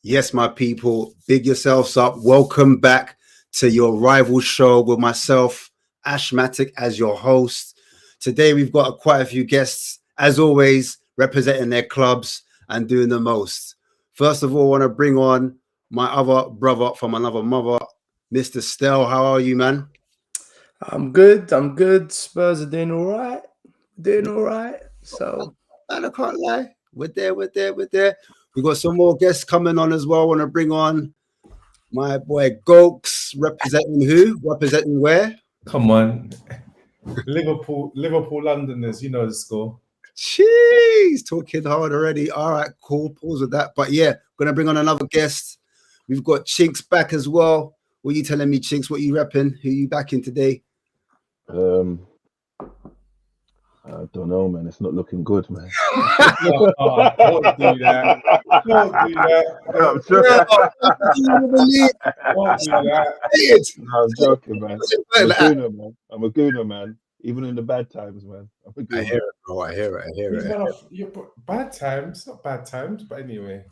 Yes, my people, big yourselves up. Welcome back to your rival show with myself, Ashmatic, as your host. Today, we've got quite a few guests, as always, representing their clubs and doing the most. First of all, I want to bring on my other brother from another mother, Mr. Stell. How are you, man? I'm good. Spurs are doing all right. So, And I can't lie. We're there. We've got some more guests coming on as well. I want to bring on my boy Gokes, representing who? Representing where? Come on. Liverpool Londoners, you know the score. Jeez, talking hard already. All right, cool. Pause with that. But yeah, gonna bring on another guest. We've got Chinks back as well. What are you telling me, Chinks? What are you repping? Who are you backing today? I don't know, man. It's not looking good, man. Don't do that. Don't do that. I'm joking. Don't do that. No, I'm joking, man. I'm a gooner, man. Even in the bad times, man. I'm a gooner. I hear it, bro. I hear it. Bad times, not bad times, but anyway.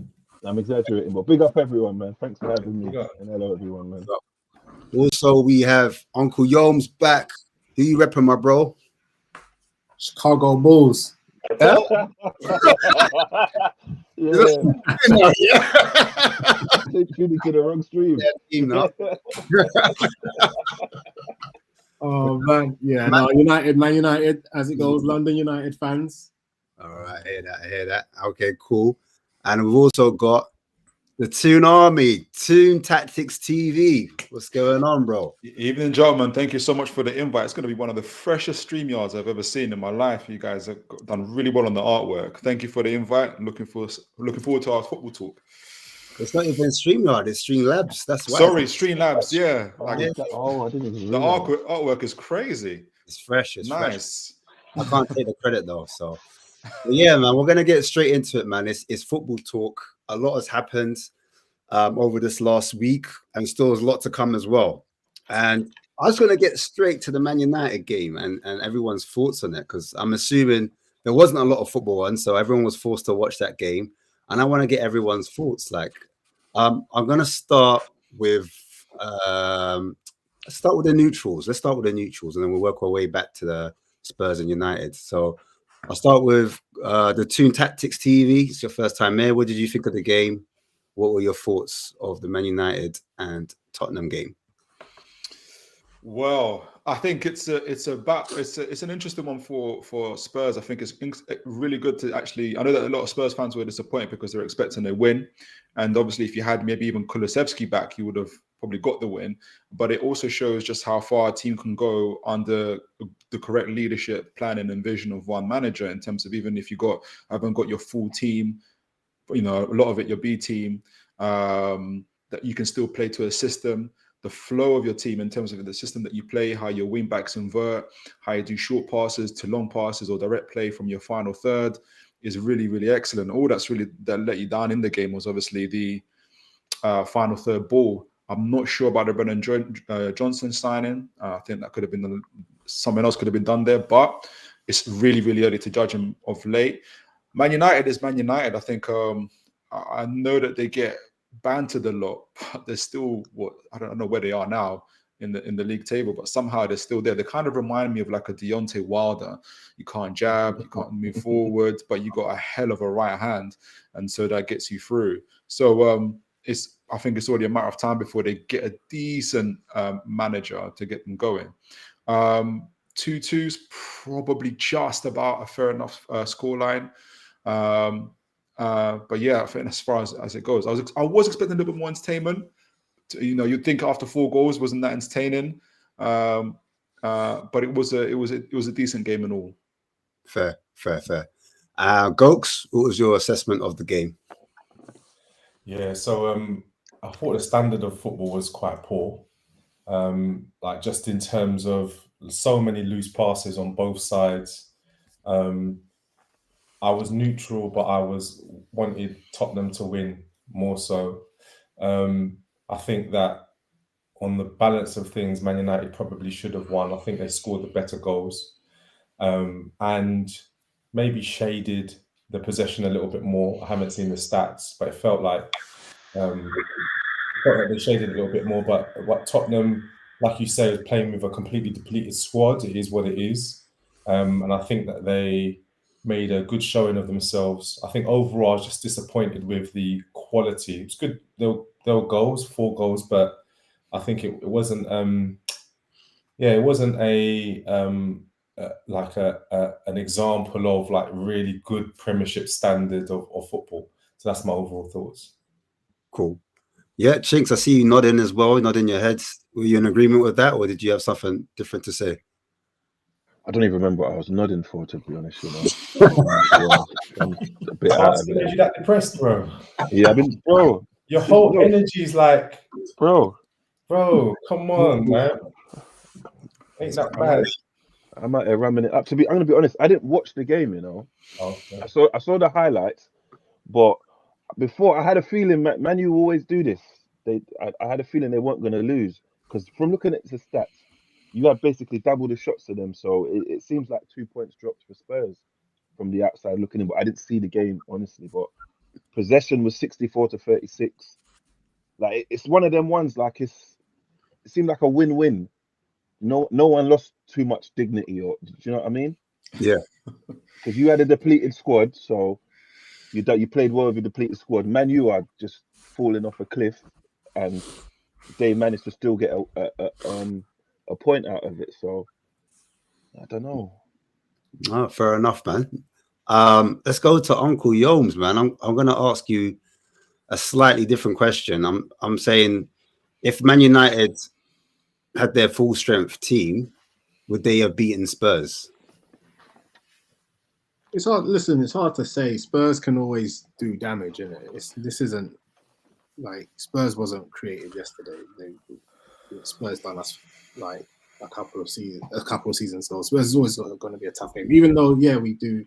I'm exaggerating, but big up everyone, man. Thanks for having me. And hello, everyone, man. Also, we have Uncle Yomes back. Who you repping, my bro? Chicago Bulls. Yeah. They tuned into the wrong stream. Oh man, yeah. No, Man United, as it goes. London United fans. All right, I hear that. Okay, cool. And we've also got the Toon Army, Toon Tactics TV. What's going on, bro? Evening, gentlemen. Thank you so much for the invite. It's going to be one of the freshest StreamYards I've ever seen in my life. You guys have done really well on the artwork. Thank you for the invite. I'm looking forward to our football talk. It's not even StreamYard, it's Streamlabs. That's why. Sorry, Streamlabs. Yeah. I didn't even the artwork is crazy. It's fresh. It's nice. Fresh. I can't take the credit though. So, but yeah, man, we're gonna get straight into it, man. It's football talk. A lot has happened over this last week, and still there's a lot to come as well. And I was going to get straight to the Man United game and everyone's thoughts on it, because I'm assuming there wasn't a lot of football on, so everyone was forced to watch that game. And I want to get everyone's thoughts. Like, I'm going to start with the neutrals. Let's start with the neutrals, and then we'll work our way back to the Spurs and United. So I'll start with the Toon Tactics TV. It's your first time there. What did you think of the game? What were your thoughts of the Man United and Tottenham game? Well, I think it's an interesting one for Spurs. I think it's really good to actually. I know that a lot of Spurs fans were disappointed because they're expecting a win, and obviously, if you had maybe even Kulusevski back, you would have probably got the win. But it also shows just how far a team can go under the correct leadership, planning, and vision of one manager. In terms of even if you haven't got your full team. You know, a lot of it, your B team, that you can still play to a system, the flow of your team in terms of the system that you play, how your wing backs invert, how you do short passes to long passes or direct play from your final third is really, really excellent. All that let you down in the game was obviously the final third ball. I'm not sure about the Brennan Johnson signing. I think that could have been something else could have been done there, but it's really, really early to judge him of late. Man United is Man United. I think I know that they get bantered a lot, but they're still I don't know where they are now in the league table, but somehow they're still there. They kind of remind me of like a Deontay Wilder. You can't jab, you can't move forward, but you got a hell of a right hand, and so that gets you through. So I think it's already a matter of time before they get a decent manager to get them going. 2-2's probably just about a fair enough scoreline. But yeah, I think as far as it goes, I was expecting a little bit more entertainment. You'd think after 4 goals wasn't that entertaining, but it was a decent game in all. Fair. Gokes, what was your assessment of the game? Yeah, so I thought the standard of football was quite poor. Like just in terms of so many loose passes on both sides. I was neutral, but I wanted Tottenham to win more so. I think that on the balance of things, Man United probably should have won. I think they scored the better goals and maybe shaded the possession a little bit more. I haven't seen the stats, but it felt like felt like they shaded a little bit more, but what Tottenham, like you say, is playing with a completely depleted squad. It is what it is. And I think that they made a good showing of themselves. I think overall I was just disappointed with the quality. It was good. There were goals, 4 goals, but I think it wasn't it wasn't an example of like really good Premiership standard of football. So that's my overall thoughts. Cool. Yeah, Chinks, I see you nodding as well, nodding your heads. Were you in agreement with that, or did you have something different to say? I don't even remember what I was nodding for, to be honest. I'm a bit out of it. You that depressed, bro? Yeah, I've been, bro. Your whole energy is like, bro, come on, man. Ain't that bad? I'm out here ramming it up. I'm gonna be honest. I didn't watch the game. Okay. I saw the highlights, but before I had a feeling Man U always do this. I had a feeling they weren't gonna lose because from looking at the stats, you had basically double the shots to them. So it seems like 2 points dropped for Spurs from the outside looking in. But I didn't see the game honestly. But possession was 64-36. Like it's one of them ones. Like it seemed like a win-win. No one lost too much dignity, or do you know what I mean? Yeah. Because you had a depleted squad, so you played well with your depleted squad. Man, you are just falling off a cliff, and they managed to still get a point out of it. So I don't know. Oh, fair enough, man. Let's go to Uncle Yomes, man. I'm going to ask you a slightly different question. I'm saying, if Man United had their full strength team, would they have beaten Spurs? It's hard. Listen, it's hard to say. Spurs can always do damage, innit? This isn't like Spurs wasn't created yesterday. Spurs done us like a couple of seasons ago. Spurs is always going to be a tough game, even though we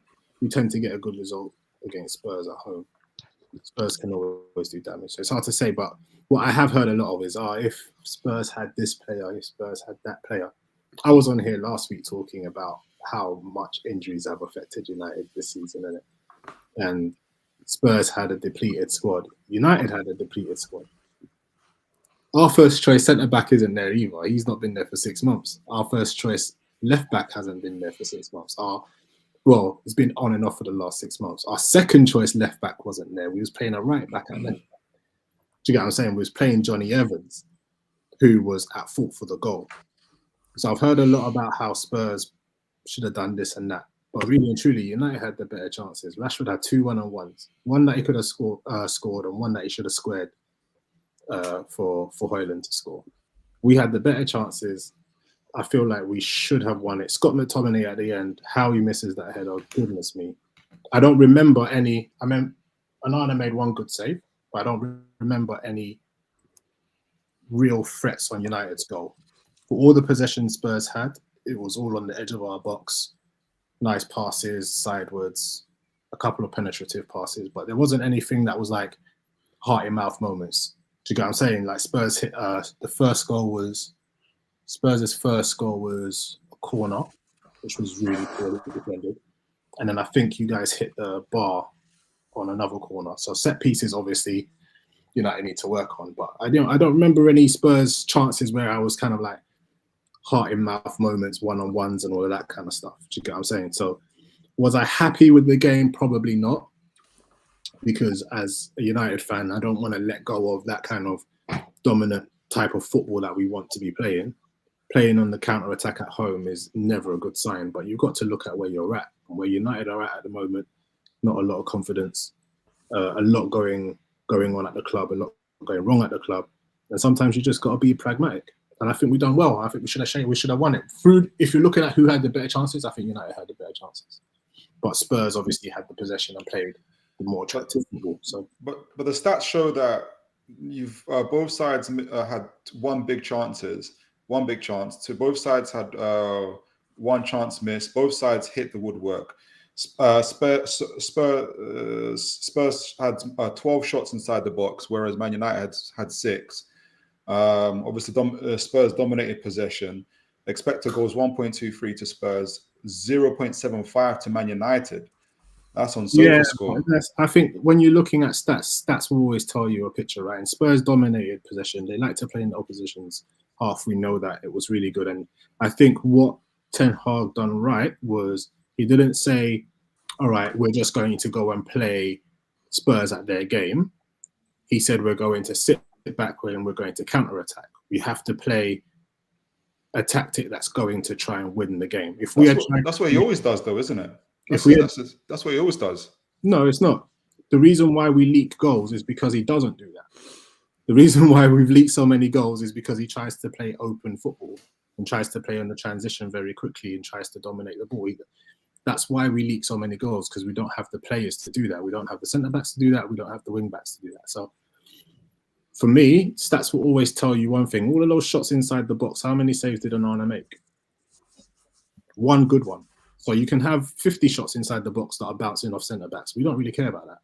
tend to get a good result against Spurs at home. Spurs can always do damage, so it's hard to say. But what I have heard a lot of is, if Spurs had this player, if Spurs had that player. I was on here last week talking about how much injuries have affected United this season, innit? And Spurs had a depleted squad. United had a depleted squad. Our first choice centre-back isn't there either. He's not been there for 6 months. Our first choice left-back hasn't been there for 6 months. It's been on and off for the last 6 months. Our second choice left-back wasn't there. We was playing a right-back at left-back. Do you get what I'm saying? We was playing Johnny Evans, who was at fault for the goal. So I've heard a lot about how Spurs should have done this and that. But really and truly, United had the better chances. Rashford had 2 1-on-1s. One that he could have scored and one that he should have squared for Højlund to score. We had the better chances. I feel like we should have won it. Scott McTominay at the end, how he misses that header, goodness me. I don't remember any. I mean, Onana made one good save, but I don't remember any real threats on United's goal. For all the possession Spurs had, it was all on the edge of our box. Nice passes, sidewards, a couple of penetrative passes, but there wasn't anything that was like heart-in-mouth moments. Do you get what I'm saying? Like Spurs hit Spurs' first goal was a corner, which was really poorly defended. And then I think you guys hit the bar on another corner. So set pieces, obviously, United need to work on. But I don't remember any Spurs chances where I was kind of like heart-in-mouth moments, one-on-ones and all of that kind of stuff. Do you get what I'm saying? So was I happy with the game? Probably not. Because as a United fan, I don't want to let go of that kind of dominant type of football that we want to be playing. Playing on the counter-attack at home is never a good sign, but you've got to look at where you're at. And where United are at the moment, not a lot of confidence, a lot going on at the club, a lot going wrong at the club. And sometimes you just got to be pragmatic. And I think we've done well. I think we should have won it. If you're looking at who had the better chances, I think United had the better chances. But Spurs obviously had the possession and played the more attractive football. So, but the stats show that you've both sides had one big chance. So both sides had one chance missed. Both sides hit the woodwork. Spurs had 12 shots inside the box, whereas Man United had 6. Obviously, Spurs dominated possession. Expected goals 1.23 to Spurs, 0.75 to Man United. That's on Yeah, SofaScore. I think when you're looking at stats will always tell you a picture, right? And Spurs dominated possession. They like to play in the opposition's half. We know that it was really good. And I think what Ten Hag done right was he didn't say, all right, we're just going to go and play Spurs at their game. He said, we're going to sit backward and we're going to counter-attack. We have to play a tactic that's going to try and win the game. If we That's what he always does, though, isn't it? That's what he always does. No, it's not. The reason why we leak goals is because he doesn't do that. The reason why we've leaked so many goals is because he tries to play open football and tries to play on the transition very quickly and tries to dominate the ball. That's why we leak so many goals, because we don't have the players to do that. We don't have the centre-backs to do that. We don't have the wing-backs to do that. So for me, stats will always tell you one thing. All of those shots inside the box, how many saves did Onana make? One good one. So you can have 50 shots inside the box that are bouncing off centre-backs. We don't really care about that.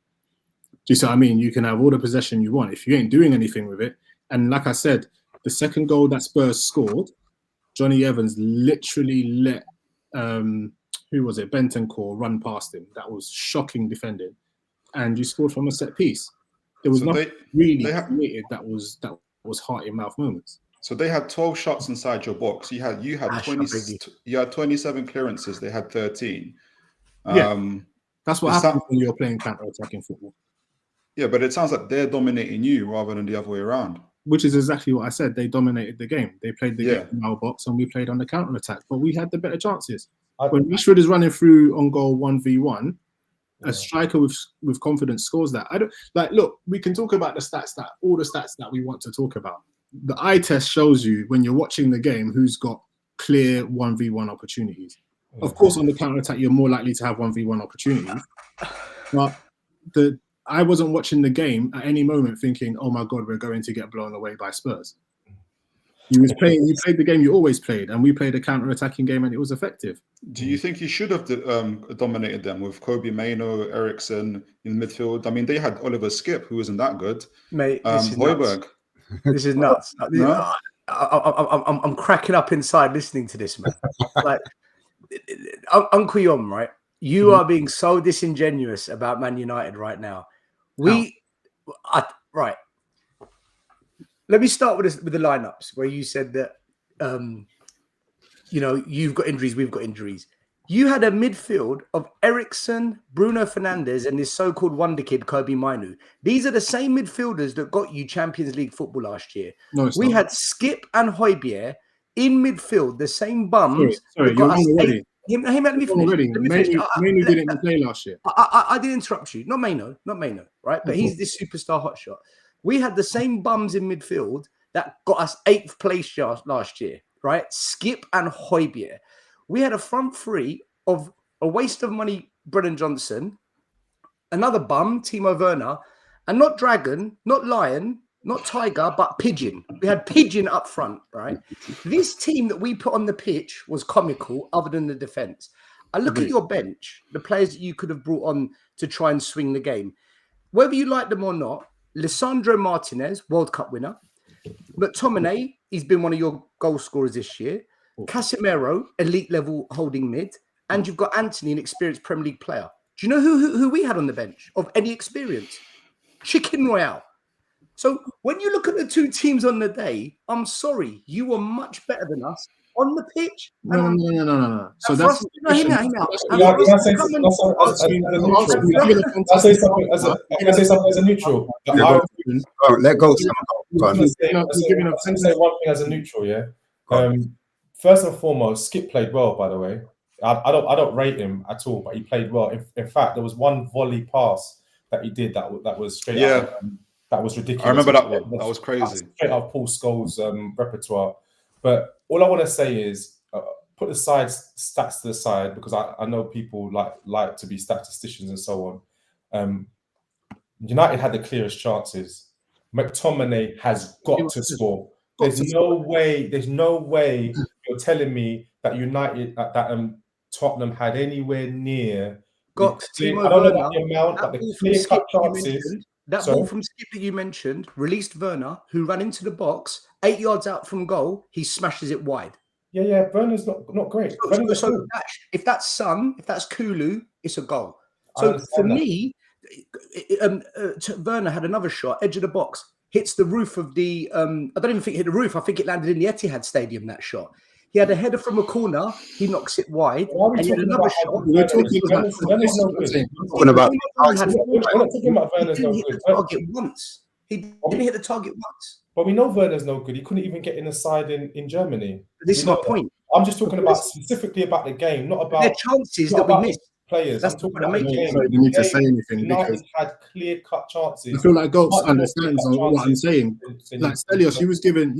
Do you see what I mean? You can have all the possession you want. If you ain't doing anything with it, and like I said, the second goal that Spurs scored, Johnny Evans literally let, who was it, Bentancur run past him. That was shocking defending. And you scored from a set piece. There was nothing really created that was heart-in-mouth moments. So they had 12 shots inside your box. You had 27 clearances. They had 13. That's what happens when you're playing counter-attacking football. Yeah, but it sounds like they're dominating you rather than the other way around. Which is exactly what I said. They dominated the game. They played the game in our box and we played on the counter-attack. But we had the better chances. When Rashford is running through on goal 1v1, a striker with confidence scores that. I don't like. Look, we can talk about all the stats that we want to talk about. The eye test shows you when you're watching the game who's got clear 1v1 opportunities. Of course, on the counter-attack, you're more likely to have 1v1 opportunities. But I wasn't watching the game at any moment thinking, oh my God, we're going to get blown away by Spurs. You played the game you always played, and we played a counter-attacking game and it was effective. Do you think you should have dominated them with Kobe Mainoo, Ericsson in midfield? I mean, they had Oliver Skip, who wasn't that good. Mate, this is Højbjerg. nuts. This is nuts. No? I'm cracking up inside listening to this, man. Like, Uncle Yom, right? You are being so disingenuous about Man United right now. Right. Let me start with the lineups where you said that, you've got injuries, we've got injuries. You had a midfield of Ericsson, Bruno Fernandes, and this so-called wonder kid, Kobe Mainoo. These are the same midfielders that got you Champions League football last year. No, we had Skip and Højbjerg in midfield, the same bums. Sorry, you're wrong already. Let me finish. Mainoo didn't play last year. I didn't interrupt you. Not Mainoo, right? But he's this superstar hotshot. We had the same bums in midfield that got us 8th place last year, right? Skip and Højbjerg. We had a front three of a waste of money, Brennan Johnson, another bum, Timo Werner, and not Dragon, not Lion, not Tiger, but Pigeon. We had Pigeon up front, right? This team that we put on the pitch was comical other than the defence. I look at your bench, the players that you could have brought on to try and swing the game. Whether you like them or not, Lisandro Martinez, World Cup winner. McTominay, he's been one of your goal scorers this year. Casemiro, elite level holding mid. And you've got Anthony, an experienced Premier League player. Do you know who we had on the bench of any experience? Chicken Royale. So when you look at the two teams on the day, I'm sorry, you were much better than us on the pitch. No. So that's Can I say something as a neutral? Let go. I'm going to say one thing as a neutral, yeah. First and foremost, Skip played well, by the way. I don't rate him at all, but he played well. In fact, there was one volley pass that he did that was straight up. That was ridiculous. I remember that one. That was crazy. Straight up Paul Scholes' repertoire. But all I want to say is put the stats to the side, because I know people like to be statisticians and so on. United had the clearest chances. McTominay has got to score. There's no way you're telling me that Tottenham had anywhere near. I don't know about the amount, but the clear-cut chances. Ball from Skip that you mentioned released Werner, who ran into the box 8 yards out from goal. He smashes it wide. Yeah. Werner's not great. So if that's Son, if that's Kulu, it's a goal. So for me, Werner had another shot, edge of the box, hits the roof of the. I don't even think it hit the roof. I think it landed in the Etihad Stadium. That shot. He had a header from a corner. He knocks it wide. And he had another shot. We're talking about. Talking about We're not talking about Werner's no He good. didn't hit the target once. He didn't hit the target once. But we know Werner's no good. He couldn't even get in a side in Germany. This is my point. I'm just talking about specifically about the game, not about There are chances that we missed. players. That's I'm talking what I about the make game. You need to say anything United because had clear-cut chances. I feel like Goats Much more understands clear-cut what I'm chances saying. than Like Stelios, you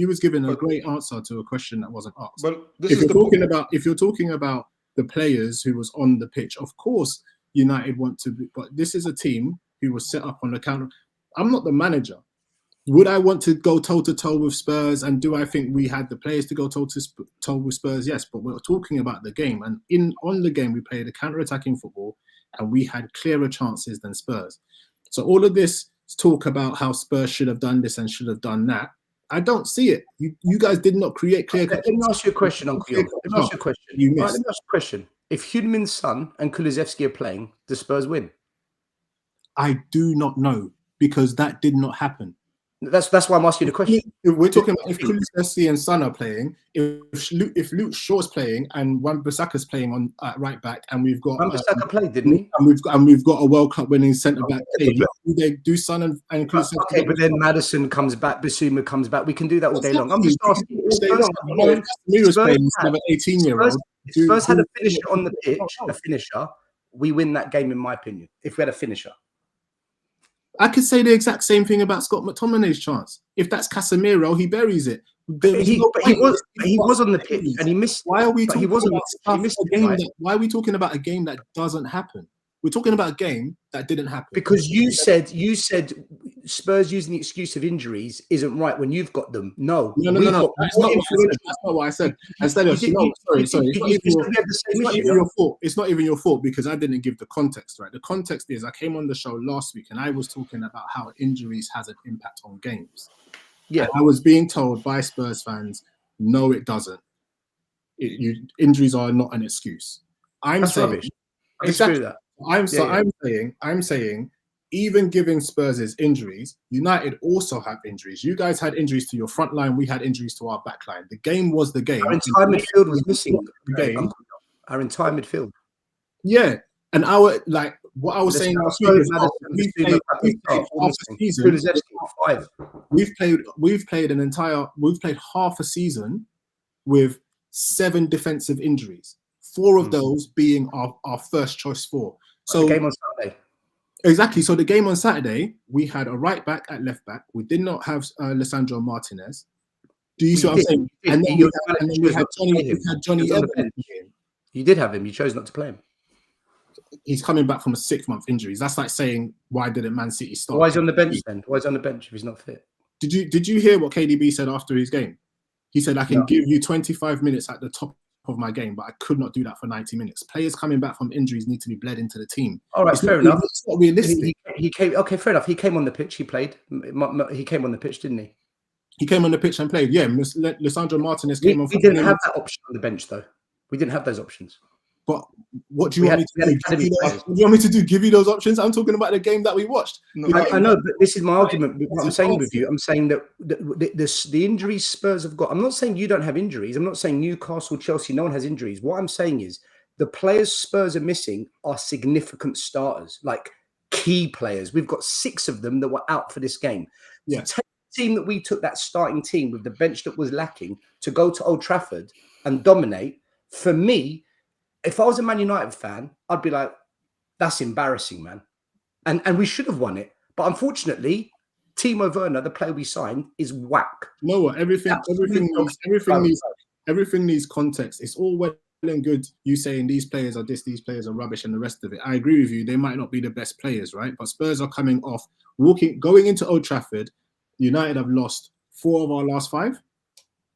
was given a great answer to a question that wasn't asked. But If you're talking about the players who was on the pitch, of course United want to be, but this is a team who was set up on the counter. I'm not the manager. Would I want to go toe-to-toe with Spurs? And do I think we had the players to go toe-to-toe with Spurs? Yes, but we're talking about the game. And on the game, we played a counter-attacking football and we had clearer chances than Spurs. So all of this talk about how Spurs should have done this and should have done that, I don't see it. You guys did not create clear. Let me ask you a question, Uncle Jon. Let me ask you a question. You Right, missed. let me ask you a question. If Hyunmin Son and Kulusevski are playing, do Spurs win? I do not know because that did not happen. That's why I'm asking you the question. If we're talking about if Kulusevski and Son are playing, if Luke Shaw's playing and Wan-Bissaka's playing on right back, and we've got Wan-Bissaka played, didn't he? And we've got a World Cup winning centre back team. They do Son and Kulusevski. Okay, but then Maddison comes back, Basuma comes back. We can do that all day long. I'm just asking. Casemiro's playing instead of an 18-year-old. Spurs had a finisher on the pitch, a finisher. We win that game, in my opinion, if we had a finisher. I could say the exact same thing about Scott McTominay's chance. If that's Casemiro, he buries it. He was on the pitch and he missed. Why are we talking about why are we talking about a game that doesn't happen? We're talking about a game that didn't happen. Because you said Spurs using the excuse of injuries isn't right when you've got them. No. That's not what I said. Instead of sorry. It's not even your fault. It's not even your fault because I didn't give the context, right? The context is I came on the show last week and I was talking about how injuries has an impact on games. Yeah. And I was being told by Spurs fans, no, it doesn't. Injuries are not an excuse. That's saying rubbish. I disagree with that. I'm saying, even giving Spurs' injuries, United also have injuries. You guys had injuries to your front line. We had injuries to our back line. The game was the game. Our entire midfield was missing. Our entire midfield. Yeah, and what I was saying last week is we've played half a season with 7 defensive injuries. 4 of those being our first choice 4. So the game on Saturday. Exactly. So the game on Saturday, we had a right back at left back. We did not have Lisandro Martinez. Do you see what I'm saying? And then we had Johnny Evans. You did have him. You chose not to play him. He's coming back from a 6-month injury. That's like saying, why didn't Man City start? Why is he on the bench then? Why is he on the bench if he's not fit? Did you hear what KDB said after his game? He said, I can give you 25 minutes at the top of my game, but I could not do that for 90 minutes. Players coming back from injuries need to be bled into the team. All right, fair enough. It's not realistic. He came. Okay, fair enough. He came on the pitch. He played. He came on the pitch, didn't he? He came on the pitch and played. Yeah, Lisandro Martinez came on. We didn't have that option on the bench, though. We didn't have those options. But what do you want me to do? What do you want me to do? Give you those options? I'm talking about the game that we watched. I know, but this is my argument. What I'm saying with you, I'm saying that the injuries Spurs have got. I'm not saying you don't have injuries. I'm not saying Newcastle, Chelsea, no one has injuries. What I'm saying is the players Spurs are missing are significant starters, like key players. We've got 6 of them that were out for this game. Yeah. To take the team that we took, that starting team with the bench that was lacking, to go to Old Trafford and dominate, for me, if I was a Man United fan, I'd be like, that's embarrassing, man. And we should have won it. But unfortunately, Timo Werner, the player we signed, is whack. You know what? Everything needs context. It's all well and good you saying these players are this, these players are rubbish, and the rest of it. I agree with you. They might not be the best players, right? But Spurs are coming off, going into Old Trafford. United have lost 4 of our last 5.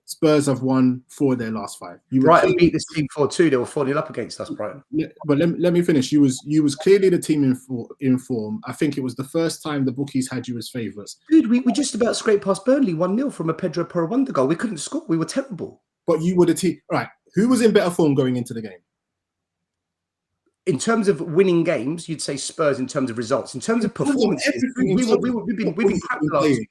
Spurs have won 4 of their last 5. Brighton beat this team 4-2. They were 4-0 up against us, Brighton. But let me finish. You was clearly the team in form. I think it was the first time the bookies had you as favourites. Dude, we just about scraped past Burnley 1-0 from a Pedro Porro wonder goal. We couldn't score. We were terrible. But you were the team. Right. Who was in better form going into the game? in terms of winning games, you'd say Spurs in terms of results. In terms of performances, we've been crap the last 2 games.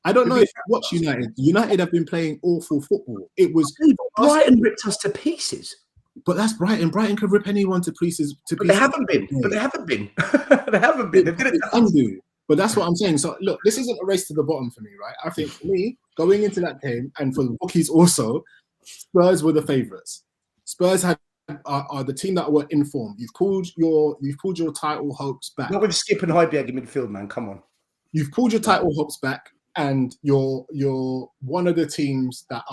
I don't know if you watch United. United have been playing awful football. It was Brighton ripped us to pieces. But that's Brighton. Brighton could rip anyone to pieces. But they haven't been. They haven't been. They didn't do. But that's what I'm saying. So look, this isn't a race to the bottom for me, right? I think for me, going into that game, and for the bookies also, Spurs were the favourites. Spurs are the team that were informed. You've pulled your title hopes back. Not with Skip and Højbjerg in midfield, man. Come on. You've pulled your title hopes back, and you're one of the teams that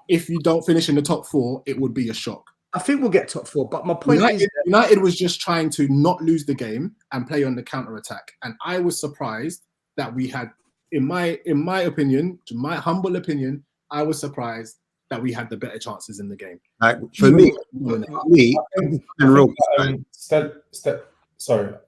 if you don't finish in the top 4, it would be a shock. I think we'll get top 4, but my point is United was just trying to not lose the game and play on the counter attack, and I was surprised that we had, in my opinion, to my humble opinion, I was surprised that we had the better chances in the game. For me,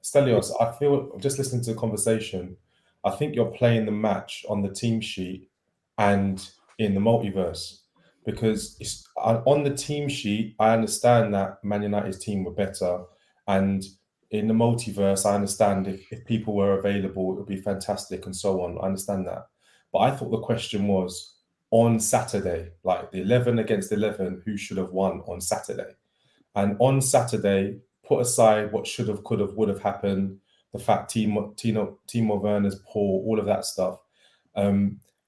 Stelios, I feel, just listening to the conversation, I think you're playing the match on the team sheet and in the multiverse, because on the team sheet, I understand that Man United's team were better, and in the multiverse, I understand if people were available, it would be fantastic and so on. I understand that. But I thought the question was, on Saturday, like the 11 against 11, who should have won on Saturday? And on Saturday, put aside what should have, could have, would have happened, the fact Timo Werner's poor, all of that stuff.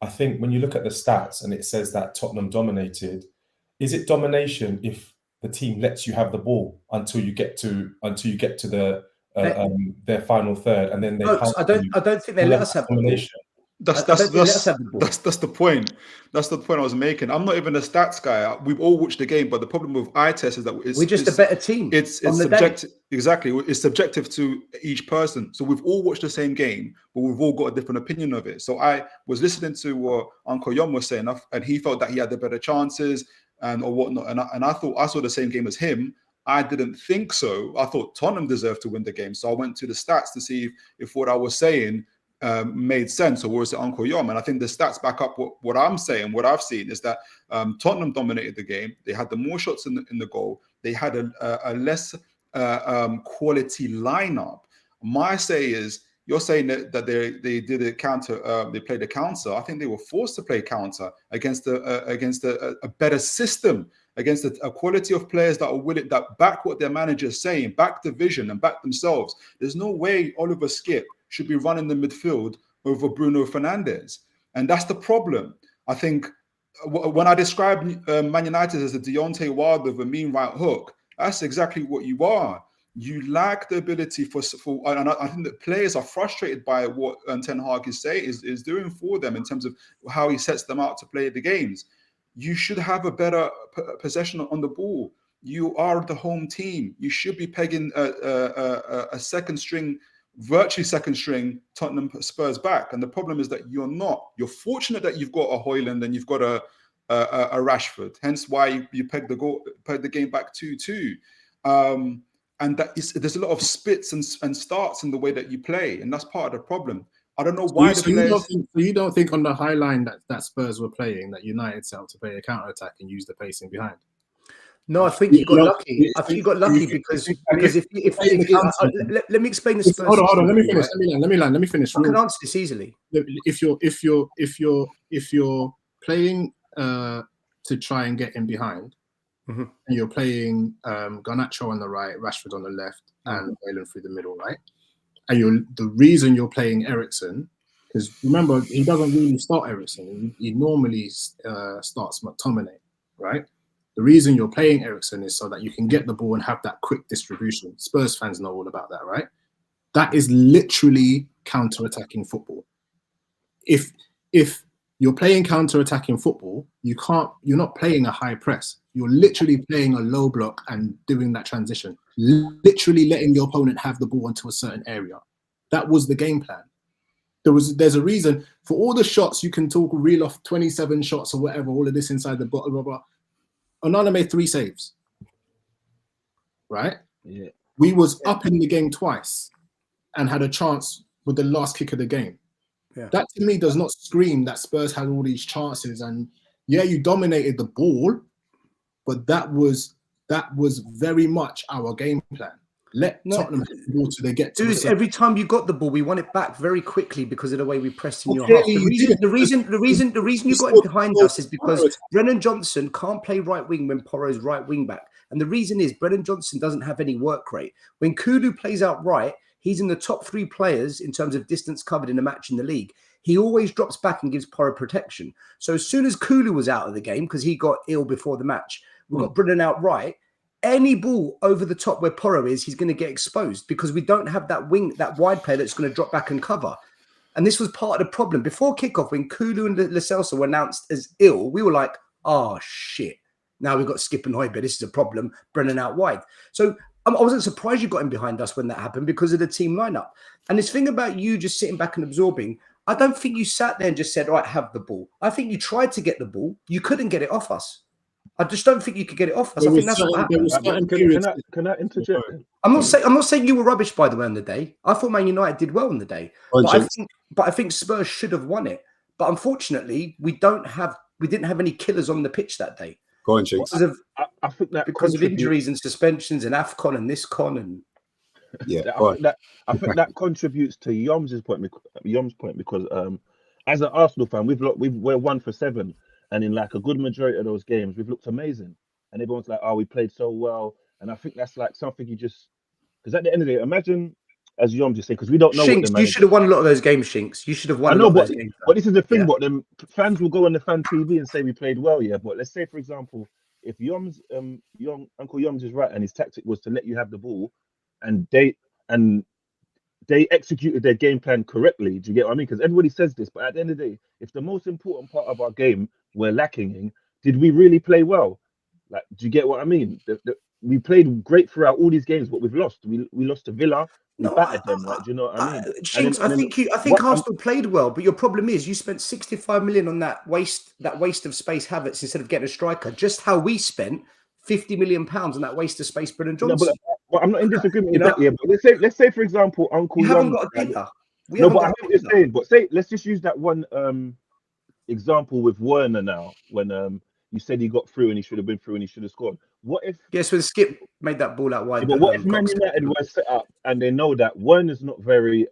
I think when you look at the stats and it says that Tottenham dominated, is it domination if the team lets you have the ball until you get to the their final third, and then they? I don't think they let us have the ball. That's the point. That's the point I was making. I'm not even a stats guy. We've all watched the game, but the problem with eye test is that we're just a better team. It's subjective. Exactly, it's subjective to each person. So we've all watched the same game, but we've all got a different opinion of it. So I was listening to what Uncle Yon was saying, and he felt that he had the better chances or whatnot. And I thought I saw the same game as him. I didn't think so. I thought Tottenham deserved to win the game. So I went to the stats to see if what I was saying made sense, or was it Uncle Yom? And I think the stats back up what I'm saying. What I've seen is that Tottenham dominated the game. They had the more shots in the goal. They had a less quality lineup. My say is, you're saying that they did a counter. They played a counter. I think they were forced to play counter against a better system, against a quality of players that are willing, that back what their manager is saying, back the vision and back themselves. There's no way Oliver Skip should be running the midfield over Bruno Fernandes. And that's the problem. I think when I describe Man United as a Deontay Wilder with a mean right hook, that's exactly what you are. You lack the ability and I think that players are frustrated by what Ten Hag is doing for them in terms of how he sets them out to play the games. You should have a better possession on the ball. You are the home team. You should be pegging a virtually second string Tottenham Spurs back. And the problem is that you're not. You're fortunate that you've got a Højlund and you've got a Rashford. Hence why you peg the game back 2-2. And there's a lot of spits and starts in the way that you play, and that's part of the problem. I don't know why you don't think on the high line that Spurs were playing that United set up to play a counter attack and use the pacing behind? No, I think you got lucky. I think you got lucky because if let me explain the Spurs. Hold on. Let me finish. Let me finish. I can answer this easily. If you're playing to try and get in behind, and you're playing Garnacho on the right, Rashford on the left, and Højlund through the middle, right? And the reason you're playing Eriksen, because remember, he doesn't really start Eriksen. He normally starts McTominay, right? The reason you're playing Eriksen is so that you can get the ball and have that quick distribution. Spurs fans know all about that, right? That is literally counter-attacking football. If you're playing counter-attacking football, you're not playing a high press. You're literally playing a low block and doing that transition. Literally letting your opponent have the ball into a certain area. That was the game plan. There's a reason for all the shots. You can reel off 27 shots or whatever, all of this inside the bottom, blah, blah, blah. Onana made 3 saves. Right? Yeah. We was up in the game twice and had a chance with the last kick of the game. Yeah. That to me does not scream that Spurs had all these chances. And yeah, you dominated the ball, but that was that was very much our game plan. Let Tottenham have the ball till they get to Dude, every time you got the ball, we won it back very quickly because of the way we pressed in your half. clearly The reason you got in behind us is because Brennan Johnson can't play right wing when Porro's right wing back. And the reason is Brennan Johnson doesn't have any work rate. When Kulu plays out right, he's in the top 3 players in terms of distance covered in a match in the league. He always drops back and gives Porro protection. So as soon as Kulu was out of the game, because he got ill before the match, we got Brennan out right. Any ball over the top where Porro is, he's going to get exposed because we don't have that wing, that wide player that's going to drop back and cover. And this was part of the problem. Before kickoff, when Kulu and Lo Celso were announced as ill, we were like, oh, shit. Now we've got Skip and Højbjerg. This is a problem. Brennan out wide. So I wasn't surprised you got in behind us when that happened because of the team lineup. And this thing about you just sitting back and absorbing, I don't think you sat there and just said, all right, have the ball. I think you tried to get the ball. You couldn't get it off us. I just don't think you could get it off us. I think that's what happened. Can I interject? I'm not saying you were rubbish, by the way, on the day. I thought Man United did well on the day. But I think Spurs should have won it. But unfortunately, we didn't have any killers on the pitch that day. Go on, Chinks. I think that because of injuries and suspensions and AFCON and this con and I think that contributes to Yom's point because as an Arsenal fan, we're 1 for 7, and in like a good majority of those games, we've looked amazing, and everyone's like, "Oh, we played so well," and I think that's like something you just because at the end of the day, imagine as Yom just saying because we don't know. Shinks, you should have won a lot of those games, Shinks. You should have won. Those games. But this is the thing. But them fans will go on the fan TV and say we played well, yeah. But let's say, for example, if Uncle Yom's is right, and his tactic was to let you have the ball, and they executed their game plan correctly. Do you get what I mean? Because everybody says this, but at the end of the day, if the most important part of our game we're lacking in, did we really play well? Like, do you get what I mean? We played great throughout all these games, but we've lost. We lost to Villa. We battered them. Like, do you know what I mean? Shinks, I think Arsenal played well, but your problem is you spent 65 million on that waste of space Havertz instead of getting a striker. Just how we spent 50 million pounds on that waste of space, Brennan Johnson. But I'm not in disagreement with that. Yeah, but let's say for example, Uncle Yom. Haven't got a kicker. But I hear what you're saying. But let's just use that one example with Werner now when you said he got through and he should have been through and he should have scored. What if? Yes, when Skip made that ball out wide. Yeah, but what if Man United was set up and they know that Werner's not very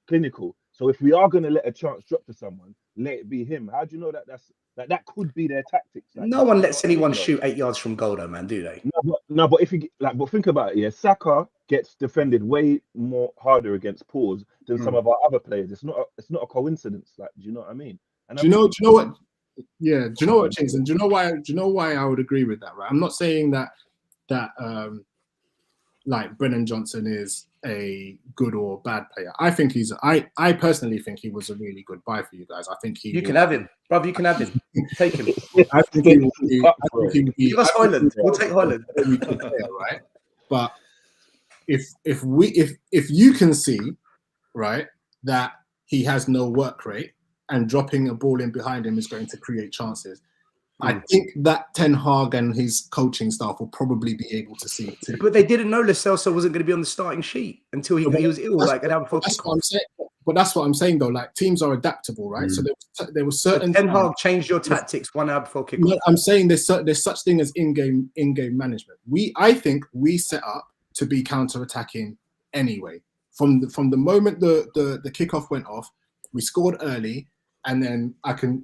clinical? So if we are going to let a chance drop to someone, let it be him. How do you know that could be their tactics? Like, no one lets anyone shoot 8 yards from goal, though, man, do they? But if you but think about it, yeah. Saka gets defended way more harder against Paws than some of our other players. It's not a coincidence. Like, do you know what I mean? And do you know what? Yeah, do you know what, Jason? Do you know why I would agree with that? Right, I'm not saying that like Brennan Johnson is a good or bad player. I think I personally think he was a really good buy for you guys. I think you can have him, brother. You can have him. Take him. I think he would be. Give us Highland. We'll take Highland. Right, but if you can see, right, that he has no work rate and dropping a ball in behind him is going to create chances. I think that Ten Hag and his coaching staff will probably be able to see it too. But they didn't know Lo Celso wasn't going to be on the starting sheet until he was ill, like an hour before. That's what I'm saying. But that's what I'm saying, though. Like, teams are adaptable, right? So there was certain. Ten Hag changed your tactics 1 hour before kickoff. No, I'm saying there's such thing as in-game management. I think we set up to be counter-attacking anyway. From the moment the kickoff went off, we scored early. And then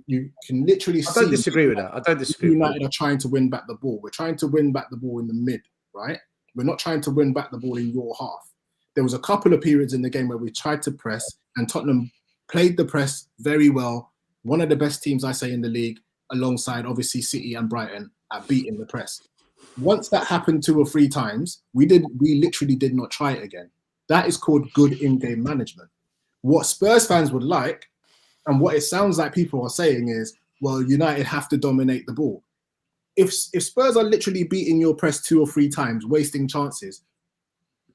you can literally see. I don't disagree with that. I don't disagree. United are trying to win back the ball. We're trying to win back the ball in the mid, right? We're not trying to win back the ball in your half. There was a couple of periods in the game where we tried to press, and Tottenham played the press very well. One of the best teams, I say, in the league, alongside obviously City and Brighton, at beating the press. Once that happened 2 or 3 times, we literally did not try it again. That is called good in-game management. What Spurs fans would like, and what it sounds like people are saying is, well, United have to dominate the ball. If Spurs are literally beating your press 2 or 3 times, wasting chances,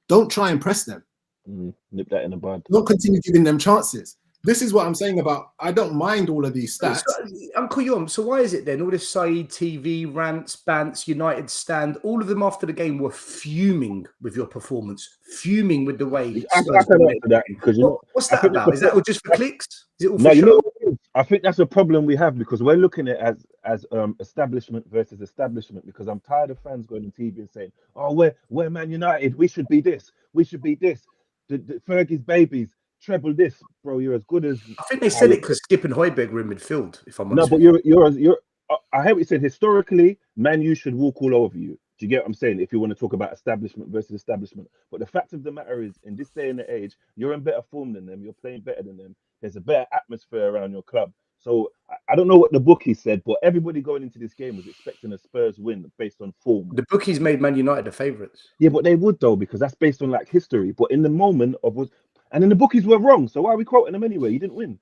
don't try and press them. Nip that in the bud. Don't continue giving them chances. This is what I'm saying about, I don't mind all of these stats. Uncle Yom, so why is it then all this Saeed TV, rants, bants, United stand, all of them after the game were fuming with your performance, fuming with the way. What's that about? Is that all just for clicks? Is it all for show? I think that's a problem we have because we're looking at it as establishment versus establishment. Because I'm tired of fans going on TV and saying, "Oh, we're Man United. We should be this. We should be this. The Fergie's babies treble this, bro. You're as good as." I think they said it because Skip and Højbjerg were in midfield. If I'm No, honest, but you're. I hear what you said. Historically, Man U should walk all over you. Do you get what I'm saying? If you want to talk about establishment versus establishment, but the fact of the matter is, in this day and age, you're in better form than them. You're playing better than them. There's a better atmosphere around your club. So I don't know what the bookie said, but everybody going into this game was expecting a Spurs win based on form. the bookies made Man United the favourites. Yeah, but they would though because that's based on like history. But in the moment and then the bookies were wrong. So why are we quoting them anyway? You didn't win.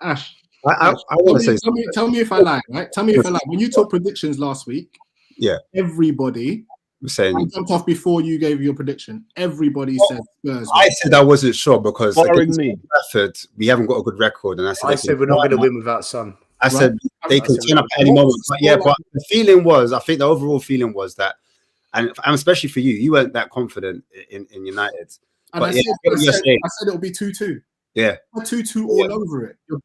Ash, I want to say tell me if I lie, right? Tell me if I lie. When you took predictions last week, yeah, everybody saying jumped off before you gave your prediction. Everybody said Spurs. I said I wasn't sure because Barring against me. Trafford, we haven't got a good record, and I said we're not going to win without Son. I said they can turn up at any moment. But yeah, but the feeling was, I think the overall feeling was that, and especially for you, you weren't that confident in United. And But I said it'll be 2-2. Yeah, 2-2 all over it. Your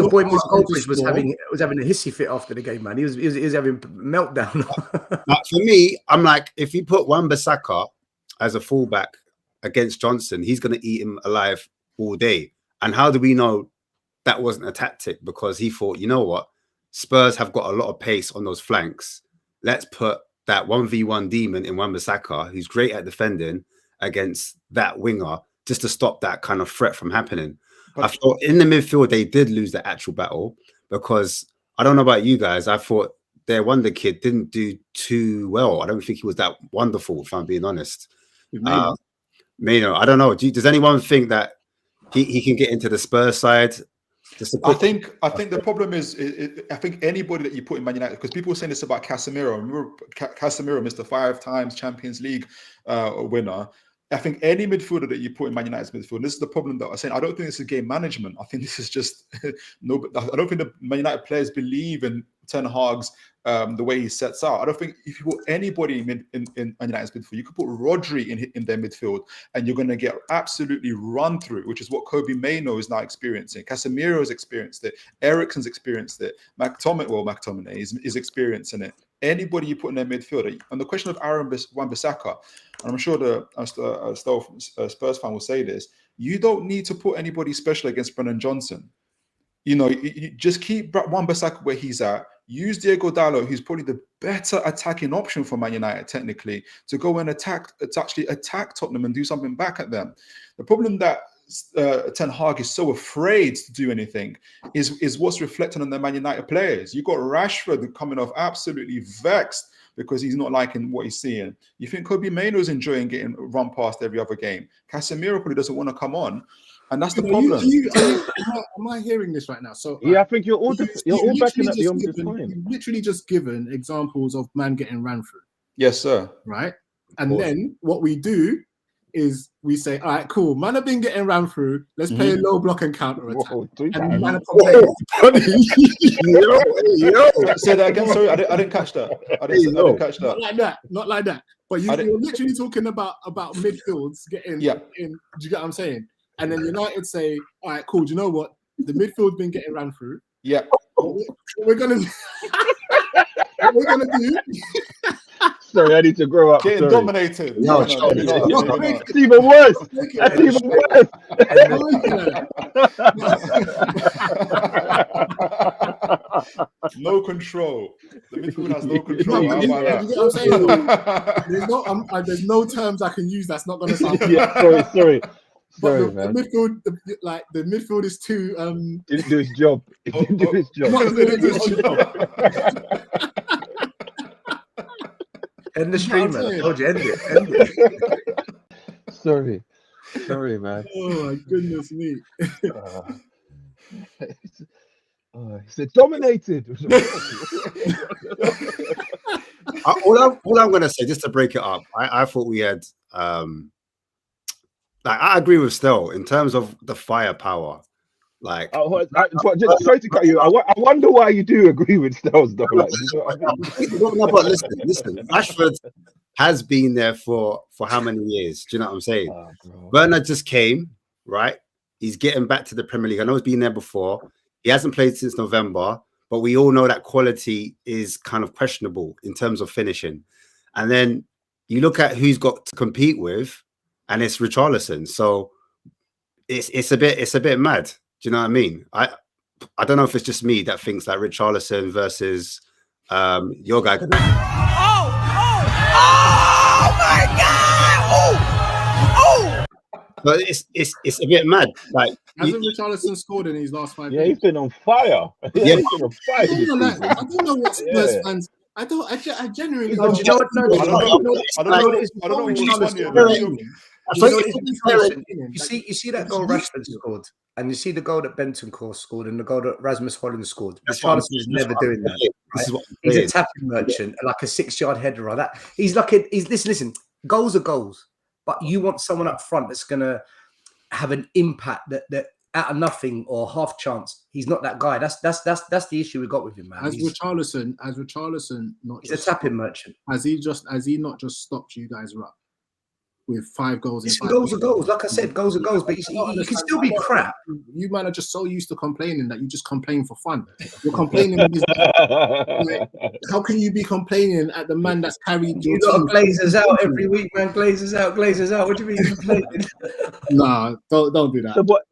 boy Miss Goldbridge was having a hissy fit after the game, man. He was having meltdown. But for me, I'm like, if you put Wan-Bissaka as a fullback against Johnson, he's going to eat him alive all day. And how do we know that wasn't a tactic? Because he thought, you know what, Spurs have got a lot of pace on those flanks. Let's put that 1v1 demon in Wan-Bissaka, who's great at defending, against that winger, just to stop that kind of threat from happening. But I thought in the midfield, they did lose the actual battle because I don't know about you guys. I thought their wonder kid didn't do too well. I don't think he was that wonderful, if I'm being honest. I don't know. Does anyone think that he can get into the Spurs side? I think the problem is I think anybody that you put in Man United, because people were saying this about Casemiro. Remember, Casemiro missed the 5 times Champions League winner. I think any midfielder that you put in Man United's midfield, and this is the problem that I was saying, I don't think this is game management. I think this is just I don't think the Man United players believe in Ten Hag's the way he sets out. I don't think if you put anybody in Man United's midfield, you could put Rodri in their midfield and you're going to get absolutely run through, which is what Kobe Mainoo is now experiencing. Casemiro has experienced it. Eriksen's experienced it. McTominay is experiencing it. Anybody you put in their midfield. And the question of Aaron Wan-Bissaka, and I'm sure the Spurs fan will say this, you don't need to put anybody special against Brennan Johnson. You know, you just keep Wan-Bissaka where he's at. Use Diego Dalot, who's probably the better attacking option for Man United, technically, to go and actually attack Tottenham and do something back at them. The problem that Ten Hag is so afraid to do anything is what's reflected on the Man United players. You got Rashford coming off absolutely vexed because he's not liking what he's seeing. You think Kobe Mainoo's enjoying getting run past every other game. Casemiro probably doesn't want to come on. And that's the problem. Am I hearing this right now? So yeah, I think you're all backing up the Om's point. You've literally just given examples of man getting ran through. Yes, sir. Right? And then what we do is we say, all right, cool. Man have been getting ran through. Let's play a low block and counter attack. And man have Say that again. Sorry, I didn't catch that. I didn't catch that. Not like that. But you're literally talking about midfields getting in. Do you get what I'm saying? And then United say, all right, cool. Do you know what? The midfield's been getting ran through. Yeah. What we're gonna do. Sorry, I need to grow up. Getting dominated. No, it's even worse. That's even worse. No control. The midfield has no control. You know what I'm saying? There's no terms I can use that's not going to sound. Sorry. But Sorry, man. The midfield is too. Didn't do his job. It didn't do his job. End the stream, man. I told you, end it. Sorry, man. Oh my goodness me. He said dominated. all I'm going to say, just to break it up, I thought we had. I agree with Stel in terms of the firepower. Like, sorry to cut you. I wonder why you do agree with Stel's though. Like, but listen. Rashford has been there for how many years? Do you know what I'm saying? Werner just came, right? He's getting back to the Premier League. I know he's been there before. He hasn't played since November, but we all know that quality is kind of questionable in terms of finishing. And then you look at who's got to compete with, and it's Richarlison. So it's a bit mad. Do you know what I mean? I don't know if it's just me that thinks that Richarlison versus your guy. Oh my God! Oh! But it's a bit mad. Like, hasn't Richarlison scored in his last 5 Yeah, games? he's been on fire. Yeah, he's been on fire. This season. I don't know what Spurs fans. I genuinely Do you know what? No, I don't know which one you're You see that goal Rashford scored, and you see the goal that Bentancur scored, and the goal that Rasmus Hojlund scored. Richarlison is never doing that. Right? He's a tapping merchant, like a 6-yard header or that. He's like listen. Goals are goals, but you want someone up front that's gonna have an impact that out of nothing or half chance. He's not that guy. That's the issue we got with him, man. Has Richarlison not? He's a tapping merchant. Has he not just stopped you guys up with 5 goals? Goals are goals. Like I said, goals are goals. But you can still be crap. You man are just so used to complaining that you just complain for fun. You're complaining. Like, how can you be complaining at the man that's carried your You got team? Glazers out every week, man. Glazers out. What do you mean complaining? Nah, don't do that. So, but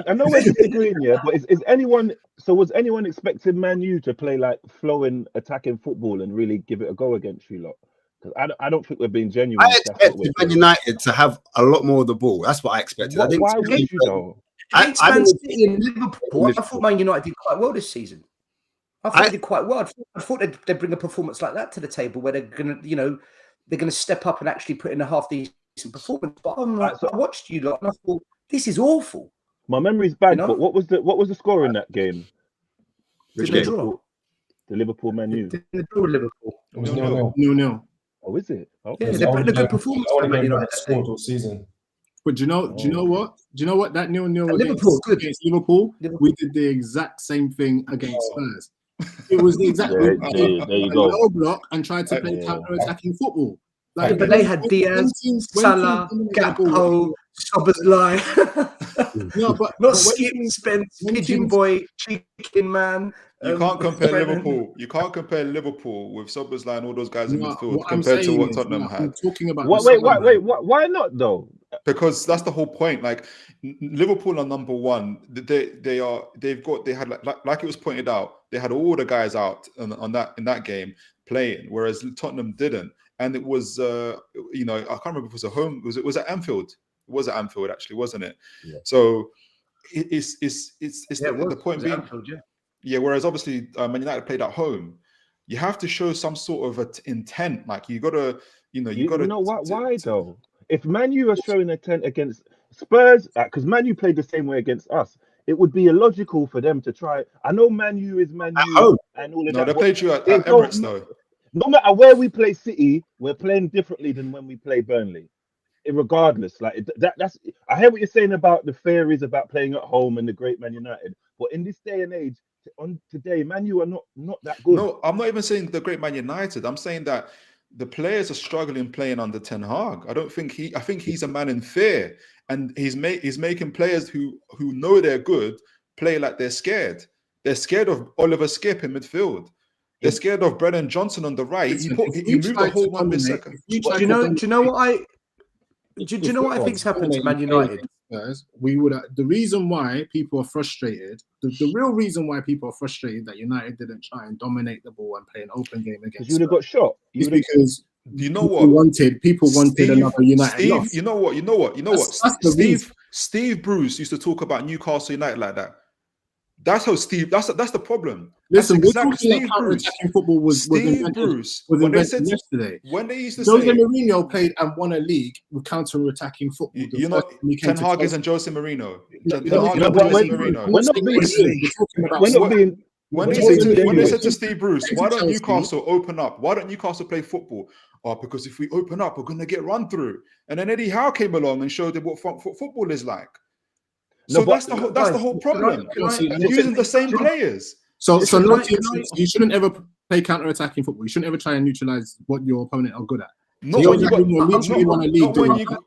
I know we're disagreeing here, but is anyone? So, was anyone expecting Man U to play like flowing, attacking football and really give it a go against you lot? Because I don't think we're being genuine. I expected Man United to have a lot more of the ball. That's what I expected. I didn't Why would you though? Against Man City and Liverpool, I thought Man United did quite well this season. I thought they did quite well. I thought they'd bring a performance like that to the table where they're gonna step up and actually put in a half decent performance. But I watched you lot and I thought this is awful. My memory's bad, but what was the score in that game? Did they draw? The Liverpool Man U. Did they draw Liverpool? It was 0-0. 0-0. Oh, is it? Okay. Yeah, they put in a good performance. Only game that scored all season. But do you know what? That 0-0 Liverpool, good. against Liverpool, we did the exact same thing against Spurs. It was the exact there you go. low block and tried to play counter-attacking football. Like, but they had Diaz, Salah, Gakpo, Szoboszlai. No, but not Skip, Spence, Pigeon Boy, Chicken Man. You can't compare Liverpool. You can't compare Liverpool with Szoboszlai and all those guys in midfield compared to what Tottenham had. I'm talking about wait, why not though? Because that's the whole point. Like Liverpool are number one. They had like it was pointed out. They had all the guys out in that game playing, whereas Tottenham didn't. And it was I can't remember if it was a home. Was it at Anfield? It was at Anfield actually, wasn't it? Yeah. So it's the point being. Anfield, yeah. Yeah, whereas obviously Man United played at home. You have to show some sort of intent. Like you gotta, why though? If Man U are showing intent against Spurs, because Man U played the same way against us, it would be illogical for them to try. I know Man U is Man U and all of that. No, they played you at Emirates though. No matter where we play City, we're playing differently than when we play Burnley. Regardless, like that's. I hear what you're saying about the theories about playing at home and the great Man United, but in this day and age. On today, Man U are not that good. No, I'm not even saying the great Man United. I'm saying that the players are struggling playing under Ten Hag. I think he's a man in fear, and he's making players who know they're good play like they're scared. They're scared of Oliver Skip in midfield. They're scared of Brennan Johnson on the right. He moved the whole 1 millisecond. Do you know what I think's happened to Man United? We would. The reason why people are frustrated, the real reason why people are frustrated that United didn't try and dominate the ball and play an open game against. You would have got shot. Is because people wanted another United loss. You know what? Steve Bruce used to talk about Newcastle United like that. That's how Steve. That's the problem. Listen, we're talking about counter-attacking football was invented yesterday. When they used to Jose Mourinho played and won a league with counter-attacking football. Ten Hag isn't Jose Mourinho. When they said to Steve Bruce, why don't Newcastle open up? Why don't Newcastle play football? Oh, because if we open up, we're going to get run through. And then Eddie Howe came along and showed them what football is like. So that's the whole problem. They're using the same players. So you shouldn't ever play counter-attacking football. You shouldn't ever try and neutralize what your opponent are good at. Not So when you're you got, literally want a league not when doing you that.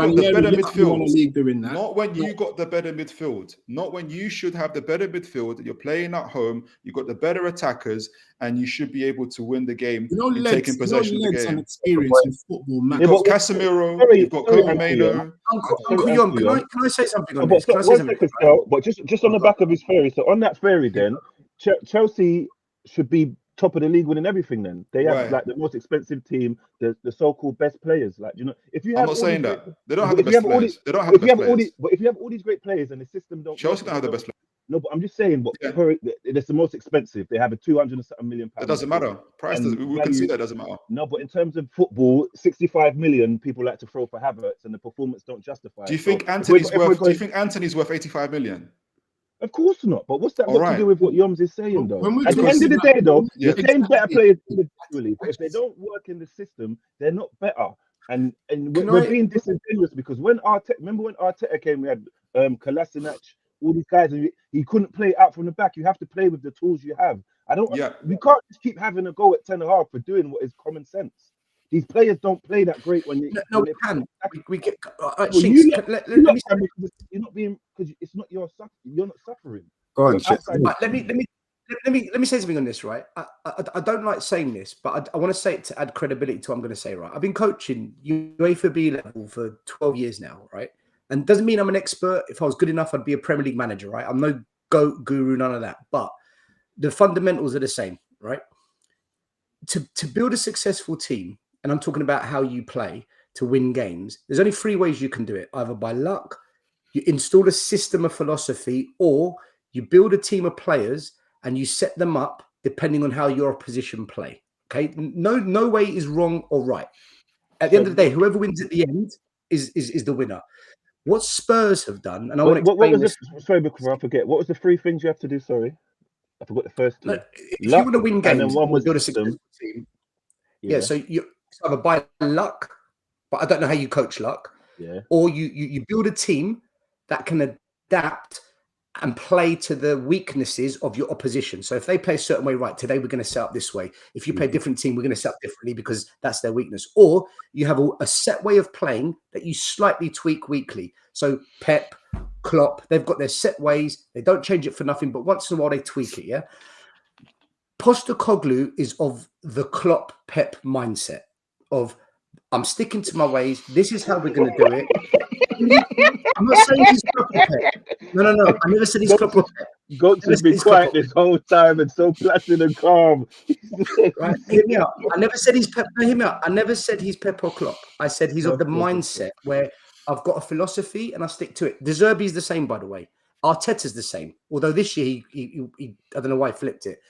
got the better midfield. A league doing that. Not when you got the better midfield. Not when you should have the better midfield. You're playing at home. You got the better attackers, and you should be able to win the game in taking possession of the game. And experience in football, man. You've got Casemiro. You've got Kobe Mainoo. Uncle Yom, can I say something on this? But Can I say something? but just on the back of his theory. So on that theory, then Chelsea should be top of the league winning everything. Then they have like the most expensive team, the so-called best players. Like, you know, if you have, I'm not saying that they don't have the best players. They don't have the best players. But if you have all these great players and the system don't, Chelsea don't have the best players. No, but I'm just saying, but it's the most expensive. They have a 200 million pounds. It doesn't matter. Price doesn't. We can see that doesn't matter. No, but in terms of football, 65 million people like to throw for Havertz, and the performance don't justify. Do you think Anthony's worth? Do you think Anthony's worth 85 million? Of course not. But what's that got to do with what Yoms is saying, though? At the end of the day, though, you're saying better players individually, but if they don't work in the system, they're not better. And we're being disingenuous because remember when Arteta came, we had Kolasinac, all these guys, and he couldn't play out from the back. You have to play with the tools you have. We can't just keep having a go at Ten Hag for doing what is common sense. These players don't play that great when you. No, we can. We get. Let me you're not being because it's not your you're not suffering. Go on, let me say something on this, right? I don't like saying this, but I want to say it to add credibility to what I'm going to say, right? I've been coaching UEFA B level for 12 years now, right? And doesn't mean I'm an expert. If I was good enough, I'd be a Premier League manager, right? I'm no GOAT guru, none of that. But the fundamentals are the same, right? To build a successful team, and I'm talking about how you play to win games, there's only three ways you can do it. Either by luck, you install a system of philosophy, or you build a team of players and you set them up depending on how your opposition play. Okay? No way is wrong or right. At the end of the day, whoever wins at the end is the winner. What Spurs have done, and I want to explain this. Sorry, before I forget, what was the three things you have to do? Sorry, I forgot the first two. Look, if you want to win games, and then one was build a successful team. Yeah, so it's either by luck, but I don't know how you coach luck. Yeah. Or you build a team that can adapt and play to the weaknesses of your opposition. So if they play a certain way, right, today we're going to set up this way. If you play a different team, we're going to set up differently because that's their weakness. Or you have a set way of playing that you slightly tweak weekly. So Pep, Klopp, they've got their set ways. They don't change it for nothing, but once in a while they tweak it, yeah? Postecoglou is of the Klopp Pep mindset of, I'm sticking to my ways. This is how we're going to do it. I'm not saying he's Klopp or Pep. No. I never said he's Klopp or Pep. Goats has been quiet this whole time and so placid and calm. Right, hear me out. I never said he's Pep. No, hear me out. I never said he's Pep or Klopp. I said he's of the mindset where I've got a philosophy and I stick to it. De Zerbi's the same, by the way. Arteta's the same. Although this year he I don't know why he flipped it.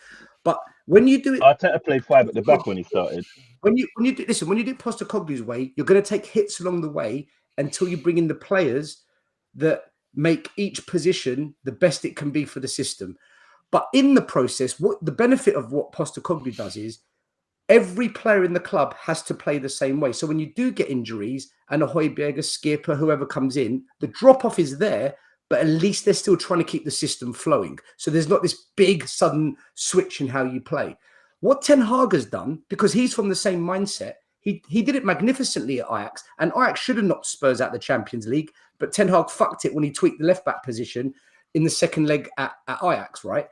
But when you do it, Arteta played five at the back when he started. When you do Postecoglou's way, you're going to take hits along the way until you bring in the players that make each position the best it can be for the system. But in the process, what the benefit of what Postecoglou does is every player in the club has to play the same way. So when you do get injuries and a Højbjerg, a Skipper, whoever comes in, the drop-off is there, but at least they're still trying to keep the system flowing. So there's not this big sudden switch in how you play. What Ten Hag has done, because he's from the same mindset, he did it magnificently at Ajax, and Ajax should have knocked Spurs out of the Champions League, but Ten Hag fucked it when he tweaked the left-back position in the second leg at Ajax, right?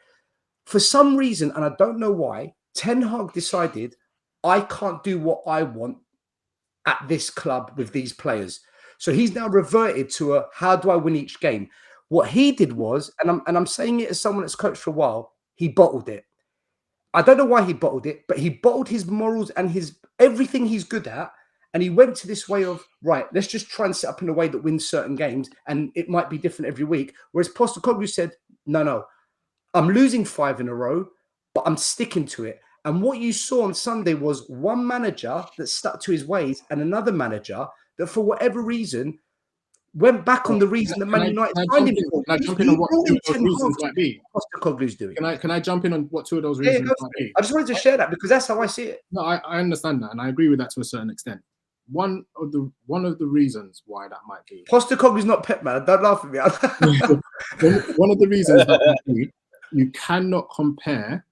For some reason, and I don't know why, Ten Hag decided, I can't do what I want at this club with these players. So he's now reverted to how do I win each game? What he did was, and I'm saying it as someone that's coached for a while, he bottled it. I don't know why he bottled it, but he bottled his morals and his everything he's good at. And he went to this way of, right, let's just try and set up in a way that wins certain games. And it might be different every week. Whereas Postecoglou said, no, I'm losing 5 in a row, but I'm sticking to it. And what you saw on Sunday was one manager that stuck to his ways and another manager that for whatever reason went back on the reason that Man United signed him. Can I jump in on what two of those reasons might be? Postecoglou's doing. Can I jump in on what two of those reasons might be? I just wanted to share that because that's how I see it. No, I understand that, and I agree with that to a certain extent. One of the reasons why that might be. Postecoglou's not Pep, man. Don't laugh at me. One of the reasons that might be, you cannot compare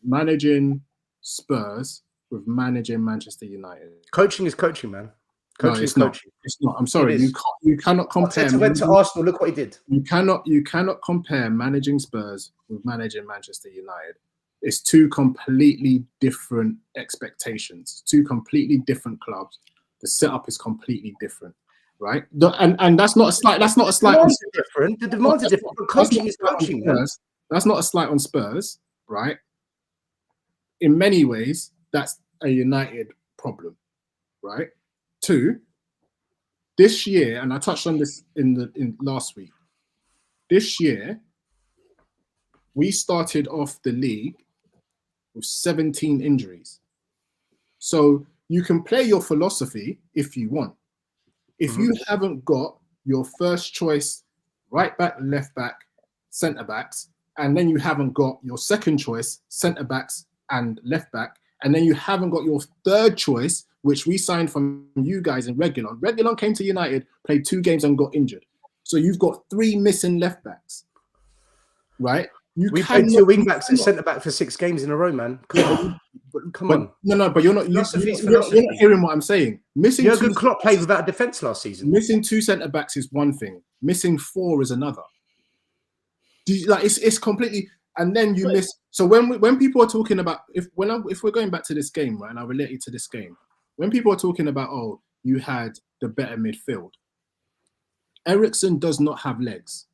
managing Spurs with managing Manchester United. Coaching is coaching, man. No, Coaching it's is not. coaching. It's not. I'm sorry. It is. You cannot compare. Arteta went to Arsenal. Look what he did. You cannot compare managing Spurs with managing Manchester United. It's two completely different expectations. Two completely different clubs. The setup is completely different, right? And that's not a slight. That's not a slight. Different. The demands are different. But coaching is coaching, man. That's not a slight on Spurs, right? In many ways, that's a United problem, right? Two, this year, and I touched on this in last week. This year, we started off the league with 17 injuries. So you can play your philosophy if you want. If you haven't got your first choice right back, left back, centre backs, and then you haven't got your second choice centre backs and left back, and then you haven't got your third choice, which we signed from you guys in Reguilon. Reguilon came to United, played 2 games and got injured. So you've got 3 missing left backs, right? We played 2 wing backs and centre back for 6 games in a row, man. Come on. No, but you're not hearing what I'm saying. Missing Jurgen Klopp played without a defence last season. Missing 2 centre backs is one thing. Missing 4 is another. It's completely. And then you miss. So when people are talking about if we're going back to this game, right, and I relate it to this game, when people are talking about, oh, you had the better midfield, Eriksen does not have legs,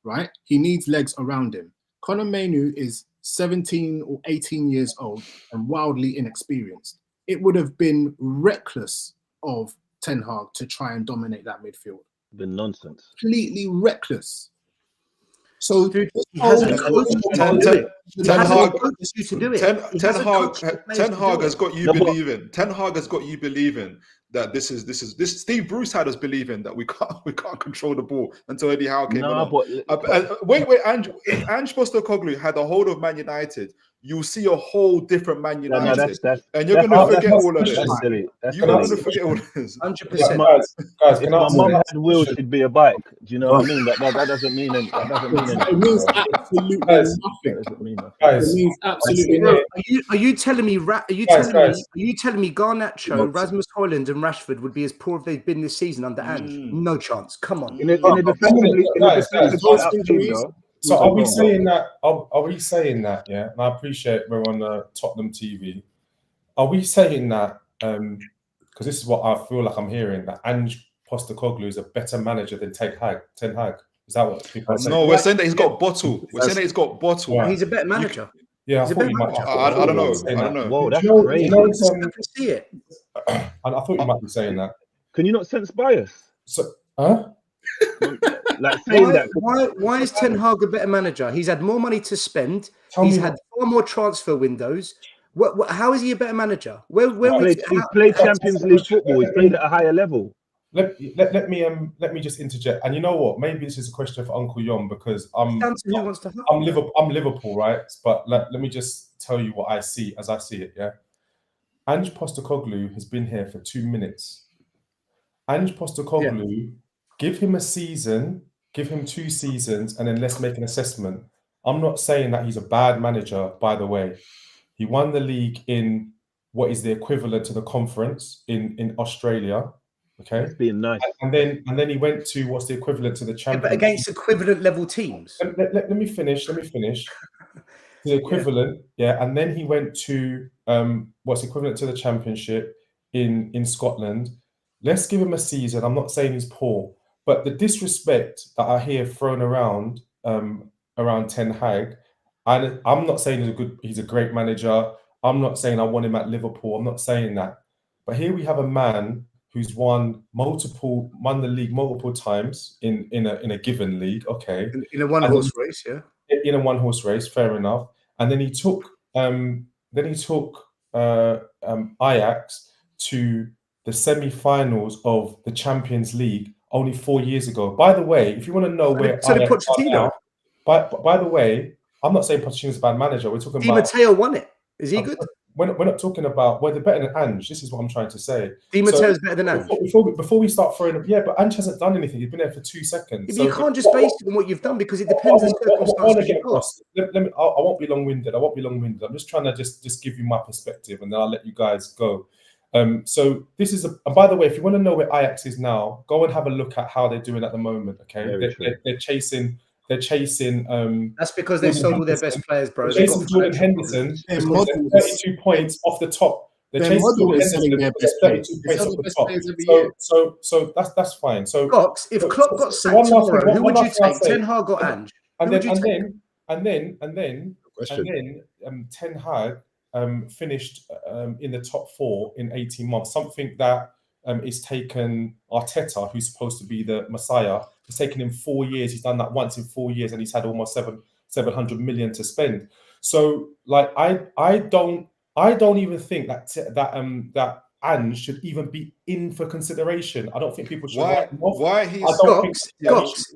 right? He needs legs around him. Conor Mainu is 17 or 18 years old and wildly inexperienced. It would have been reckless of Ten Hag to try and dominate that midfield. Been nonsense. Completely reckless. So Ten Hag has got you believing. Ten Hag has got you believing that this is Steve Bruce had us believing that we can't control the ball until Eddie Howe came along. Wait, Ange, if Ange Postecoglou had a hold of Man United, you'll see a whole different Man United, and you're going to forget all of this. You're going to forget all of this. 100%. Guys, if my mum had wheels, she'd be a bike. Do you know what I mean? That doesn't mean anything. It means absolutely nothing. Guys, it means absolutely nothing. Are you telling me Garnacho, Rasmus Højlund, and Rashford would be as poor if they'd been this season under Ange? No chance. Come on. So are we saying that? Are we saying that? Yeah, and I appreciate we're on Tottenham TV. Are we saying that? Because this is what I feel like I'm hearing, that Ange Postecoglou is a better manager than Ten Hag. Is that what people are saying? No, we're saying that he's got bottle. We're saying that he's got bottle. Yeah. He's a better manager. I thought you might. I don't know. Whoa, that's crazy. I can see it. I thought you might be saying that. Can you not sense bias? So, huh? Like saying that. Why is Ten Hag a better manager? He's had more money to spend. He's had far more transfer windows. How is he a better manager? He's played Champions League football. He's played at a higher level. Let me just interject. And you know what? Maybe this is a question for Uncle Yon, because I'm Liverpool, right? But let me just tell you what I see as I see it. Yeah, Ange Postecoglou has been here for 2 minutes. Ange Postecoglou, give him a season, give him 2 seasons, and then let's make an assessment. I'm not saying that he's a bad manager, by the way. He won the league in what is the equivalent to the conference in Australia. Okay, it's being nice. And then he went to what's the equivalent to the Champions. But against equivalent level teams. Let me finish. The equivalent, yeah. And then he went to what's equivalent to the Championship in Scotland. Let's give him a season. I'm not saying he's poor, but the disrespect that I hear thrown around Ten Hag, I'm not saying he's a great manager. I'm not saying I want him at Liverpool. I'm not saying that. But here we have a man who's won the league multiple times in a given league. Okay, in a one-horse race, yeah. In a one-horse race, fair enough. And then he took Ajax to the semi-finals of the Champions League only 4 years ago. By the way, if you want to know where Ajax are now, by the way, I'm not saying Pochettino's a bad manager. We're talking about. Di Matteo won it. Is he good? we're not talking about they're better than Ange. This is what I'm trying to say. Di Matteo's better than Ange. Before we start throwing, but Ange hasn't done anything. He's been there for 2 seconds. But you can't just base it on what you've done because it depends on circumstances you've got. I won't be long-winded. I'm just trying to just give you my perspective, and then I'll let you guys go. So this is and by the way, if you want to know where Ajax is now, go and have a look at how they're doing at the moment. Okay, they're chasing. That's because they've sold all their best players, bro. They're chasing Jordan Henderson. They're 32 points off the top. They're chasing Jordan Henderson. They're 32 points off the top. So that's fine. So Cox, if Klopp got sacked tomorrow, who would you take? Ten Hag or Ange? And then Ten Hag finished in the top 4 in 18 months. Something that is taken Arteta, who's supposed to be the Messiah. It's taken him 4 years. He's done that once in 4 years, and he's had almost 700 million to spend. So, like, I don't even think that Ange should even be in for consideration. I don't think people should. Why he's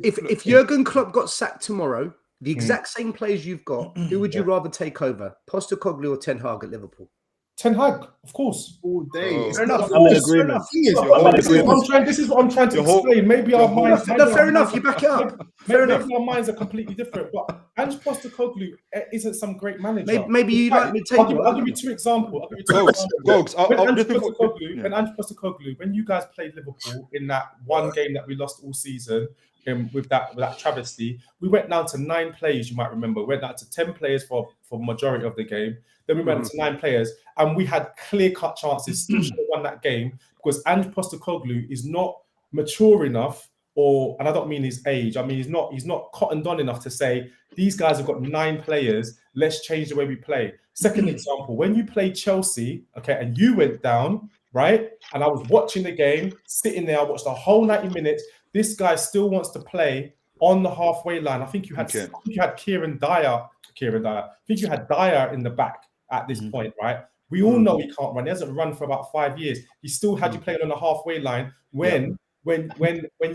if Jurgen Klopp got sacked tomorrow, the exact same players you've got, who would you rather take over, Postecoglou or Ten Hag at Liverpool? Ten Hag, of course. All day. Fair enough. I'm in agreement. This is what I'm trying to explain. Maybe our minds. No, fair enough. You back it up. Fair enough. Maybe our minds are completely different. But Ange Postecoglou isn't some great manager. Maybe you like me take. I'll give you 2 examples. When Ange Postecoglou, when you guys played Liverpool in that one game that we lost all season, with that travesty, we went down to 9 players. You might remember, we went down to 10 players for majority of the game. Then we went down to 9 players, and we had clear-cut chances. Still should have won that game because Ange Postecoglou is not mature enough, and I don't mean his age. I mean he's not cottoned on enough to say these guys have got 9 players. Let's change the way we play. Second example, when you played Chelsea, okay, and you went down, right? And I was watching the game, sitting there. I watched the whole 90 minutes. This guy still wants to play on the halfway line. I think you had Kieran Dyer. I think you had Dyer in the back at this point, right? We all know he can't run. He hasn't run for about 5 years. He still had you playing on the halfway line when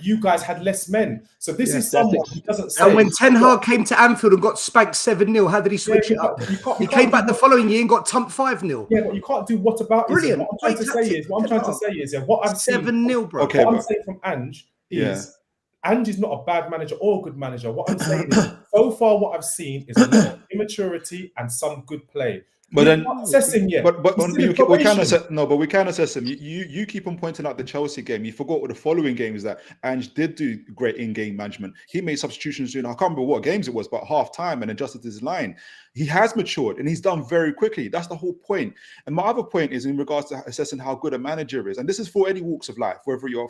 you guys had less men. So this is someone who doesn't say. And when Ten Hag came to Anfield and got spanked 7-0, how did he switch it up? He came back the following year and got thumped 5-0. Yeah, but you can't do what about. Brilliant. What I'm trying to say is, what I'm 7-0, bro. Okay, what I'm saying from Ange is. Ange is not a bad manager or a good manager. What I'm saying is, so far, what I've seen is a lot of immaturity and some good play. But then, assess him yet. But we can assess him. You keep on pointing out the Chelsea game. You forgot what the following game is that Ange did do great in-game management. He made substitutions during, I can't remember what games it was, but half time and adjusted his line. He has matured and he's done very quickly. That's the whole point. And my other point is in regards to assessing how good a manager is. And this is for any walks of life, whether you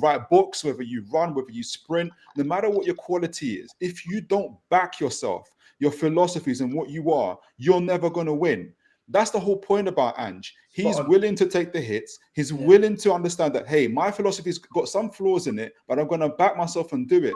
write books, whether you run, whether you sprint, no matter what your quality is. If you don't back yourself, your philosophies and what you are, you're never going to win. That's the whole point about Ange. He's willing to take the hits. He's willing to understand that, hey, my philosophy's got some flaws in it, but I'm going to back myself and do it.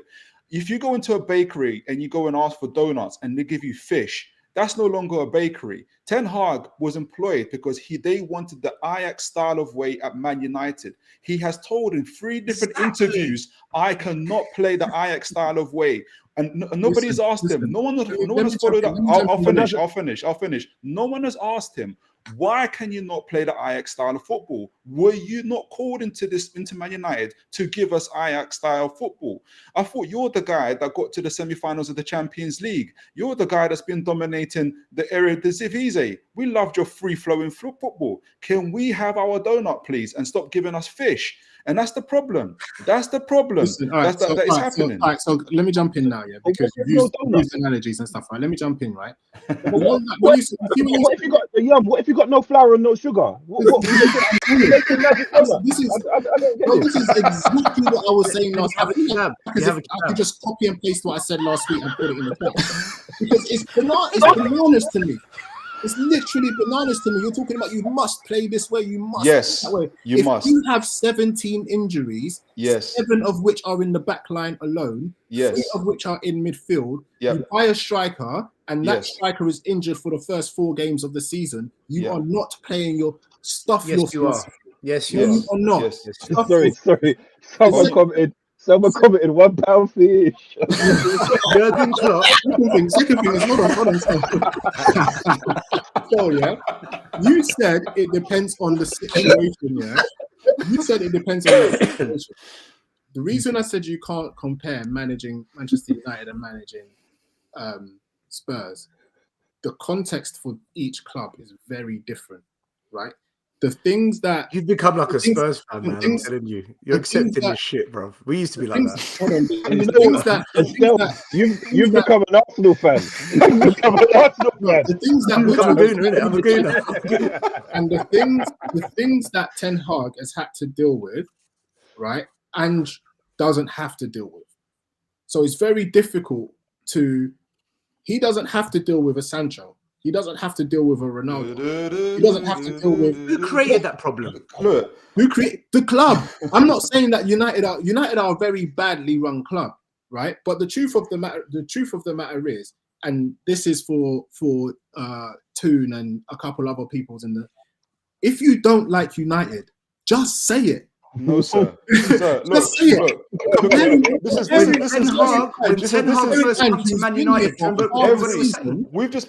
If you go into a bakery and you go and ask for donuts and they give you fish, that's no longer a bakery. Ten Hag was employed because they wanted the Ajax style of way at Man United. He has told in 3 different interviews, I cannot play the Ajax style of way. And nobody's asked him. No one has followed up. I'll finish. No one has asked him, why can you not play the Ajax style of football? Were you not called into Man United to give us Ajax style football? I thought you're the guy that got to the semi-finals of the Champions League. You're the guy that's been dominating the Eredivisie. We loved your free-flowing football. Can we have our donut, please, and stop giving us fish? And that's the problem. That's the problem. Listen, that is happening. So let me jump in now, because you use analogies and stuff, right? Let me jump in, right? What if you got no flour and no sugar? This is exactly what I was saying last week. I could just copy and paste what I said last week and put it in the text. Because it's bananas to me. It's literally bananas to me. You're talking about you must play this way. You must. Yes, that way. You must. If you have 17 injuries, 7 of which are in the back line alone, 3 of which are in midfield, you buy a striker, and that striker is injured for the first 4 games of the season, you are not playing your stuff. Yes, you are. Yes, you are not. Sorry. Someone commented. Someone commented £1 fish. Jurgen Klopp. Second thing is, hold on. So, yeah, you said it depends on the situation, yeah? You said it depends on the situation. The reason I said you can't compare managing Manchester United and managing Spurs, the context for each club is very different, right? The things that You've become like a Spurs fan, man. I'm things- telling you. You're accepting this shit, bro. We used to be like that. Hold on. And Estelle, you've become an Arsenal fan. You've become an Arsenal fan. The things that I'm a gooner, innit? I'm a gooner. and the things that Ten Hag has had to deal with, right? Ange doesn't have to deal with. So it's very difficult to. He doesn't have to deal with a Sancho. He doesn't have to deal with a Ronaldo. He doesn't have to deal with. Who created that problem? Look, Who created the club? I'm not saying that United are a very badly run club, right? But the truth of the matter is, and this is for Toon and a couple other people's in the. If you don't like United, just say it. no, sir. Sir, look, Just say it. look. This is When Ten Hag first came to Man United, we've just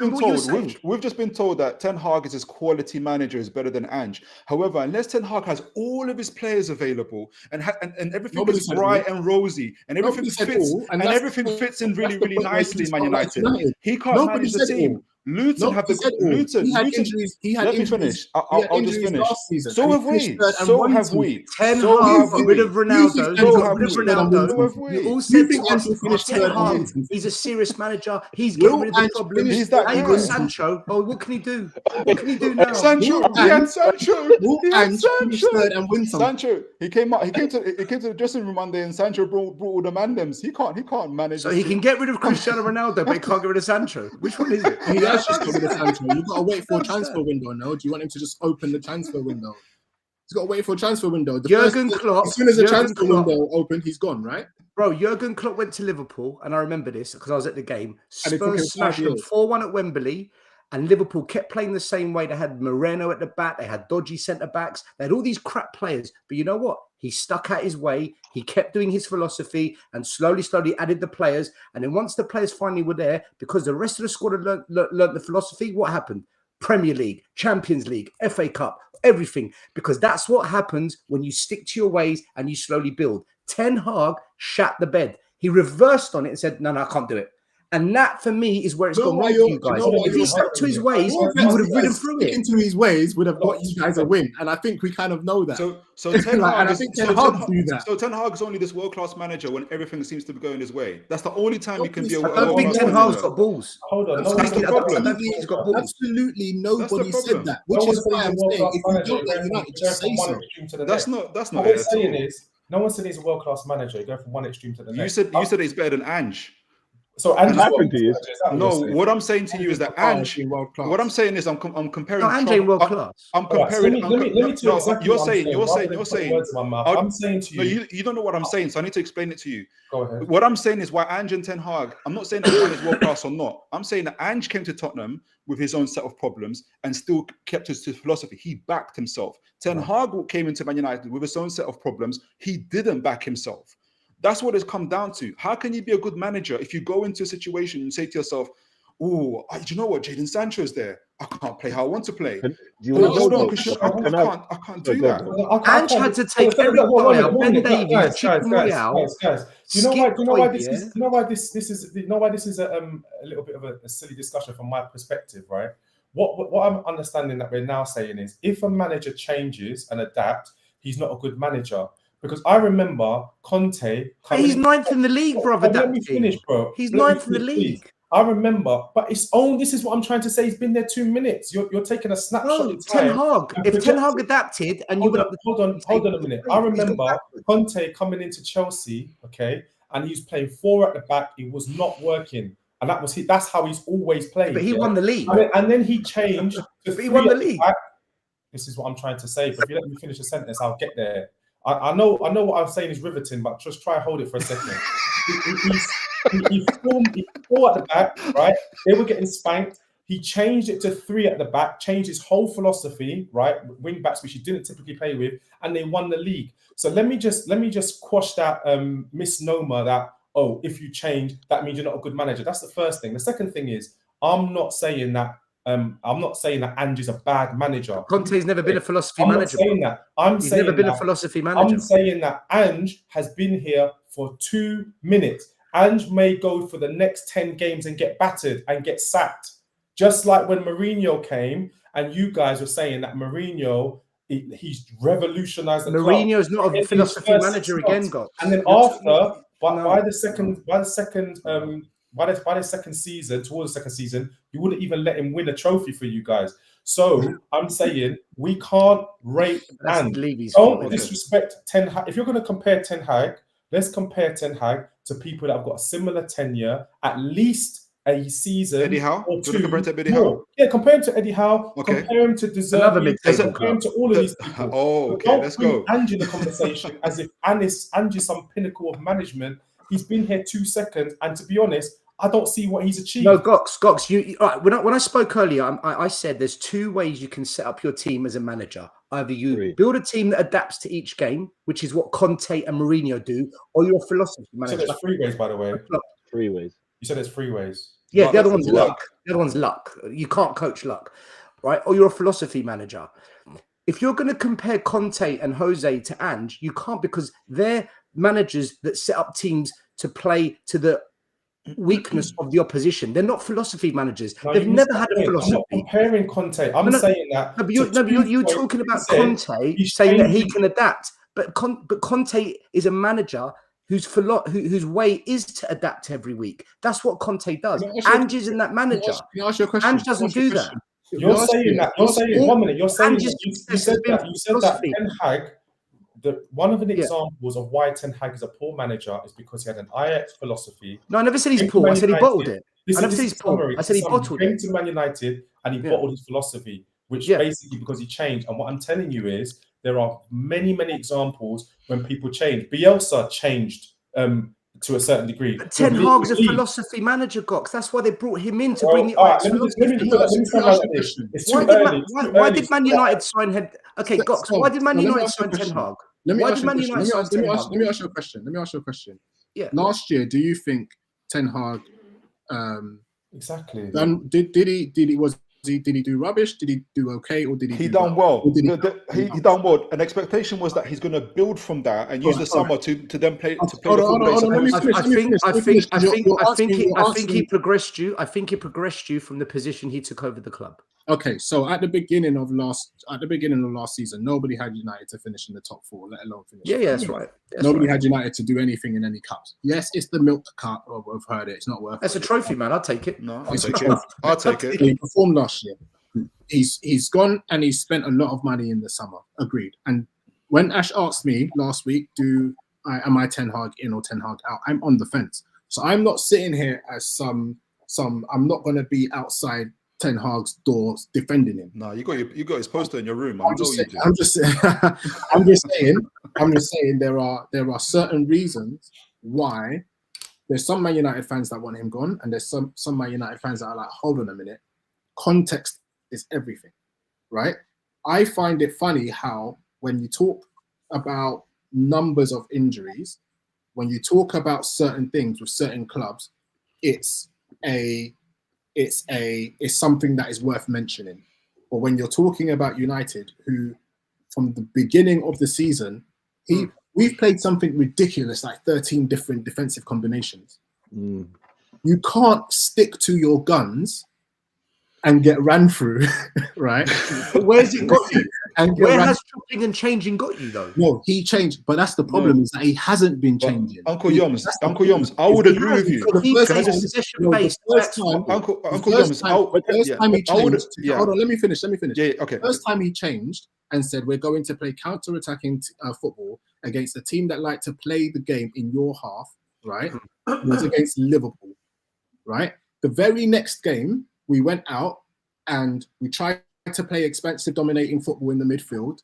been told that Ten Hag is his quality manager is better than Ange. However, unless Ten Hag has all of his players available and everything is bright and rosy and everything fits in really, really nicely in Man United, he can't manage the team. Luton have Luton. He had injuries. Let me finish. I'll just finish. So have we. Ten Hag got rid of Ronaldo. You all said Ten Hag, he's a serious manager. He's getting rid of the problems. He's that now you got Sancho. Oh, what can he do? What can he do now? Sancho. He had Sancho. Sancho. He came out. He came to the dressing room one day, and Sancho brought all the mandems. He can't manage. So he can get rid of Cristiano Ronaldo, but he can't get rid of Sancho. Which one is it? He has just got rid of Sancho. You've got to wait for a transfer window. No, do you want him to just open the transfer window? He's got to wait for a transfer window. Jurgen Klopp. As soon as the transfer window opened, he's gone, right? Bro, Jurgen Klopp went to Liverpool, and I remember this because I was at the game. Spurs smashed them 4-1 at Wembley, and Liverpool kept playing the same way. They had Moreno at the back. They had dodgy centre-backs. They had all these crap players. But you know what? He stuck at his way. He kept doing his philosophy and slowly added the players. And then once the players finally were there, because the rest of the squad had learned the philosophy, what happened? Premier League, Champions League, FA Cup, everything. Because that's what happens when you stick to your ways and you slowly build. Ten Hag shat the bed. He reversed on it and said, no, I can't do it. And that, for me, is where it's gone wrong for you guys. If he stuck to his ways, he would have ridden through it. Into his ways would have got you guys a win. And I think we kind of know that. So Ten Hag do that. So Ten Hag is only this world-class manager when everything seems to be going his way. That's the only time he can be a I don't think Ten Hag's got balls. Hold on. That's the problem. I don't think he's got balls. Absolutely nobody said that. Which is why I'm saying, if you don't like United, just say so. That's not what it I'm saying is, no one said he's a world-class manager. You go from one extreme to the next. You said he's better than Ange. So Ange no, what I'm saying to you is that Ange. What I'm saying is I'm comparing. No, Ange ain't world class. I'm comparing. Let me tell you exactly you're saying. I'm saying to you. No, you don't know what I'm saying, so I need to explain it to you. Go ahead. What I'm saying is why Ange and Ten Hag. I'm not saying that one is world class or not. I'm saying that Ange came to Tottenham with his own set of problems and still kept his philosophy. He backed himself. Ten Hag came into Man United with his own set of problems. He didn't back himself. That's what it's come down to. How can you be a good manager if you go into a situation and say to yourself, "Oh, do you know what? Jadon Sancho is there. I can't play how I want to play. I can't do that." Ange had to take Eric Dyer, Ben Davies, Chicken Royale. Guys, do you know why this is a little bit of a silly discussion from my perspective, right? What I'm understanding that we're now saying is, if a manager changes and adapt, he's not a good manager. Because I remember Conte. He's ninth in the league, brother. Let me finish, bro. He's ninth in the league. I remember, but it's only. This is what I'm trying to say. He's been there 2 minutes. You're taking a snapshot in time. Ten Hag. If Ten Hag adapted, and hold on a minute. I remember Conte coming into Chelsea, okay, and he was playing 4 at the back. It was not working, and that's how he's always played. But he won the league, and then he changed. But he won the league. This is what I'm trying to say. But if you let me finish the sentence, I'll get there. I know what I'm saying is riveting, but just try and hold it for a second. He formed at the back, right? They were getting spanked. He changed it to 3 at the back, changed his whole philosophy, right? Wing backs, which he didn't typically play with, and they won the league. So let me just quash that misnomer that, oh, if you change, that means you're not a good manager. That's the first thing. The second thing is, I'm not saying that Ange is a bad manager. Conte's never been a philosophy manager. I'm not saying that. He's never been a philosophy manager. I'm saying that Ange has been here for 2 minutes. Ange may go for the next 10 games and get battered and get sacked. Just like when Mourinho came and you guys were saying that Mourinho, he's revolutionized the club. Mourinho's not a philosophy manager again, God. And then after, by the second season, towards the second season, you wouldn't even let him win a trophy for you guys. So I'm saying we can't rate and don't disrespect Ten Hag. If you're going to compare Ten Hag, let's compare Ten Hag to people that have got a similar tenure, at least a season. Eddie Howe? Or Do you two compare him to Eddie more. Howe? Yeah, compare him to Eddie Howe. Okay. Compare him to Deserve. Compare him to all of these people. Oh, okay, Don't let's bring go. Ange in the conversation as if Ange is some pinnacle of management. He's been here 2 seconds, and to be honest, I don't see what he's achieved. No, Gox, you all right, when I spoke earlier, I said there's 2 ways you can set up your team as a manager. Either you build a team that adapts to each game, which is what Conte and Mourinho do, or you're a philosophy manager. So there's 3 ways, by the way. 3 ways. You said there's 3 ways. Yeah, the other one's luck. The other one's luck. You can't coach luck, right? Or you're a philosophy manager. If you're going to compare Conte and Jose to Ange, you can't, because they're managers that set up teams to play to the weakness of the opposition. They're not philosophy managers. No, They've never had a philosophy. I'm not comparing Conte. I'm saying that. No, but you're talking about Conte saying that he can adapt. But Conte is a manager whose way is to adapt every week. That's what Conte does. Ange isn't that manager. Can I ask you a question? Ange doesn't do that. You're saying that. You're saying 1 minute. You're saying Ange's you said that. You said that philosophy. Ten Hag. One of the examples of why Ten Hag is a poor manager is because he had an Ajax philosophy. No, I never said he's poor. I said he bottled it. I never said he's poor. Summary. I said he bottled it. He came to Man United and he bottled his philosophy, which basically because he changed. And what I'm telling you is there are many, many examples when people change. Bielsa changed to a certain degree. But Ten Hag's a philosophy manager, Gox. That's why they brought him in to bring the Ajax philosophy. Why did Man United sign him? Okay, Gox, why did Man United sign Ten Hag? Let me ask you a question. Yeah. Last year, do you think Ten Hag exactly did he do rubbish? Did he do okay, or did he? He done well. He done well. An expectation was that he's going to build from that and use the summer to then play the football. I think he progressed you. I think he progressed you from the position he took over the club. Okay, so at the beginning of last season, nobody had United to finish in the top 4, let alone finish. Yeah, that's right. Nobody had United to do anything in any cups. Yes, it's the milk cup. I've heard it. It's not worth. That's a trophy, man. I'll take it. No, I'll take it. He performed last year. He's gone and he's spent a lot of money in the summer. Agreed. And when Ash asked me last week, am I Ten Hag in or Ten Hag out? I'm on the fence. So I'm not sitting here as some. I'm not going to be outside Ten Hag's doors defending him. No, you got his poster in your room. I'm just saying there are certain reasons why there's some Man United fans that want him gone, and there's some Man United fans that are like, hold on a minute, context is everything, right? I find it funny how when you talk about numbers of injuries, when you talk about certain things with certain clubs, it's something that is worth mentioning. But when you're talking about United, who from the beginning of the season, we've played something ridiculous, like 13 different defensive combinations. You can't stick to your guns and get ran through, right? But where's it got you? And where has chopping and changing got you, though? No, he changed, but that's the problem, is that he hasn't been changing. Uncle Yoms, I would agree with you. The first time he changed, hold on, let me finish. Yeah, okay. First time he changed and said, we're going to play counter-attacking football against a team that like to play the game in your half, right? It was against Liverpool, right? The very next game, we went out and we tried to play expensive, dominating football in the midfield.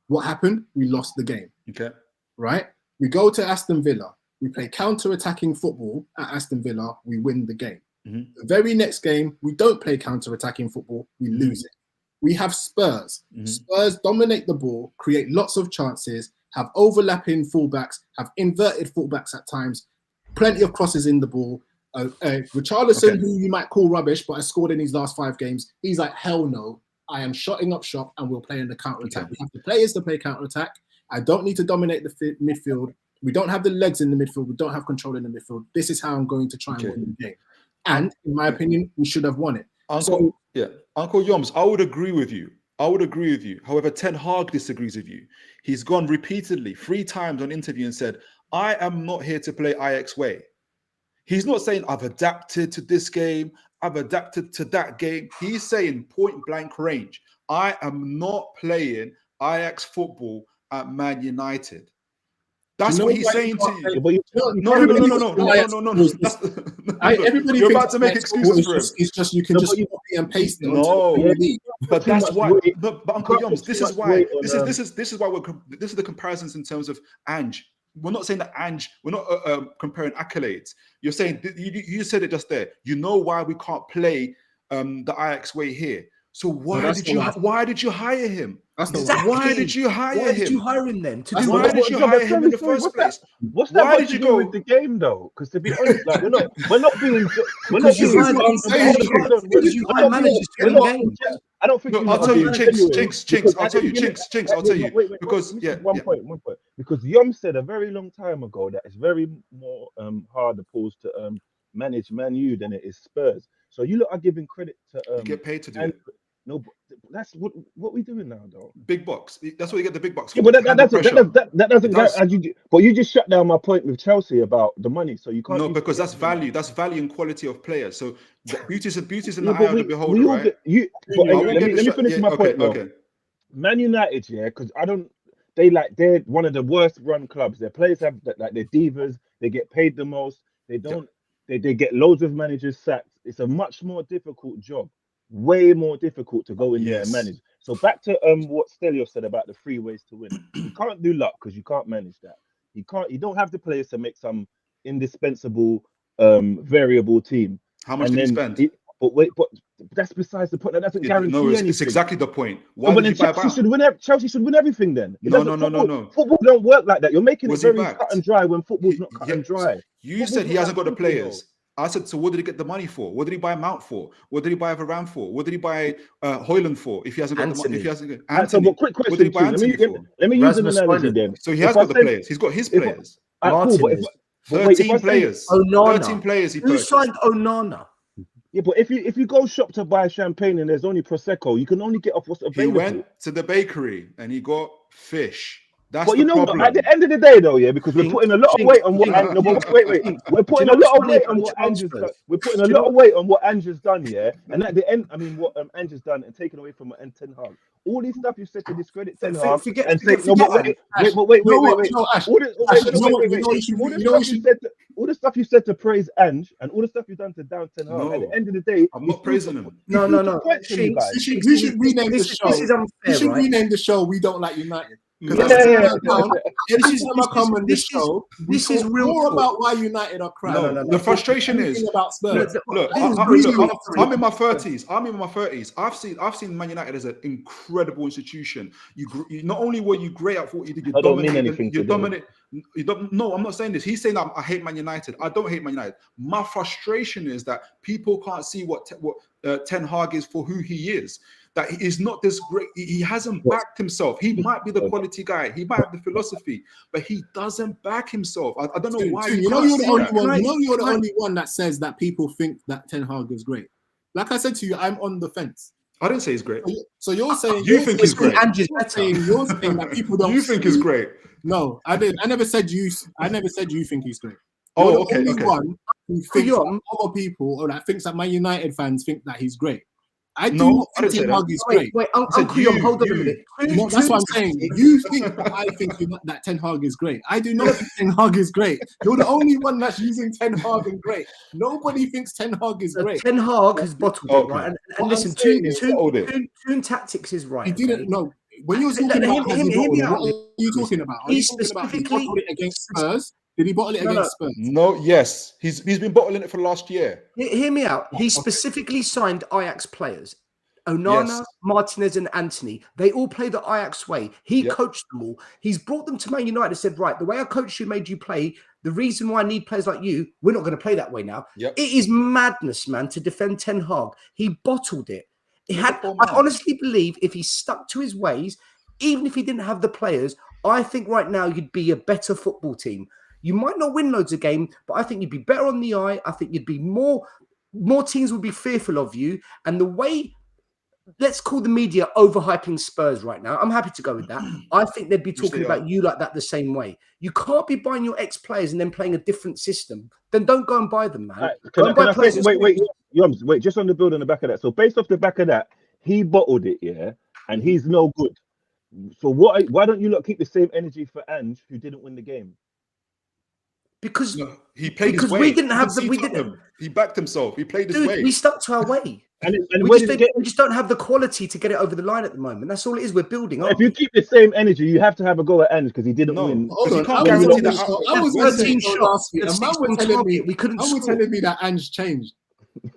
What happened? We lost the game. Okay. Right? We go to Aston Villa. We play counter-attacking football at Aston Villa. We win the game. Mhm. The very next game, we don't play counter-attacking football, we lose it. We have Spurs. Spurs dominate the ball, create lots of chances, have overlapping fullbacks, have inverted fullbacks at times, plenty of crosses in the ball. Richarlison, who you might call rubbish, but has scored in his last 5 games, he's like, hell no, I am shutting up shop and we'll play in the counter-attack. We have the players to play counter-attack. I don't need to dominate the midfield. We don't have the legs in the midfield. We don't have control in the midfield. This is how I'm going to try and win the game. And in my opinion, we should have won it. Uncle Yoms, I would agree with you. However, Ten Hag disagrees with you. He's gone repeatedly 3 times on interview and said, I am not here to play Ajax way. He's not saying I've adapted to this game, I've adapted to that game. He's saying point blank range, I am not playing Ajax football at Man United. That's what he's saying to you. No. Everybody You're about to make excuses for him. It's just you can just copy and paste it. But that's why. But Uncle Yoms, this is why. This is why this is the comparisons in terms of Ange. We're not saying that Ange. We're not comparing accolades. You're saying you said it just there. You know why we can't play the Ajax way here. So why did you hire him? Why did you hire him? Why did you hire him then? Why did you hire him in the first place? What's that? Why did you go with the game though? Because to be honest, like we're not being. I don't think. I'll tell you, Chinks. I'll tell you. Because one point. Because Yom said a very long time ago that it's very more hard opposed to manage Man U than it is Spurs. So you lot are giving credit to you get paid to do it. No, but that's what we're doing now, though. Big box. That's what you get the big box for. Yeah, but that doesn't. But you just shut down my point with Chelsea about the money, so you can't. No, because that's value. That's value and quality of players. So beauty's in the eye of the beholder, right? Let me finish my point. Okay. Man United, because they're one of the worst run clubs. Their players have they're divas. They get paid the most. They don't. They get loads of managers sacked. It's a much more difficult job. Way more difficult to go in there and manage. So back to what Stelio said about the 3 ways to win. You can't do luck because you can't manage that. You don't have the players to make some indispensable variable team. How much can you spend? But that's besides the point. That doesn't guarantee anything. It's exactly the point. Why did you buy Chelsea should win everything then. No. Football don't work like that. You're making it very cut and dry when football's not cut and dry. You said he hasn't got the players. I said, so what did he get the money for? What did he buy Mount for? What did he buy Varane for? What did he buy Højlund for? If he hasn't got the money, if he hasn't got Anthony, quick question. What did he buy Anthony for? Let me use an analogy then. So he has got the players. He's got his players. 13 players. 13 players he purchased. Who signed Onana? Yeah, but if you go shop to buy champagne and there's only Prosecco, you can only get off what's available. He went to the bakery and he got fish. That's but you know what? At the end of the day, though, because we're putting a lot of weight on what. We're putting a lot of weight on what Ange has done. We're putting a lot of weight on what Ange has done, And at the end, what Ange has done and taken away from Ten Hag. All these stuff you said to discredit Ten Hag and say, no, wait. All the stuff you said to praise Ange and all the stuff you've done to down Ten Hag. At the end of the day, I'm not praising him. No. We should rename the show. This is unfair, we should rename the show "We Don't Like United." This is real more about why United are crap. No. The frustration is about Spurs. I'm in my 30s. I've seen Man United as an incredible institution. You not only were you great at what you did, you dominate. No, I'm not saying this. He's saying that I hate Man United. I don't hate Man United. My frustration is that people can't see what Ten Hag is for who he is. That he is not this great. He hasn't backed himself. He might be the quality guy. He might have the philosophy, but he doesn't back himself. I don't know why. You're the only one that says that people think that Ten Hag is great. Like I said to you, I'm on the fence. I didn't say he's great. So you're saying you think he's great. You're saying that people don't. You think he's great. No, I didn't. I never said you think he's great. You're the only one who thinks that other people or that thinks that Man United fans think that he's great. I do not think Ten Hag is great. Wait, Uncle Yom, hold on a minute. No, that's what I'm saying. You think that I think that Ten Hag is great. I do not think Ten Hag is great. You're the only one that's using Ten Hag and great. Nobody thinks Ten Hag is great. Ten Hag has bottled it, right? And listen, Toon Tactics is right. He didn't know. When you're talking about what are you talking about? Are you talking about he bottled it against Spurs? Did he bottle it against Spurs? No, yes. He's been bottling it for last year. Hear me out. He specifically signed Ajax players. Onana, Yes. Martinez, and Anthony. They all play the Ajax way. He coached them all. He's brought them to Man United and said, right, the way I coached you made you play. The reason why I need players like you, we're not going to play that way now. Yep. It is madness, man, to defend Ten Hag. He bottled it. I honestly believe if he stuck to his ways, even if he didn't have the players, I think right now you'd be a better football team. You might not win loads of games, but I think you'd be better on the eye. I think you'd be more teams would be fearful of you. And the way, let's call the media overhyping Spurs right now. I'm happy to go with that. I think they'd be talking about you like that the same way. You can't be buying your ex-players and then playing a different system. Then don't go and buy them, man. Wait, just on the build on the back of that. So based off the back of that, he bottled it, yeah, and he's no good. So why don't you not keep the same energy for Ange, who didn't win the game? Because he played his way. We didn't have the. We didn't. He backed himself. He played his way. We stuck to our way. And we just don't have the quality to get it over the line at the moment. That's all it is. We're building. If you keep the same energy, you have to have a go at Ange because he didn't win. Hold on, can't guarantee that. I was on the show last week, and man were telling me that Ange changed.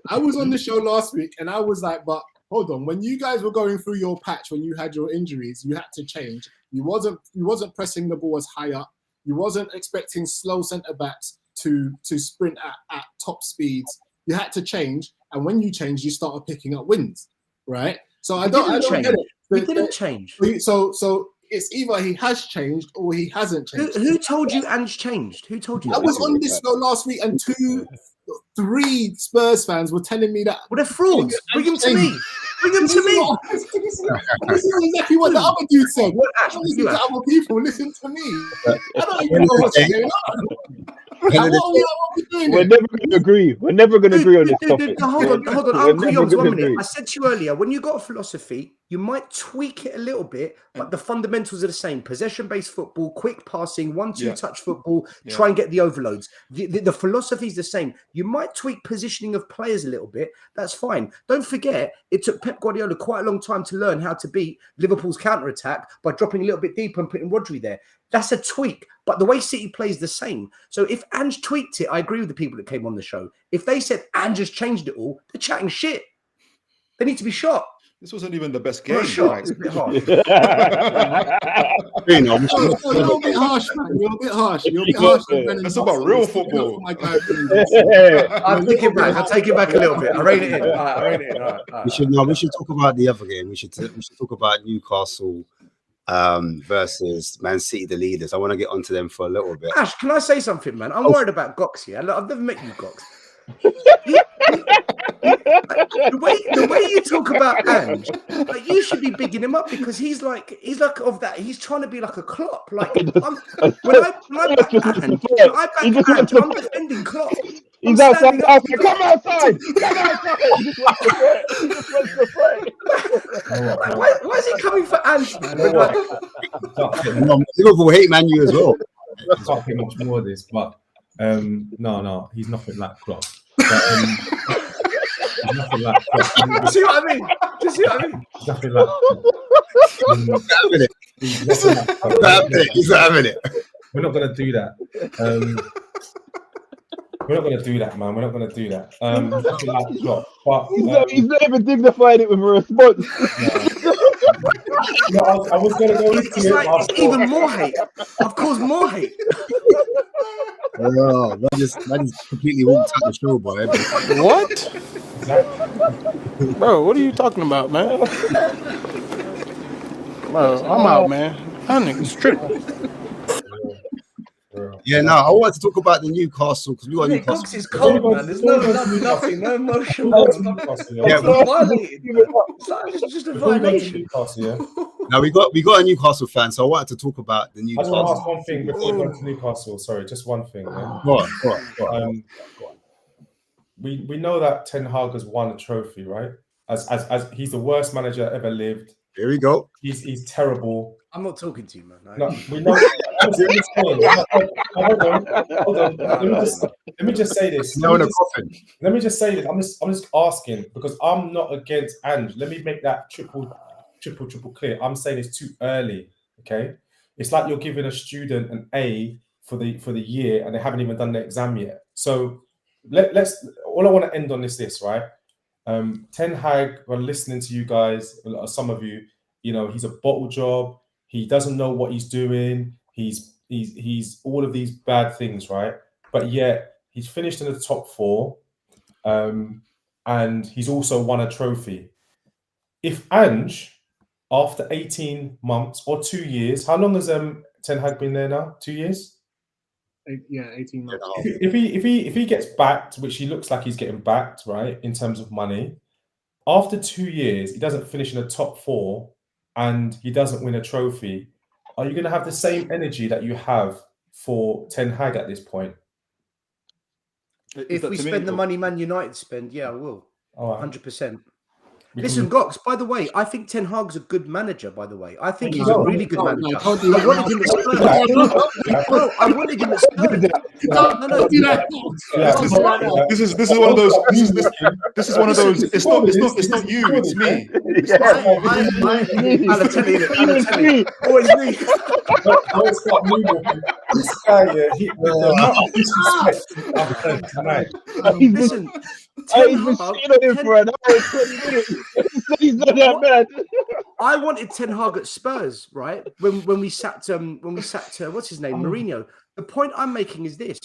I was on the show last week, and I was like, but hold on. When you guys were going through your patch, when you had your injuries, you had to change. You wasn't pressing the ball as high up. You wasn't expecting slow centre backs to sprint at top speeds. You had to change, and when you change, you started picking up wins, right? So I don't get it. We didn't change. So it's either he has changed or he hasn't changed. Who told you Ange changed? Who told you? I was on this show last week, and 3 Spurs fans were telling me that. Well, they're frauds. Bring them to me. Bring them to me. This is exactly what the other dude said. Listen to other people. Listen to me. I don't even know what's going on. What are we doing? We're never going to agree. We're never going to agree on this topic. Hold on. Uncle Yoms, 1 minute. I said to you earlier, when you got a philosophy, you might tweak it a little bit, but the fundamentals are the same. Possession-based football, quick passing, 1-2 touch football, try and get the overloads. The philosophy is the same. You might tweak positioning of players a little bit. That's fine. Don't forget, it took Pep Guardiola quite a long time to learn how to beat Liverpool's counter-attack by dropping a little bit deeper and putting Rodri there. That's a tweak, but the way City plays the same. So if Ange tweaked it, I agree with the people that came on the show. If they said Ange has changed it all, they're chatting shit. They need to be shot. This wasn't even the best game. It's a bit harsh. You're a bit harsh, man. You're a bit harsh. That's about real football. I'll take it back. I'll take it back a little bit. I rein it in. All right. We should talk about the other game. We should talk about Newcastle versus Man City, the leaders. I want to get onto them for a little bit. Ash, can I say something, man? I'm worried about Gox here. Look, I've never met you, Gox. The way you talk about Ange, like you should be bigging him up because he's like of that. He's trying to be like a Klopp. Like when I back Ange, I'm defending Klopp. He's outside. Come outside. Why is he coming for Ange, man? Liverpool hate Man U as well. I can't think much more of this, but no, he's nothing like Klopp. He's nothing like Klopp. See what I mean? Just see what I mean? Nothing like He's not having it. We're not going to do that. We're not going to do that, man. We're not going to do that. Nothing like Klopp. But he's not even dignified it with a response. No, I was going to go into it. It's even more hate. I've caused more hate. Oh, that just completely walked out the show, boy. What? Bro, what are you talking about, man? Bro, I'm out, man. That nigga's tripping. Yeah, no, I wanted to talk about the Newcastle because we got Newcastle. Gox is cold, man. There's nothing, no emotion. Yeah, it's just a violation. Now we got a Newcastle fan, so I wanted to talk about the Newcastle. I just want to ask one thing before we go to Newcastle. Sorry, just one thing. Yeah? Go on. We know that Ten Hag has won a trophy, right? As he's the worst manager ever lived. Here we go. He's terrible. I'm not talking to you, man. No, we know. Hold on. Let me just say this. Let me just say this. I'm just asking because I'm not against Ange. Let me make that triple clear. I'm saying it's too early. Okay, it's like you're giving a student an A for the year, and they haven't even done the exam yet. So let's. All I want to end on is this, right? Ten Hag, when listening to you guys, some of you, he's a bottle job. He doesn't know what he's doing. He's all of these bad things, right? But yet he's finished in the top 4, and he's also won a trophy. If Ange, after 18 months or 2 years, how long has Ten Hag been there now? 2 years? Yeah, 18 months. If he gets backed, which he looks like he's getting backed, right, in terms of money, after 2 years, he doesn't finish in the top 4 and he doesn't win a trophy, are you going to have the same energy that you have for Ten Hag at this point? If we spend the money Man United spend, yeah, I will. 100%. Listen, Gox, by the way, I think Ten Hag's a good manager, by the way. I think he's a really good manager. I wanted him at Spurs. No, I wanted him at Spurs. This is one of those. This is one of those. It's not you. It's me. Always me. Listen, I've been sitting on him for an hour and 20 minutes. He's not that bad. I wanted Ten Hag at Spurs, right? When we sacked what's his name, Mourinho. The point I'm making is this: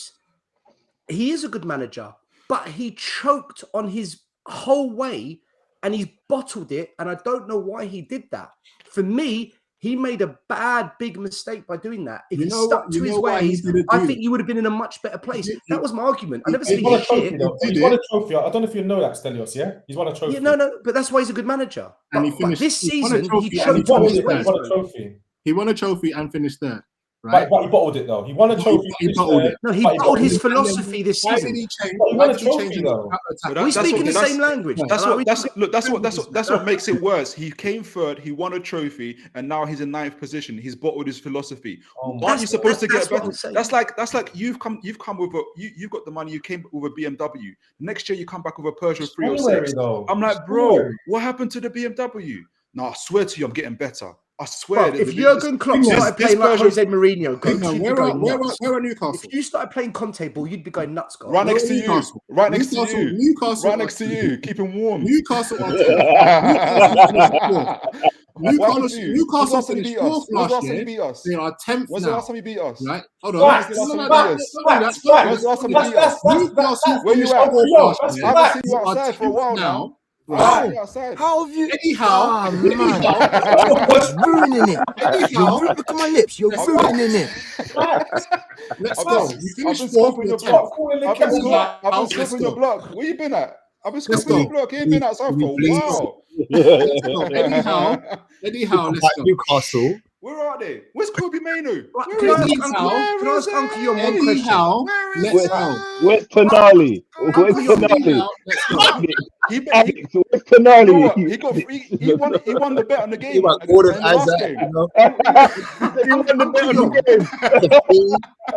he is a good manager, but he choked on his whole way and he's bottled it. And I don't know why he did that. For me, he made a big mistake by doing that. If he stuck to his ways, I think you would have been in a much better place. That was my argument. I never said he's shit. He's won a trophy. I don't know if you know that, Stelios, yeah? He's won a trophy. Yeah, no, but that's why he's a good manager. But this season, he choked won on a his ways. trophy. He won a trophy and finished third. Right? But he bottled it though. He won a trophy. He bottled it. No, he bottled his philosophy this Why season. did he change? He won a trophy though. We speak in the same language. That's what makes it worse. He came third, he won a trophy, and now he's in 9th position. He's bottled his philosophy. Aren't you supposed to get better? That's like you've come with you've got the money. You came with a BMW. Next year you come back with a Peugeot 306. I'm like, bro, what happened to the BMW? No, I swear to you, I'm getting better. I swear. Bro, if Jurgen Klopp started playing like Jose Mourinho, where are Newcastle? If you started playing Conte ball, you'd be going nuts, guys. Right next to you. Right next to you. Newcastle. Right next to you. Keep him warm. Newcastle. Newcastle finished 4th last year. They are 10th now. When's the last time he beat us? Right? Hold on. When's the last time he beat us? Newcastle Where you finished at? 4th last year. I haven't seen you outside for a while now. Right. How have you? Anyhow, What's ruining it? Look at my lips. You're ruining it. Let's go. You I've finished been 4th scoping in your the block. 10th. I've been scoping your block. Where you been at? I've been scoping your block. You ain't been outside for a while. Anyhow, let's go. Newcastle. Where are they? Where's Kobe Mainu? Can I ask Uncle you on one question? Let's go. Where's Tonali? Where's Tonali? Alex, where's Tonali? He won the bet on the game. He won Gordon Isaac. He won the bet on the game.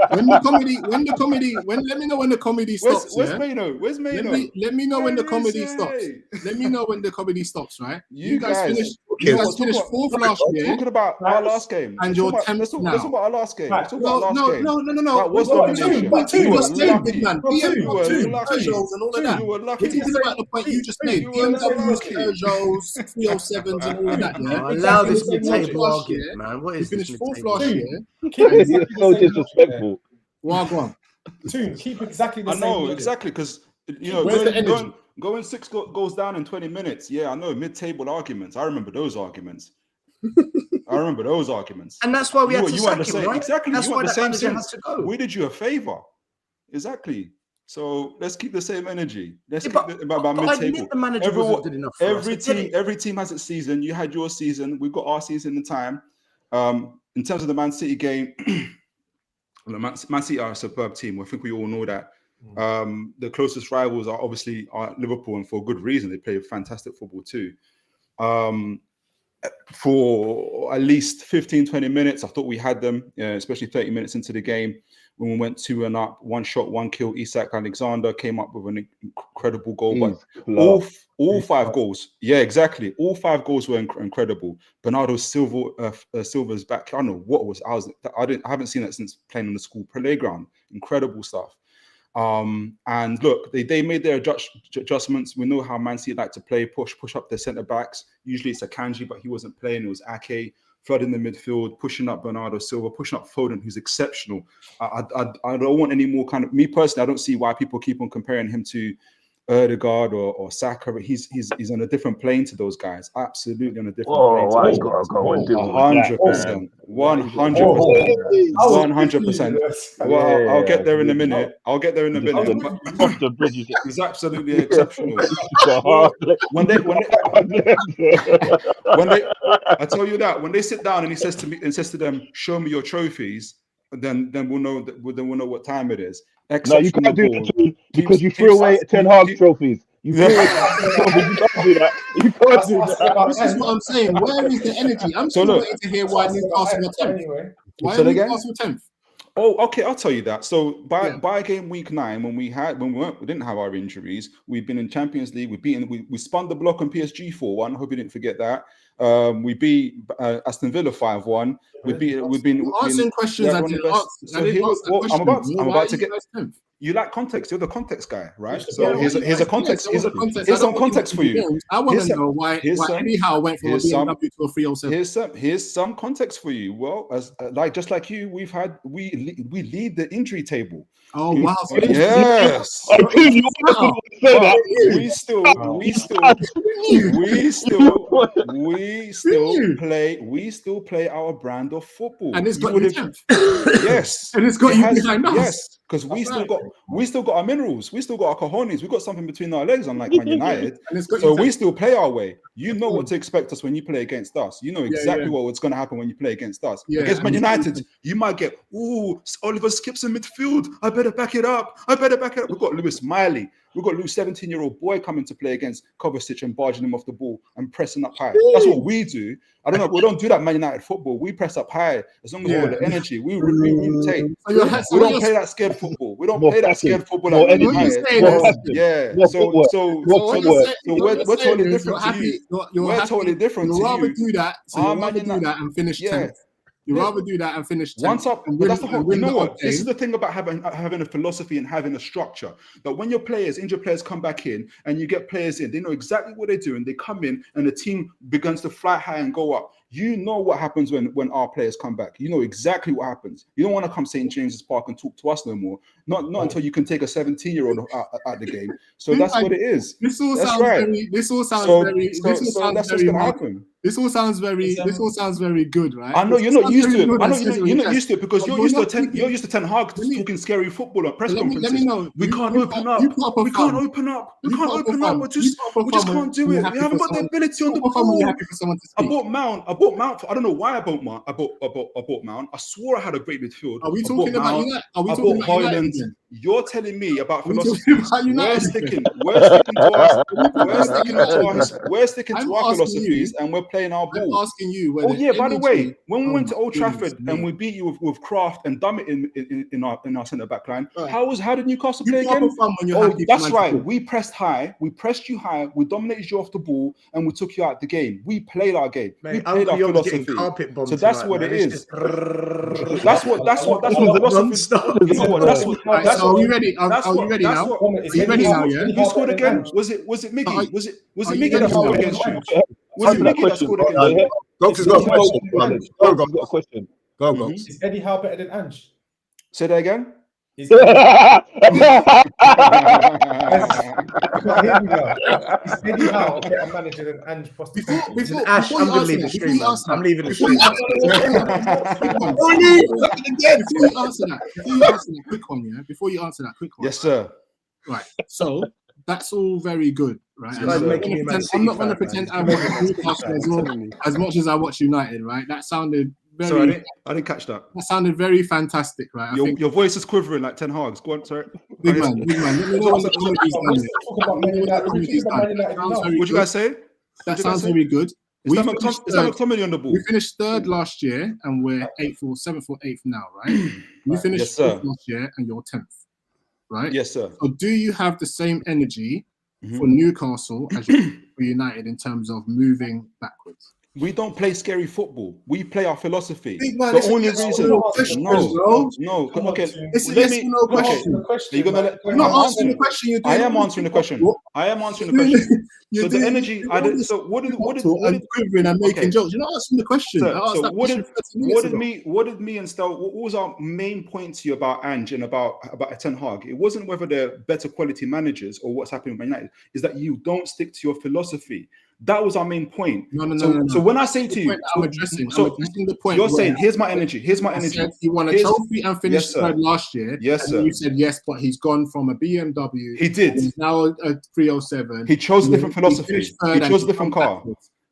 Let me know when the comedy stops. Where's Maino? Where's Maino? Let me know when the comedy stops. Let me know when the comedy stops, right? You guys finished 4th last year. Talking about our last game. And you're 10th now. Let's talk about our last game. No. That was domination. You just said, big man. You were lucky. Peugeots and all of that. You were lucky. We're talking about the point you just made. BMWs, Peugeots, 307s and all of that. Yeah? Allow this mid-table argument, man. What is we this finished 4th mid-table? last year. So disrespectful. Well, go on. Keep exactly the I same. know, exactly, because going 6 goes down in 20 minutes. Yeah, I know, mid-table arguments. I remember those arguments. And that's why we had to sack him, right? Exactly. That's why that manager had to go. We did you a favor. Exactly. So let's keep the same energy. Let's Yeah, keep about mid-table. The manager wasn't good enough for us. Every team has its season. You had your season. We've got our season in time. In terms of the Man City game, Man City are a superb team. I think we all know that. The closest rivals are obviously Liverpool, and for good reason. They play fantastic football too. For at least 15, 20 minutes, I thought we had them, especially 30 minutes into the game. when we went 2-up, 1 shot, 1 kill. Isak Alexander came up with an incredible goal. But all 5 goals, yeah, exactly. All 5 goals were incredible. Bernardo Silva's back. I don't know what was. I haven't seen that since playing on the school playground. Incredible stuff. And look, they made their adjustments. We know how Man City like to play, push up their centre backs. Usually it's Akanji, but he wasn't playing. It was Ake, flooding the midfield, pushing up Bernardo Silva, pushing up Foden, who's exceptional. I don't want any more kind of, me personally, I don't see why people keep on comparing him to Erdegaard or Saka. He's on a different plane to those guys. Absolutely on a different plane. 100%. 100%. Well, I'll get there in a minute. But he's absolutely exceptional. when they, I tell you that when they sit down and he says to them, "Show me your trophies," then we'll know what time it is. No, you can't do that because you threw away 10 Hog trophies. You can't do that. You can't do that. This is what I'm saying. Where is the energy? I'm still waiting to hear why Newcastle were 10th. Why are Newcastle 10th? Oh, okay, I'll tell you that. So by game week 9, when we didn't have our injuries, we've been in Champions League. We spun the block on PSG 4-1. I hope you didn't forget that. We beat Aston Villa 5-1. We've been answering questions I didn't ask. I'm about to get. You like context. You're the context guy, right? So here's a context. Here's some context for you. I want to know why Eddie Howe went from a BMW to a 307. Here's some context for you. Well, just like you, we lead the injury table. Oh wow! Yes. We still play our brand of football. And it's got you 10th. Yes. And it's got you behind us. Yes. Because we still got our minerals, we still got our cojones, we got something between our legs, unlike Man United. So we still play our way. You know what to expect us when you play against us. You know exactly what's going to happen when you play against us. Against Man United, you might get, Oliver Skipp's in midfield. I better back it up. We've got Lewis Miley. We've got Lewis, 17-year-old boy coming to play against Kovacic and barging him off the ball and pressing up high. That's what we do. I don't know. We don't do that Man United football. We press up high as long as we've got the energy. We rotate. We don't play that scared football. We don't play that scared football like Man United. Yeah. So we're totally different to you. We're totally different to you. You'd rather do that. So you'd rather do that and finish 10th. You'd rather do that and finish 10th. Once up, but that's the whole. You know what? This is the thing about having a philosophy and having a structure. That when your injured players come back in, and you get players in, they know exactly what they're doing. They come in, and the team begins to fly high and go up. You know what happens when our players come back. You know exactly what happens. You don't want to come St. James's Park and talk to us no more. Not until you can take a 17-year-old out the game. So that's what it is. This all sounds very good, right? I know you're not used to it. I know you're not used to it because you're used to Ten Hag talking scary football at press conferences. Let me know. We can't open up. We can't open up. We just can't do it. We haven't got the ability on the ball. I bought Mount. I don't know why I bought Mount. I bought Mount. I swore I had a great midfield. Are we talking about United? Are we talking about United? You're telling me about philosophy. We're sticking to our philosophies, and we're playing our ball. I'm asking you. By the way, when we went to Old Trafford and we beat you with Kraft and Dummett in our centre back line, how did Newcastle play again? That's right. We pressed high. We pressed you high. We dominated you off the ball, and we took you out the game. We played our game. We played our philosophy. So that's what it is. That's what philosophy. You know what? Are we ready? Are we ready now? Are you ready now? Yeah. Who scored again? Was it Miggy? Was it Miggy that scored against you? Was it Miggy that scored against you? Gox has got a question. Go, Gox. Is Eddie Howe better than Ange? Say that again. Is Eddie Howe a better manager than Ange? Ash, I'm going to leave the stream. I'm leaving the stream. Before you answer that, quick one. Yes, sir. Right. So that's all very good, right? I'm not going to pretend I watch Newcastle as much as I watch United, right? That sounded very. Sorry, I didn't catch that. That sounded very fantastic, right? Your voice is quivering like Ten Hag's. Go on, sorry. Big man. Let me know when he's done. What you guys say? That sounds very good. Is that McTominay on the ball? We finished third last year, and we're 7th or 8th now, right? You finished fourth last year, and you're 10th, right? Yes, sir. So do you have the same energy for Newcastle as you do for United in terms of moving backwards? We don't play scary football. We play our philosophy. Big man, The it's a only yes or reason, no question, no. Okay, it's a yes or no question. You're gonna let? You're not answering the question. You're doing. I am answering the question. I am answering the question. So the energy. So what did quivering and making jokes? You're not answering the question. So what did me and Stel? What was our main point to you about Ange and about Ten Hag? It wasn't whether they're better quality managers or what's happening with Man United. Is that you don't stick to your philosophy. That was our main point. No. So when I say to you, I'm addressing the point. You're saying, here's my energy. Here's my energy. He won a trophy and finished third last year. Yes, sir. You said yes, but he's gone from a BMW. He did. He's now a 307. He chose a different philosophy. He chose a different car.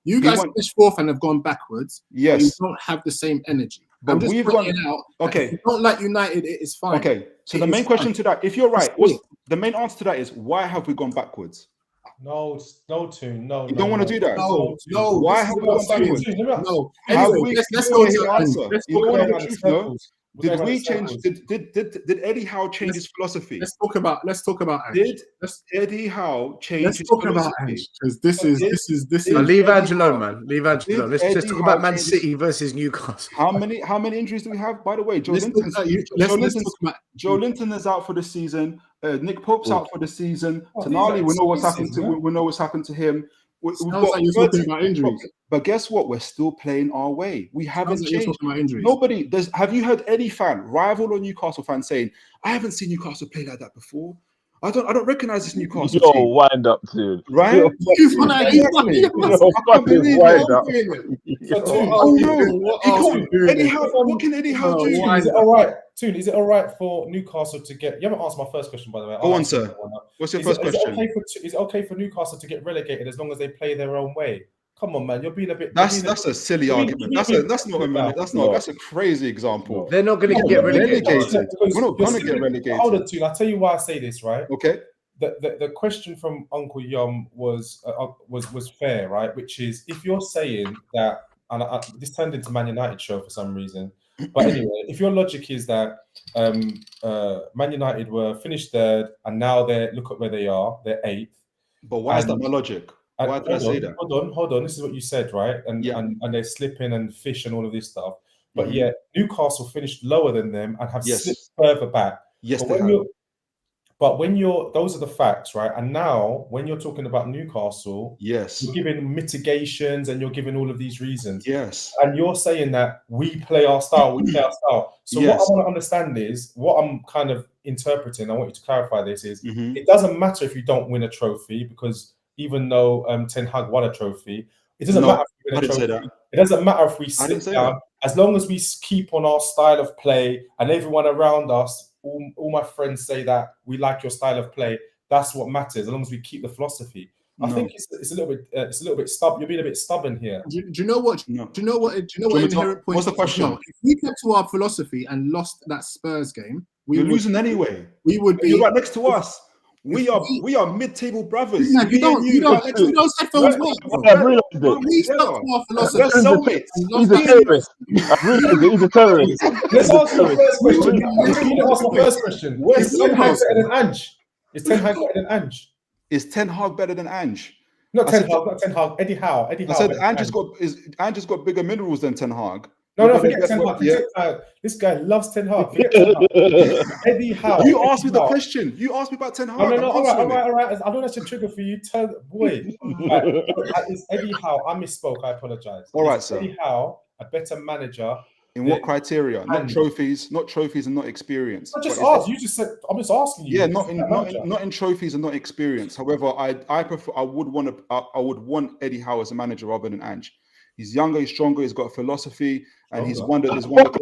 You guys finished fourth and have gone backwards. Yes. You don't have the same energy. But we've gone out. Okay. If you don't like United, it is fine. Okay. So the main question to that, if you're right, the main answer to that is, why have we gone backwards? No, Toon. No. You don't want to do that. No. Why have we gone backwards? No. Anyway, let's go to the answer. You don't want the truth, no? Did we change? Did Eddie Howe change his philosophy? Let's talk about Ange. Did Eddie Howe change his philosophy? Let's talk about Ange, because this is. Leave Ange alone, man. Leave Ange alone. Let's talk about Man City versus Newcastle. How many injuries do we have? By the way, Joe Linton is out for the season. Nick Pope's out for the season. Tonali, we know what's happened to. We know what's happened to him. Sounds like you're talking about injuries. But guess what? We're still playing our way. We haven't changed. You're talking about injuries. Nobody does. Have you heard any fan, rival or Newcastle fan, saying, "I haven't seen Newcastle play like that before. I don't recognize this Newcastle team." Wind up, dude. Right? Wind up. Oh no! Eddie Howe. What can Eddie Howe do? Is it all right, Toon? Is it all right for Newcastle to get? You haven't answered my first question, by the way. Go on, sir. What's your first question? Is it okay for Newcastle to get relegated as long as they play their own way? Come on, man, you're being a bit. That's a silly argument. That's a crazy example. They're not going to get relegated. We're not going to get relegated. Hold on, Toon. I'll tell you why I say this, right? Okay. The question from Uncle Yum was fair, right? Which is, if you're saying that, and this turned into Man United show for some reason, but anyway, if your logic is that Man United were finished third and now look at where they are, they're 8th. But why is that my logic? Why did I say that? Hold on. This is what you said, right? And they're slipping and fish and all of this stuff. But Newcastle finished lower than them and have slipped further back. Yes, but when those are the facts, right? And now, when you're talking about Newcastle, you're giving mitigations and you're giving all of these reasons. Yes. And you're saying that we play our style, So what I want to understand is, what I'm kind of interpreting, I want you to clarify this, is it doesn't matter if you don't win a trophy, because even though Ten Hag won a trophy, it doesn't matter if we win a trophy. It doesn't matter if we sit down. As long as we keep on our style of play and everyone around us, all my friends say that we like your style of play. That's what matters. As long as we keep the philosophy, I think it's a little bit stubborn. You're being a bit stubborn here. Do you know what? Do you know what inherent point? What's the question? If we kept to our philosophy and lost that Spurs game, we're losing anyway. We would be. You're right next to us. We are mid-table brothers. You don't those headphones work. We stuck to our philosophy. He's a terrorist. He's a terrorist. Let's ask the first question. Is Ten Hag better than Ange? Is Ten Hag better than Ange? Is Ten Hag better than Ange? Not Ten Hag. Eddie Howe. I said Ange's got bigger minerals than Ten Hag. No, forget Ten Hag. This guy loves Ten Hag. Forget Ten Hag. Eddie Howe. You asked me the question. You asked me about Ten Hag. No. All right. I know that's a trigger for you. It's Eddie Howe. I misspoke. I apologize. All right, sir. Eddie Howe, a better manager. In what criteria? Not trophies, and not experience. I just asked. You just said. I'm just asking you. Yeah, not in trophies and not experience. However, I prefer. I would want Eddie Howe as a manager rather than Ange. He's younger, he's stronger, he's got a philosophy, and he's won the club over.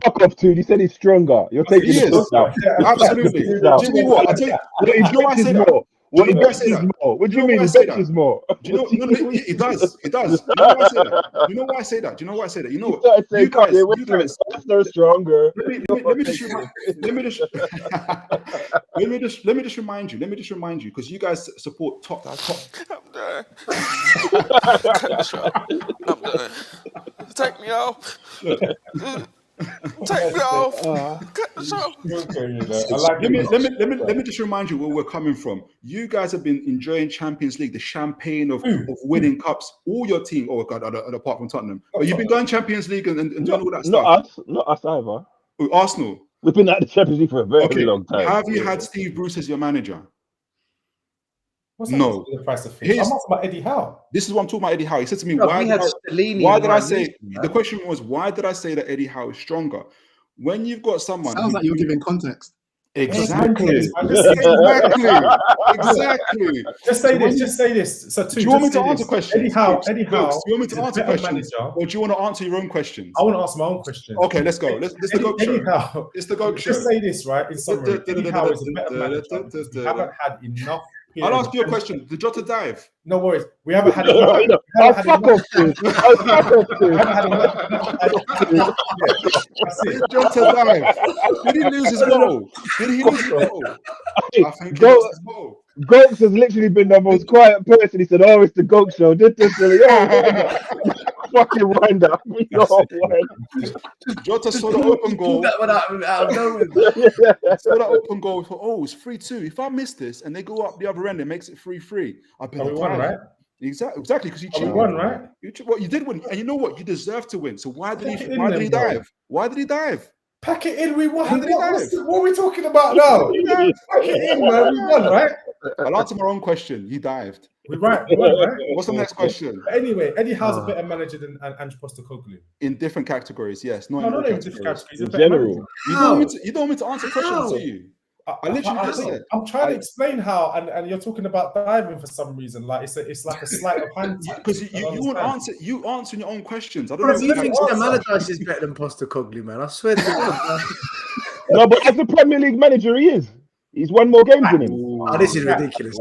Fuck off, dude. He said he's stronger. You're taking it now. Absolutely. Do you know what? I tell you, why I say that? What he know why I say benches that? more? What do Do you you know mean why I he say that? benches more? Do you know? No, he does. He does. Do you know why I say that? Do you know why I say that? Do you know why I say that? You know what? I say, You guys, Kanye you West guys. faster, stronger. Let me just remind you. Let me just remind you, because you guys support top. I'm done. Cut the show. I'm done. Take me off. Take me off. Cut the show. Let me just remind you where we're coming from. You guys have been enjoying Champions League, the champagne of winning cups. All your team, oh God, apart from Tottenham, but you've been going Champions League and doing all that stuff. Not us either. Arsenal. We've been at the Champions League for a very long time. Have you had Steve Bruce as your manager? What's No. The price of fish? I'm asking about Eddie Howe. This is what I'm talking about, Eddie Howe. He said to me, No, why we did had I say, the question was, why did I say that Eddie Howe is stronger? When you've got someone... Sounds like you're giving context. Exactly. Exactly. Just say this. So do you want me to answer questions? Eddie Howe. Do you want me to answer questions? Or do you want to answer your own questions? I want to answer my own questions. Okay, let's go. Let's the go show. Eddie Howe. It's the go show. Just say this, right? In summary, Eddie Howe is a better manager because we haven't had enough. I'll ask you a question. Did Jota dive? No worries. We haven't had enough. I'll fuck off too. Did Jota dive? Did he lose his goal? I think he lost his goal. Goats has literally been the most quiet person. He said, "Oh, it's the Goat Show." Fucking wind up. Jota saw the open goal. That one out of nowhere. Saw that open goal. Thought, oh, it's 3-2. If I miss this and they go up the other end, it makes it 3-3. I bet we won, right? Exactly, because you cheated. We won, right? You did win, and you know what? You deserve to win. So why did he dive? Why did he dive? Pack it in. We won. What are we talking about now? Pack it in, man. We won, right? I'll answer my own question. He dived. We won, right? What's the next question? But anyway, Eddie Howe's a better manager than Ange Postecoglou. In different categories, yes. No, not in different categories. In general. You don't want me to answer questions, do you? I literally just said. I'm trying to explain how, and you're talking about diving for some reason. Like it's like a sleight of hand. Because you won't answer. You answering your own questions. I don't Bro, know. you think Sam Allardyce is better than Postecoglou, man? I swear to God. No, but as a Premier League manager, he is. He's won more games than him. Oh, this is ridiculous.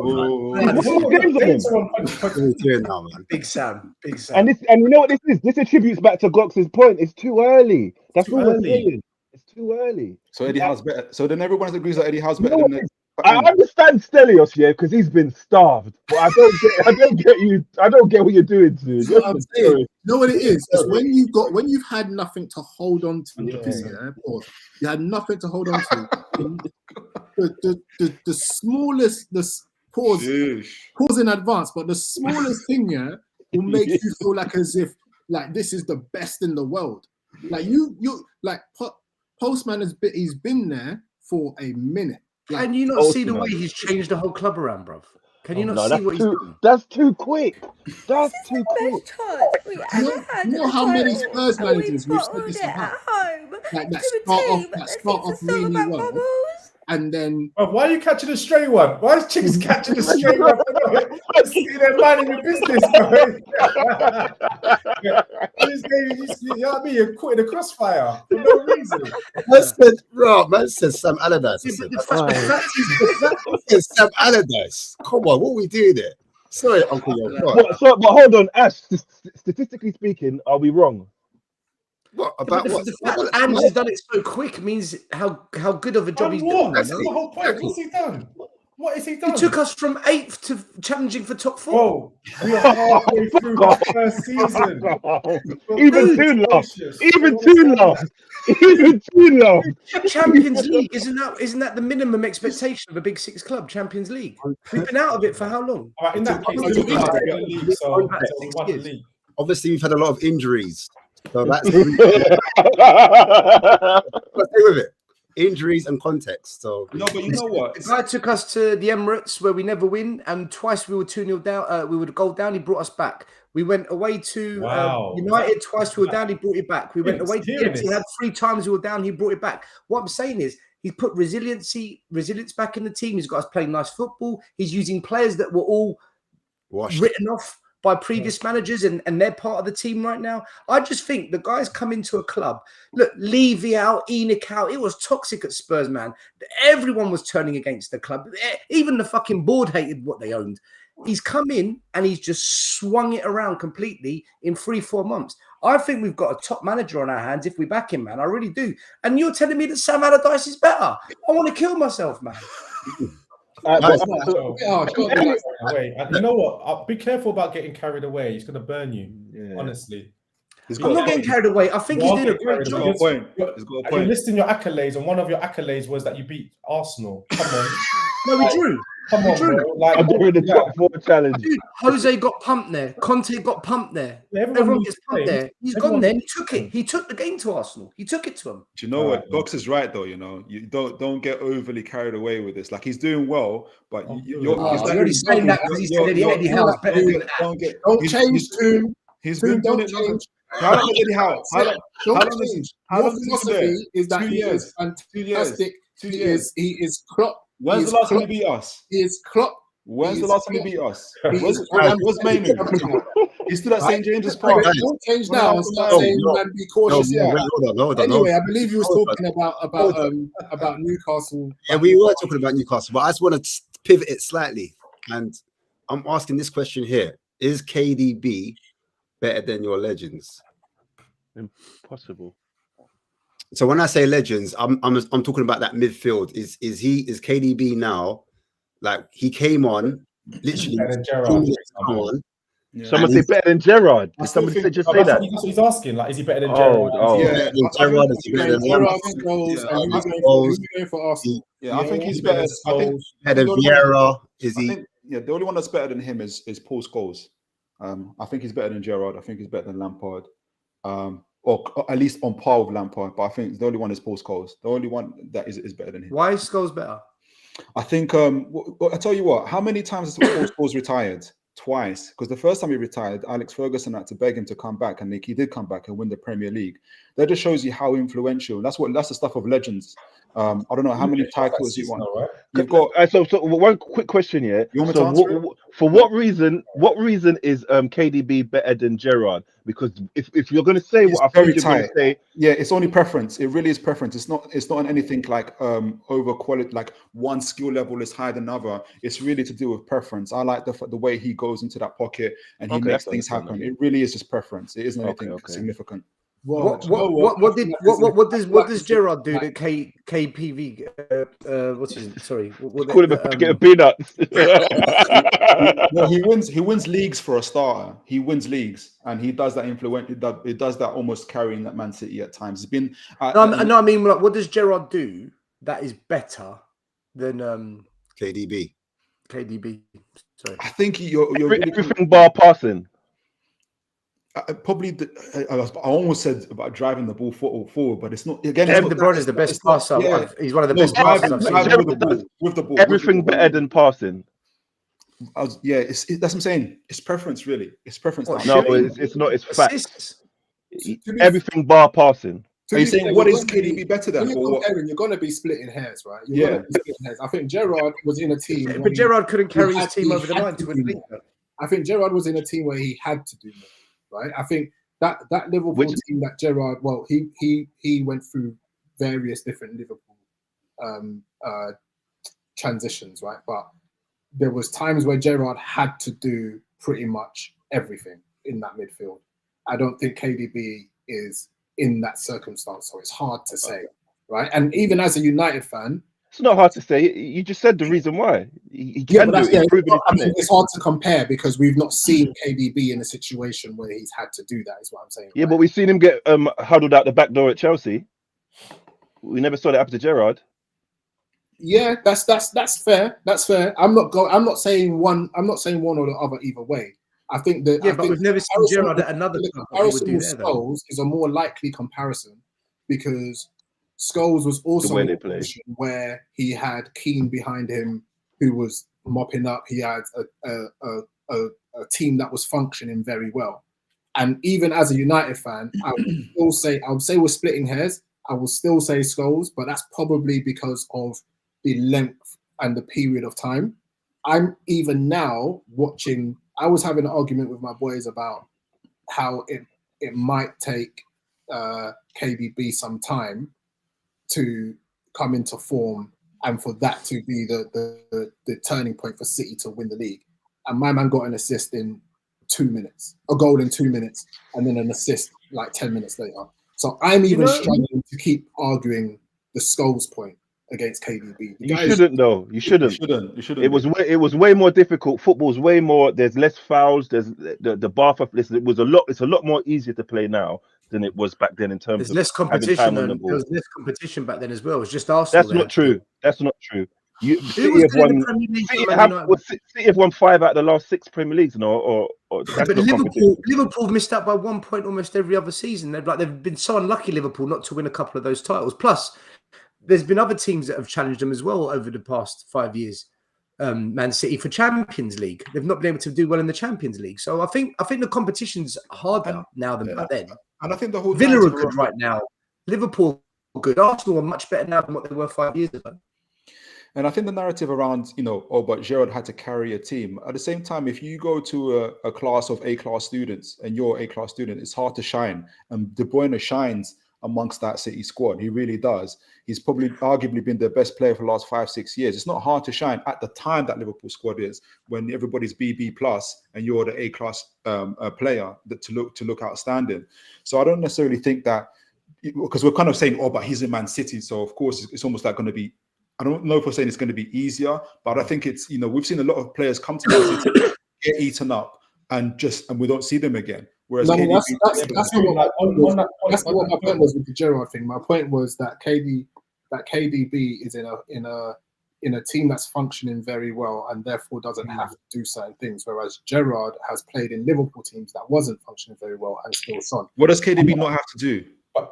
Big Sam. And you know what this is? This attributes back to Glock's point. It's too early. That's all we're saying. It's too early. So Eddie Howe's better. So then everyone agrees that Eddie Howe's better than. I understand Stelios, yeah, because he's been starved. But I don't get you. I don't get what you're doing, dude. So I'm saying, you know what it is? It's when you've had nothing to hold on to. You had nothing to hold on to. The smallest, pause in advance, but the smallest thing, will make you feel like as if like this is the best in the world. Like you like Postman he's been there for a minute. Like, can you not see the way he's changed the whole club around, bruv? Can you not see what he's doing? That's too quick. That's too quick. You know how many Spurs managers we've said this about? Like that start off really well. And then, why are you catching a stray one? Why is Chicks catching a stray one? Sitting there minding your business, bro. You know what I mean? You're caught in a crossfire for no reason. Man said Sam Allardyce. Sam Allardyce. Come on, what are we doing there? Sorry, Uncle. But hold on, Ash. Statistically speaking, are we wrong? What about what? The fact that Ange has done it so quick means how good of a job he's done. That's the whole point. What's he done? What has he done? He took us from 8th to challenging for top 4. Whoa, we are halfway through the first season. Even too long. Champions League isn't that the minimum expectation of a Big Six club? Champions League. We've been out of it for how long? All right, in that case, we won the league. Obviously, we've had a lot of injuries. So that's stay with it. Injuries and context. So no, but you know what? The guy took us to the Emirates where we never win, and twice we were 2-0 down. We were goal down. He brought us back. We went away to United. Twice we were down. He brought it back. We went away to Gibbs. He had 3 times we were down. He brought it back. What I'm saying is he's put resilience back in the team. He's got us playing nice football. He's using players that were all written off by previous managers and they're part of the team right now. I just think the guys come into a club. Look, Levy out, Enoch out. It was toxic at Spurs, man. Everyone was turning against the club. Even the fucking board hated what they owned. He's come in and he's just swung it around completely in 3-4 months. I think we've got a top manager on our hands if we back him, man. I really do. And you're telling me that Sam Allardyce is better? I want to kill myself, man. You know what? Be careful about getting carried away. He's going to burn you, honestly. I'm not getting carried away. I think he's doing a great job. You're listing your accolades, and one of your accolades was that you beat Arsenal. Come on. No, we drew. Come on, bro. I'm doing the top 4 challenge. Dude, Jose got pumped there. Conte got pumped there. Everyone gets pumped there. He's gone there. And he took it. He took the game to Arsenal. He took it to him. Do you know what? Box is right, though. You know, you don't get overly carried away with this. Like, he's doing well, but you're already saying that because he said Eddie Howe's better than that. Don't change tune. He's been doing it. How long is Eddie Howe? How long philosophy is that 2 years? Fantastic. 2 years. He is Klopp. When's the last time he beat us? He is Klopp. When's the last time he beat us? Where's Mainu? He's still at St. James's Park. Don't change now and start saying, man, be cautious. Anyway, I believe you was talking about Newcastle. Yeah, we were talking about Newcastle, but I just want to pivot it slightly. And I'm asking this question here. Is KDB better than your legends? Impossible. So when I say legends, I'm talking about that midfield. Is KDB now, like, he came on literally Someone say better than Gerrard. Did somebody just say that? He's asking, like, is he better than Gerrard? Yeah, Gerrard is better than Arsenal. Yeah, I think he's better. Better than Vieira. The only one that's better than him is Paul Scholes. I think he's better than Gerrard. I think he's better than Lampard. Or at least on par with Lampard. But I think the only one is Paul Scholes. The only one that is better than him. Why is Scholes better? I think, I tell you what, how many times has Paul Scholes retired? Twice. Because the first time he retired, Alex Ferguson had to beg him to come back, and he did come back and win the Premier League. That just shows you how influential. That's the stuff of legends. I don't know how many titles he won. Right? You've got so one quick question here. For what reason is KDB better than Gerrard? Because if you're going to say what I think you're going to say, yeah, it's only preference. It really is preference. It's not anything like over quality, like one skill level is higher than another. It's really to do with preference. I like the way he goes into that pocket and he makes things happen. It really is just preference. It isn't anything significant. What does Gerrard do that KPV? What's his? Sorry, call him a packet of peanuts. Well, he wins leagues for a starter. He wins leagues, and he does that It does that almost carrying that Man City at times. It's been. I mean, like, what does Gerrard do that is better than KDB? KDB. Sorry, I think you're everything bar passing. Probably, I almost said about driving the ball forward, but it's not. Again, De Bruyne is the best passer. Yeah. He's one of the best passers I've seen. With the ball. Everything better than passing. That's what I'm saying. It's preference, really. It's preference. No, it's not. It's facts. Everything bar passing. Are you saying what is KDB better than? You're going to be splitting hairs, right? You're I think Gerrard was in a team, but Gerrard couldn't carry his team over the line to win. I think Gerrard was in a team where he had to do more. Right, I think that Liverpool team that Gerrard, well, he went through various different Liverpool transitions, right? But there was times where Gerrard had to do pretty much everything in that midfield. I don't think KDB is in that circumstance, so it's hard to say, right? And even as a United fan, it's not hard to say. You just said the reason why. It's hard to compare because we've not seen KDB in a situation where he's had to do that. Is what I'm saying. Yeah, right? But we've seen him get huddled out the back door at Chelsea. We never saw that happen to Gerrard. Yeah, that's fair. That's fair. I'm not saying one or the other either way. I think that. Yeah, but we've never seen Gerrard at another club. Comparison with Scholes is a more likely comparison because Scholes was also in a position where he had Keane behind him, who was mopping up. He had a team that was functioning very well. And even as a United fan, I would say we're splitting hairs. I will still say Scholes, but that's probably because of the length and the period of time. I'm even now watching I was having an argument with my boys about how it might take KDB some time to come into form and for that to be the turning point for City to win the league. And my man got an assist in 2 minutes, a goal in 2 minutes, and then an assist like 10 minutes later. So I'm even struggling to keep arguing the Scholes point against KDB. You shouldn't though. You shouldn't. You shouldn't. It was way more difficult. Football's way more. There's less fouls. There's the bar for this. It's a lot more easier to play now than it was back then in terms There's of less competition. And there was less competition back then as well. It was just Arsenal. That's not true. That's not true. City have won 5 out of the last 6 Premier Leagues, or but Liverpool missed out by 1 point almost every other season. They've been so unlucky, Liverpool, not to win a couple of those titles. Plus, there's been other teams that have challenged them as well over the past 5 years. Man City for Champions League, they've not been able to do well in the Champions League. So I think the competition's harder now than back then. And I think the whole Villa are good right now. Liverpool are good. Arsenal are much better now than what they were 5 years ago. And I think the narrative around, but Gerrard had to carry a team. At the same time, if you go to a class of A-class students and you're an A-class student, it's hard to shine. And De Bruyne shines amongst that City squad. He really does. He's probably arguably been the best player for the last 5-6 years. It's not hard to shine at the time that Liverpool squad is, when everybody's BB plus and you're the A-class player to look outstanding. So I don't necessarily think that, because we're kind of saying, but he's in Man City. So of course it's almost like going to be, I don't know if we're saying it's going to be easier, but I think it's, we've seen a lot of players come to Man City, get eaten up, and we don't see them again. Whereas that's what my point was with the Gerrard thing. My point was that KDB is in a team that's functioning very well and therefore doesn't have to do certain things, whereas Gerrard has played in Liverpool teams that wasn't functioning very well and still shone. What does KDB not have to do?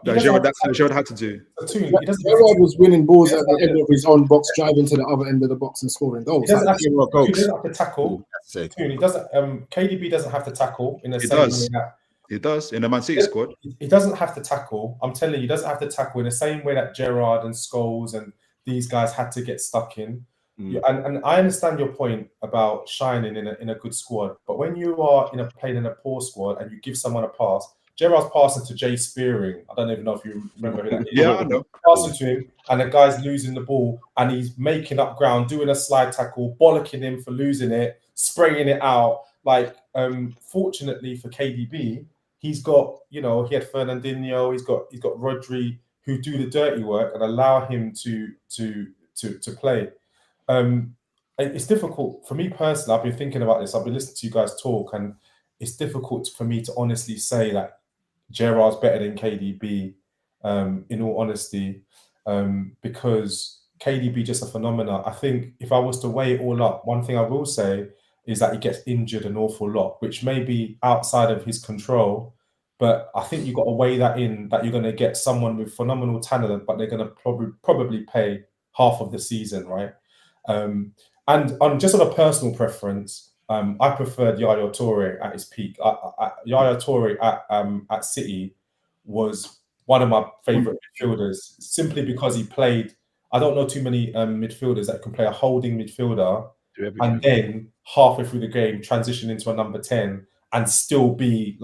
Gerrard had to do. Gerrard was winning balls at the end of his own box, driving to the other end of the box and scoring goals. He doesn't have to tackle. He doesn't. KDB doesn't have to tackle in the same way that he does in the Man City squad. He doesn't have to tackle. I'm telling you, he doesn't have to tackle in the same way that Gerrard and Scholes and these guys had to get stuck in. And I understand your point about shining in a good squad, but when you are playing in a poor squad and you give someone a pass. Gerrard's passing to Jay Spearing. I don't even know if you remember who that is. Yeah, I know. Passing to him, and the guy's losing the ball, and he's making up ground, doing a slide tackle, bollocking him for losing it, spraying it out. Fortunately for KDB, he's got, he had Fernandinho, he's got Rodri, who do the dirty work and allow him to play. It's difficult for me personally. I've been thinking about this. I've been listening to you guys talk, and it's difficult for me to honestly say that Gerrard's better than KDB, in all honesty, because KDB just a phenomenon. I think if I was to weigh it all up, one thing I will say is that he gets injured an awful lot, which may be outside of his control. But I think you've got to weigh that in, that you're going to get someone with phenomenal talent, but they're going to probably pay half of the season, right? And just on a personal preference, I preferred Yaya Toure at his peak. Yaya Toure at City was one of my favourite midfielders, simply because he played. I don't know too many midfielders that can play a holding midfielder and then halfway through the game transition into a number 10 and still be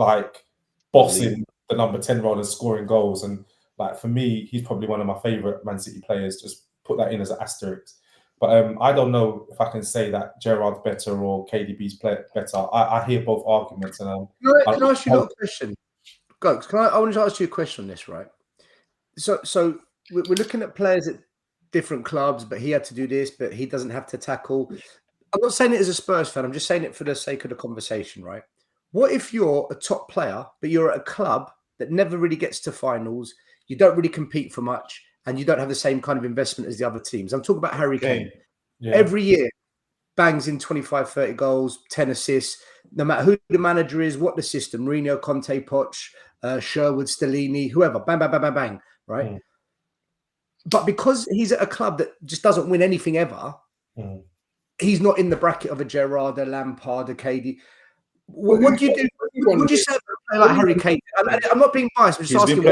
bossing the number 10 role and scoring goals. And for me, he's probably one of my favourite Man City players. Just put that in as an asterisk. But I don't know if I can say that Gerrard's better or KDB's better. I hear both arguments. And can I ask you a question? Guys, I want to ask you a question on this, right? So we're looking at players at different clubs, but he had to do this, but he doesn't have to tackle. I'm not saying it as a Spurs fan. I'm just saying it for the sake of the conversation, right? What if you're a top player, but you're at a club that never really gets to finals, you don't really compete for much, and you don't have the same kind of investment as the other teams? I'm talking about Harry Kane. Yeah. Every year, bangs in 25, 30 goals, 10 assists, no matter who the manager is, what the system, Mourinho, Conte, Poch, Sherwood, Stellini, whoever, bang, bang, bang, bang, bang, right? Mm. But because he's at a club that just doesn't win anything ever, he's not in the bracket of a Gerrard, a Lampard, a KD. What do you do? What do you say about a player like Harry Kane? I'm not being biased. I'm just asking.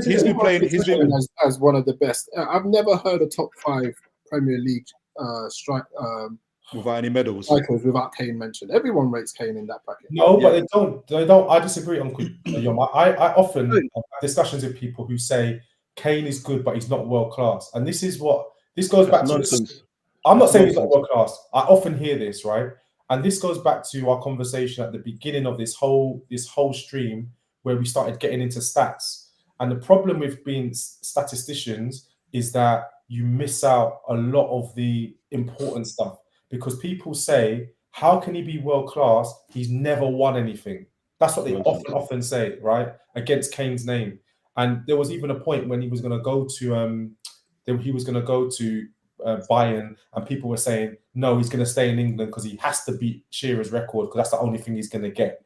He's been playing as one of the best. I've never heard a top 5 Premier League without any medals. Strikers without Kane mentioned. Everyone rates Kane in that bracket. No, but they don't. They don't. I disagree, Uncle Yom. I often have discussions with people who say Kane is good, but he's not world class. And this goes back to nonsense. I'm not saying he's not world class. I often hear this, right? And this goes back to our conversation at the beginning of this whole stream where we started getting into stats. And the problem with being statisticians is that you miss out a lot of the important stuff, because people say, how can he be world class? He's never won anything. That's what they often say, right? Against Kane's name. And there was even a point when he was going to go to Bayern, and people were saying, no, he's going to stay in England because he has to beat Shearer's record because that's the only thing he's going to get.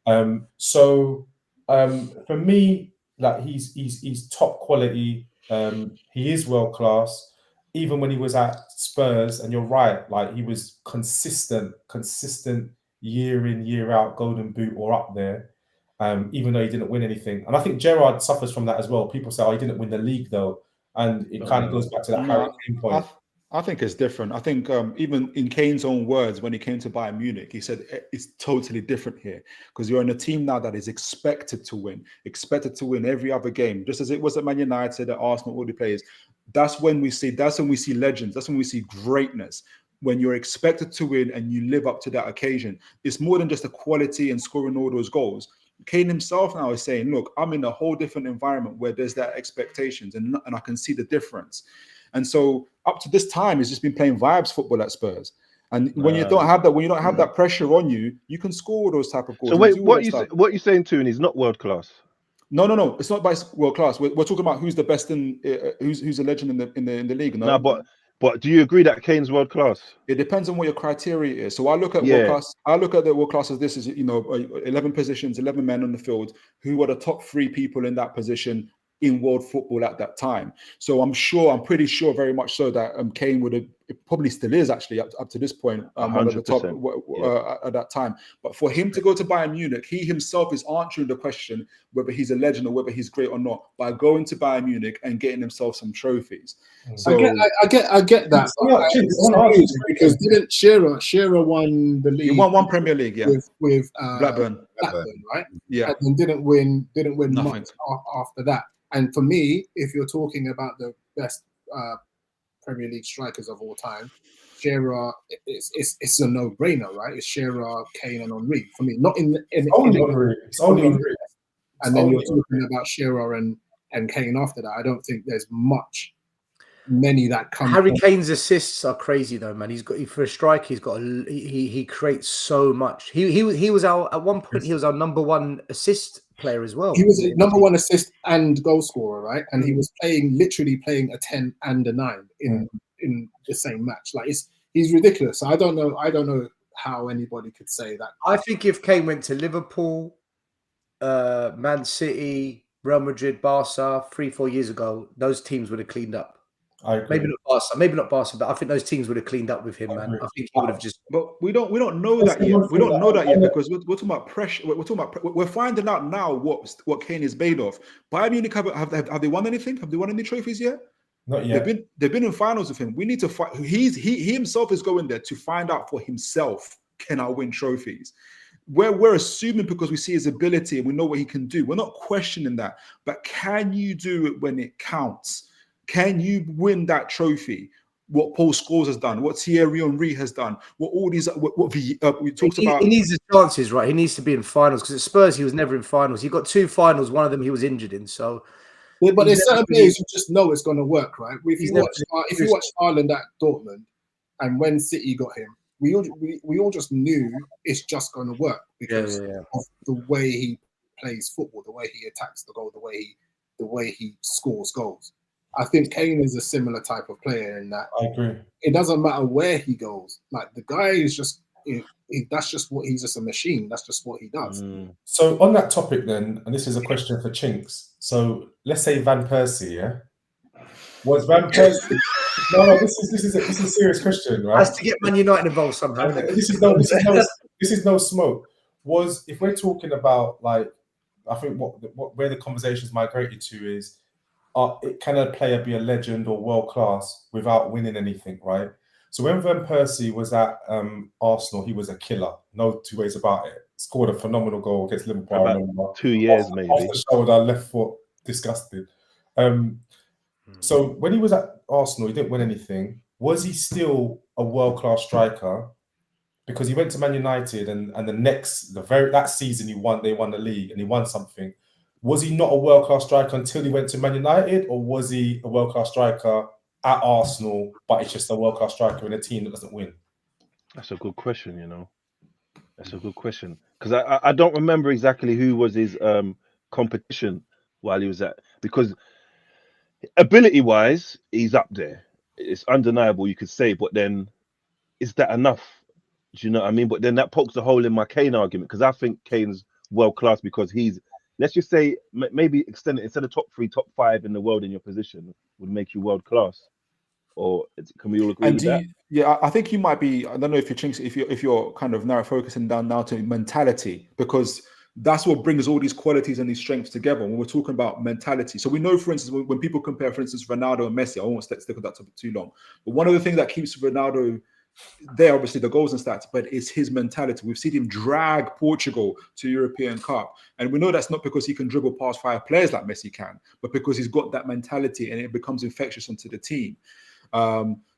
Yeah. For me, like he's top quality. He is world class. Even when he was at Spurs, and you're right, like he was consistent year in, year out, Golden Boot or up there, even though he didn't win anything. And I think Gerrard suffers from that as well. People say, oh, he didn't win the league though. And it kind of goes back to that Harry Kane point. I think it's different. I think even in Kane's own words, when he came to Bayern Munich, he said it's totally different here because you're in a team now that is expected to win every other game, just as it was at Man United, at Arsenal, all the players. That's when we see legends. That's when we see greatness. When you're expected to win and you live up to that occasion, it's more than just the quality and scoring all those goals. Kane himself now is saying, look, I'm in a whole different environment where there's that expectations and I can see the difference. And so up to this time, he's just been playing vibes football at Spurs. And when you don't have that pressure on you, you can score all those type of goals. So wait, what are you saying to him? He's not world class? No. It's not by world class. We're talking about who's the best who's a legend in the league. No, but do you agree that Kane's world class? It depends on what your criteria is. So I look at world class. I look at the world class as this is 11 positions, 11 men on the field. Who are the top 3 people in that position in world football at that time? So I'm pretty sure very much so that Kane would have, it probably still is actually up to this point, one of the top at that time. But for him to go to Bayern Munich, he himself is answering the question whether he's a legend or whether he's great or not by going to Bayern Munich and getting himself some trophies. So I get that. Because didn't Shearer won the league? He won one Premier League, with Blackburn, right? Yeah, and didn't win Nothing. much after that. And for me, if you're talking about the best Premier League strikers of all time, Shearer, it's a no-brainer, right? It's Shearer, Kane, and Henry. For me, not in only Henry. It's only Henry. And then you're talking about Shearer and Kane after that. I don't think there's many that come. Harry Kane's assists are crazy though, man. For a striker, he creates so much. He was at one point he was our number 1 assist player as well. He was number 1 assist and goal scorer, right? And he was literally playing a 10 and a 9 in the same match. Like he's ridiculous. I don't know how anybody could say that. I think if Kane went to Liverpool, Man City, Real Madrid, Barca 3-4 years ago, those teams would have cleaned up. I agree. Maybe not Barca, but I think those teams would have cleaned up with him, man. I think he would have just. But we don't know that yet. We don't know that yet because we're talking about pressure. We're finding out now what Kane is made of. Bayern Munich have they won anything? Have they won any trophies yet? Not yet. They've been in finals with him. We need to fight. He himself is going there to find out for himself, can I win trophies? We're assuming because we see his ability and we know what he can do. We're not questioning that. But can you do it when it counts? Can you win that trophy? What Paul Scholes has done, what Thierry Henry has done, what all these, we talked about. He needs the chances, right? He needs to be in finals because at Spurs he was never in finals. He got 2 finals, one of them he was injured in. So, but there's certain players you just know it's going to work, right? If you watch Marlon at Dortmund, and when City got him, we all just knew it's just going to work because of the way he plays football, the way he attacks the goal, the way he scores goals. I think Kane is a similar type of player in that. I agree. It doesn't matter where he goes. Like the guy is just, that's just what he's just a machine. That's just what he does. So on that topic then, and this is a question for Chinks. So let's say Van Persie, yeah? Was Van Persie? No, this is a serious question, right? Has to get Man United involved somehow. This is no smoke. Was if we're talking about like, I think where the conversation's migrated to is, can a player be a legend or world class without winning anything, right? So when Van Persie was at Arsenal, he was a killer. No two ways about it. Scored a phenomenal goal against Liverpool. I remember. 2 years, off maybe. the shoulder, left foot, disgusted. So when he was at Arsenal, he didn't win anything. Was he still a world-class striker? Because he went to Man United, and that season they won the league and he won something. Was he not a world-class striker until he went to Man United, or was he a world-class striker at Arsenal, but it's just a world-class striker in a team that doesn't win? That's a good question, you know. That's a good question. Because I don't remember exactly who was his competition while he was at, because ability-wise, he's up there. It's undeniable, you could say, but then is that enough? Do you know what I mean? But then that pokes a hole in my Kane argument, because I think Kane's world-class because he's, let's just say, maybe extend it, instead of top 3, top 5 in the world in your position would make you world-class. Or can we all agree with that? Yeah, I think you might be. I don't know if you're kind of now focusing down now to mentality, because that's what brings all these qualities and these strengths together when we're talking about mentality. So we know, for instance, when people compare, for instance, Ronaldo and Messi, I won't stick with that topic too long. But one of the things that keeps Ronaldo there, obviously the goals and stats, but it's his mentality. We've seen him drag Portugal to European Cup, and we know that's not because he can dribble past 5 players like Messi can, but because he's got that mentality and it becomes infectious onto the team.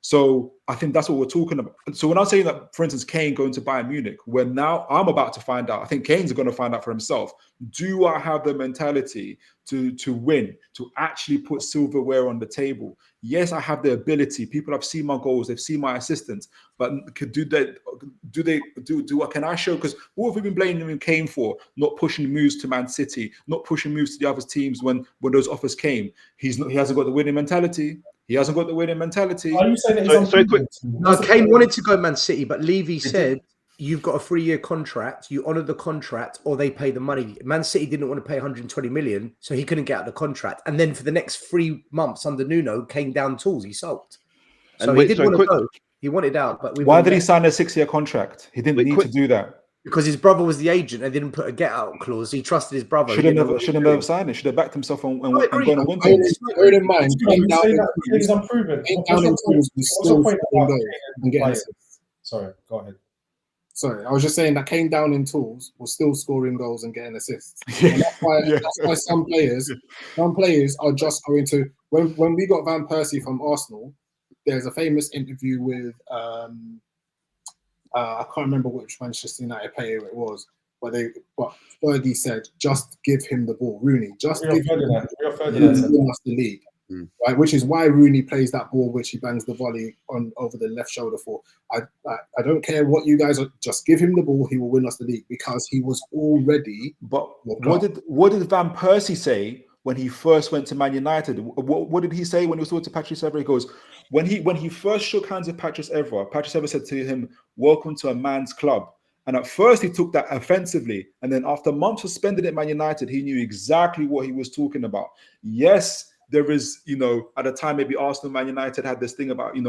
So I think that's what we're talking about. So when I'm saying that, for instance, Kane going to Bayern Munich, where now I'm about to find out, I think Kane's going to find out for himself, do I have the mentality to win, to actually put silverware on the table? Yes, I have the ability. People have seen my goals, they've seen my assistance, but what can I show? Because what have we been blaming Kane for? Not pushing moves to Man City, not pushing moves to the other teams when those offers came. He hasn't got the winning mentality. He hasn't got the winning mentality. Are you saying that No, Kane wanted to go Man City, but Levy said, you've got a 3-year contract, you honour the contract, or they pay the money. Man City didn't want to pay 120 million, so he couldn't get out of the contract. And then for the next 3 months under Nuno, came down tools, he sold. So he didn't want to go. He wanted out. But why did he sign a 6-year contract? He didn't need to do that. Because his brother was the agent and didn't put a get out clause. He trusted his brother. Should have never signed it. Should have backed himself and gone and won things. Bear in mind, he's unproven. Sorry, go ahead. Sorry, I was just saying that Kane down in tools was still scoring goals and getting assists. And that's why some players are just going to. When we got Van Persie from Arsenal, there's a famous interview with I can't remember which Manchester United player it was, but Fergie said, "Just give him the ball, Rooney. Just give him the ball. Win us the league." Right, which is why Rooney plays that ball, which he bangs the volley on over the left shoulder for. I don't care what you guys are. Just give him the ball; he will win us the league because he was already. But what did Van Persie say when he first went to Man United? What did he say when he was talking to Patrice Evra? He goes, when he first shook hands with Patrice Evra said to him, "Welcome to a man's club." And at first he took that offensively, and then after months of spending at Man United, he knew exactly what he was talking about. Yes. There is, at the time, maybe Arsenal, Man United had this thing about, and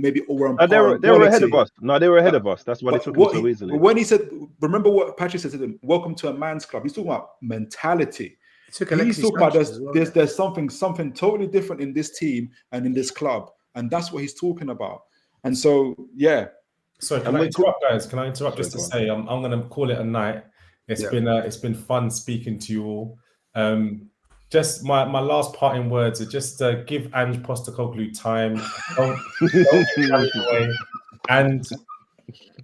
maybe over on they were ahead of us. No, they were ahead of us. That's why they took it so easily. When he said, remember what Patrick said to them, "Welcome to a man's club." He's talking about mentality. He's talking about there's something totally different in this team and in this club, and that's what he's talking about. And so, yeah. Sorry, can I interrupt, guys? Can I interrupt just to say I'm going to call it a night. It's been fun speaking to you all. Just my last parting words are just give Ange Postecoglou time. Don't carry away, and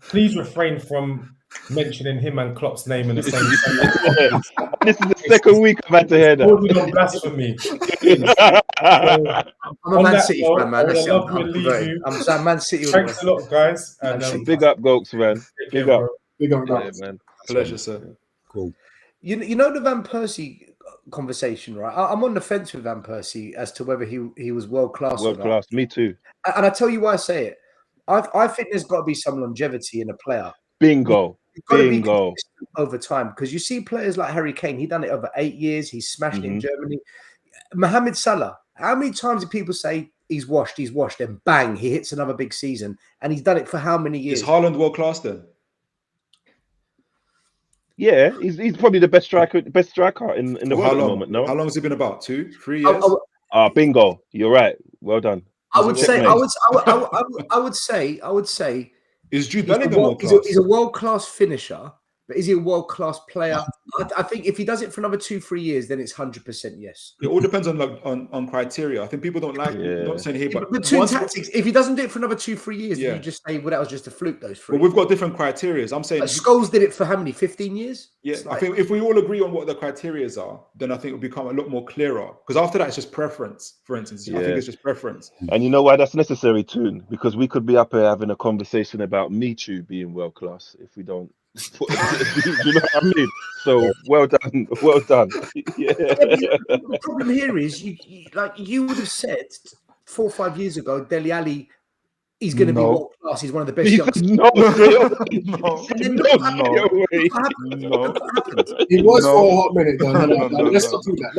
please refrain from mentioning him and Klopp's name in the same sentence. This is the second week I've had to hear that. Don't blasphemy. I'm a Man City fan, man. I'm a Man City. Thanks a lot, guys. And big up, Gokes, man. Big up, man. Pleasure, sir. Cool. You know the Van Persie conversation, right? I'm on the fence with Van Persie as to whether he was world class. World class, me too. And I tell you why I say it. I think there's got to be some longevity in a player. Bingo. Bingo. Over time, because you see players like Harry Kane, he done it over 8 years. He smashed it in Germany. Mohamed Salah. How many times do people say he's washed, and bang, he hits another big season, and he's done it for how many years? Is Haaland world class then? Yeah, he's probably the best striker in the world at the moment. No, how long has he been about? 2-3 years? Bingo. You're right. Well done. I would say, is Jude he's a Bellingham world, world class? he's a world-class finisher, but is he a world-class player? I think if he does it for another 2-3 years, then it's 100% yes. It all depends on criteria. I think people don't like not saying here, but tactics. If he doesn't do it for another 2-3 years, then you just say, well, that was just a fluke. Those 3. But we've got different criteria. I'm saying Scholes did it for how many? 15 years. Yeah, I think if we all agree on what the criteria are, then I think it'll become a lot more clearer. Because after that, it's just preference. For instance, I think it's just preference. And you know why that's necessary, too? Because we could be up here having a conversation about Me Too being world class if we don't. Do you know what I mean? So well done. Yeah. The problem here is you would have said 4 or 5 years ago, Dele Alli. He's going to be world class. He's one of the best youngsters. No. He was for a hot minute, though. No. Let's not do that.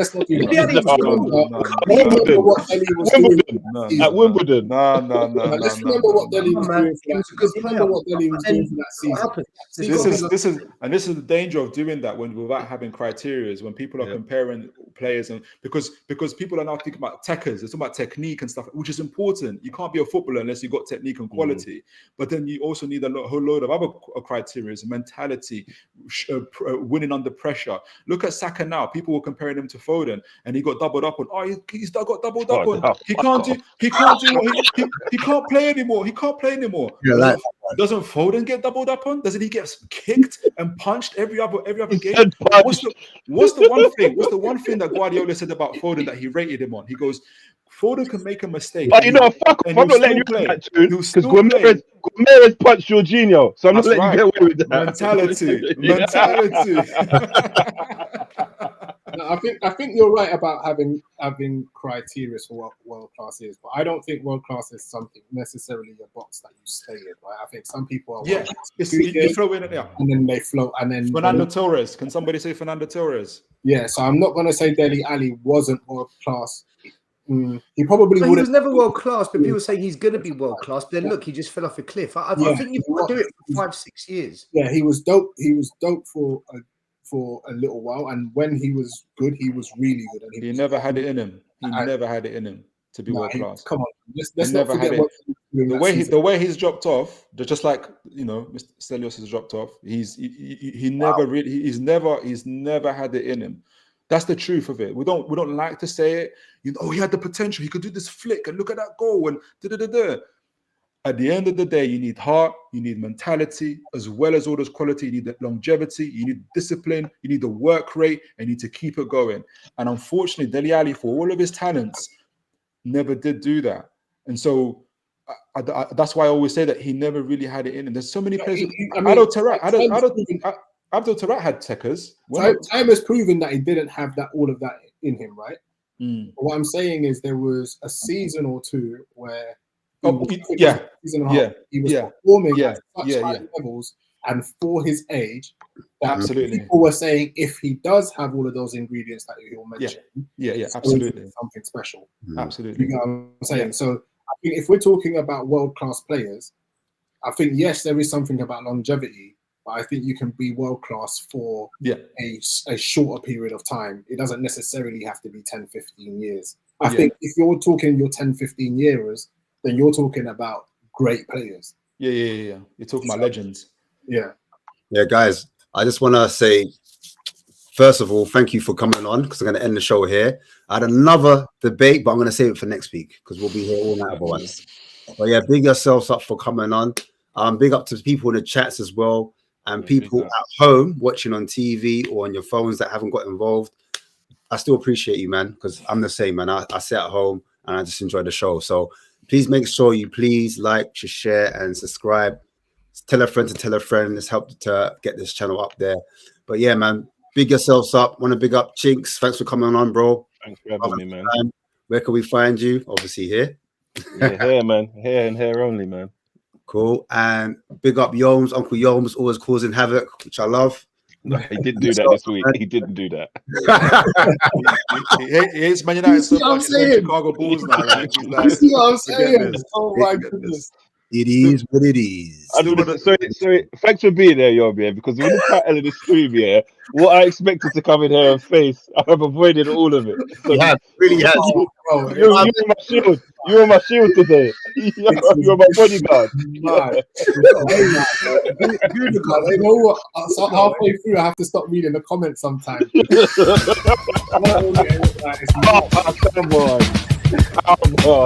Remember what Dele was doing at Wimbledon. No. Let's remember what Dele was doing. He was a good player. What Dele was doing for that season. This is the danger of doing that without having criteria. When people are comparing players, and because people are now thinking about techers, they're talking about technique and stuff, which is important. You can't be a footballer unless you've got technique and quality, but then you also need a whole load of other criteria: mentality, winning under pressure. Look at Saka now. People were comparing him to Foden, and he got doubled up on. He's got doubled up on. He can't play anymore. Yeah, doesn't Foden get doubled up on? Doesn't he get kicked and punched every other game? What's the one thing that Guardiola said about Foden that he rated him on? He goes, Foden can make a mistake. But fuck off. I'm not letting you play that tune because Gomez punched Jorginho. So I'm not letting you get away with that. Mentality. No, I think you're right about having criteria for what world class is, but I don't think world class is something necessarily a box that you stay in. Right? I think some people are you throw in it, and then they float, and then Fernando Torres. Can somebody say Fernando Torres? Yeah, so I'm not going to say Dele Alli wasn't world class. He probably would. He was never world class, but people say he's going to be world class. But then look, he just fell off a cliff. I think you've got to do it for 5-6 years. Yeah, he was dope. He was dope for a little while, and when he was good, he was really good. And he never had it in him. Never had it in him to be world class. Come on, let's not forget what the way he's dropped off. Just like Mr. Stelios has dropped off. He's never had it in him. That's the truth of it. We don't like to say it. He had the potential. He could do this flick and look at that goal and da. At the end of the day, you need heart, you need mentality, as well as all those quality. You need the longevity, you need discipline, you need the work rate, and you need to keep it going. And unfortunately, Dele Alli, for all of his talents, never did do that. And so that's why I always say that he never really had it in him. There's so many players. Abdul Tarat had techers. Time has proven that he didn't have all of that in him, right? What I'm saying is there was a season or two where he was performing at such high levels, and for his age, absolutely, people were saying if he does have all of those ingredients that you'll mention, absolutely, something special. Absolutely, you know what I'm saying. Yeah. So I think if we're talking about world-class players, I think yes, there is something about longevity. I think you can be world class for a shorter period of time. It doesn't necessarily have to be 10, 15 years. I think if you're talking your 10, 15 years, then you're talking about great players. Yeah. You're talking about legends. Yeah, guys, I just want to say, first of all, thank you for coming on, because I'm going to end the show here. I had another debate, but I'm going to save it for next week because we'll be here all night otherwise. But yeah, big yourselves up for coming on. Big up to people in the chats as well. And people at home watching on TV or on your phones that haven't got involved, I still appreciate you, man, because I'm the same, man. I sit at home and I just enjoy the show. So please make sure you like, share, and subscribe. Tell a friend to tell a friend. Let's help to get this channel up there. But yeah, man, big yourselves up. Want to big up Chinks. Thanks for coming on, bro. Thanks for having me, man. Where can we find you? Obviously here. Here, man. Here and here only, man. Cool. And big up Yomes, Uncle Yomes, always causing havoc, which I love. No, he didn't do that this week. He didn't do that. He hates Man United so much. Chicago Bulls now. You see what I'm saying? Oh my goodness. It is what it is. Sorry. Thanks for being there, yo, man. Because with the title of the stream, what I expected to come in here and face, I've avoided all of it. So really has. You're my shield. You're my shield today. You're my bodyguard. Man. Gunagar, you know what? So halfway through, I have to stop reading the comments sometimes. Come on. Oh my God.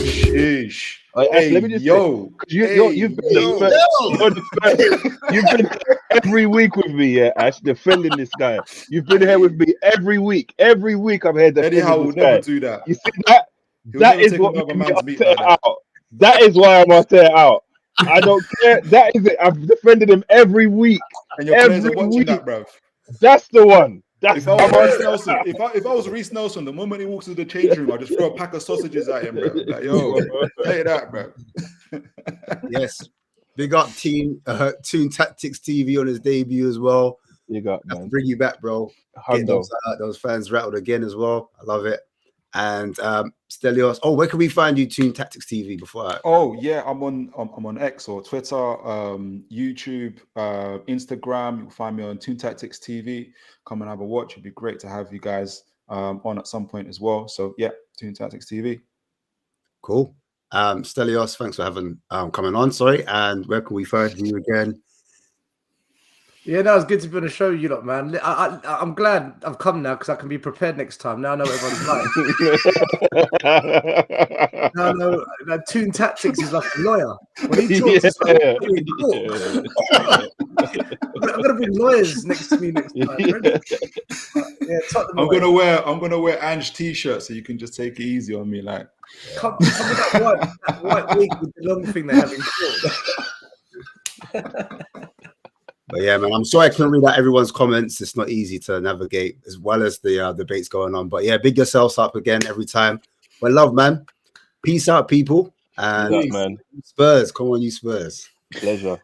Sheesh. Ash, let me just say, you've been every week with me, yeah, Ash, defending this guy. You've been here with me every week. Every week I'm here defending Eddie Howe this will guy. never do that. You see that? That is what made me Arteta out. That is why I'm Arteta out. I don't care. That is it. I've defended him every week. And your players are watching that, bruv. That's the one. If I was Reece Nelson, if I was Reece Nelson, the moment he walks into the change room, I just throw a pack of sausages at him, bro. Like, yo, say that, bro. Yes, big up Toon Tactics TV on his debut as well. You got, man. Bring you back, bro. Get those fans rattled again as well. I love it. And Stelios. Oh, where can we find you, Toon Tactics TV? Oh yeah, I'm on X or Twitter, YouTube, Instagram. You'll find me on Toon Tactics TV. Come and have a watch. It'd be great to have you guys on at some point as well. So yeah, Toon Tactics TV. Cool. Stelios, thanks for having coming on. Sorry, and where can we find you again? Yeah, no, it's good to be on the show, you lot, man. I'm glad I've come now because I can be prepared next time. Now I know what everyone's like. Now I know Toon Tactics is like a lawyer. When he talks, it's like in court. I'm gonna bring lawyers next to me next time. Yeah, I'm gonna wear Ange t-shirt so you can just take it easy on me, like. Come with that white wig with the long thing they have in court. But yeah, man, I'm sorry I couldn't read out everyone's comments. It's not easy to navigate as well as the debates going on. But yeah, big yourselves up again every time. Well, love, man. Peace out, people. And man. Spurs, come on, you Spurs. Pleasure.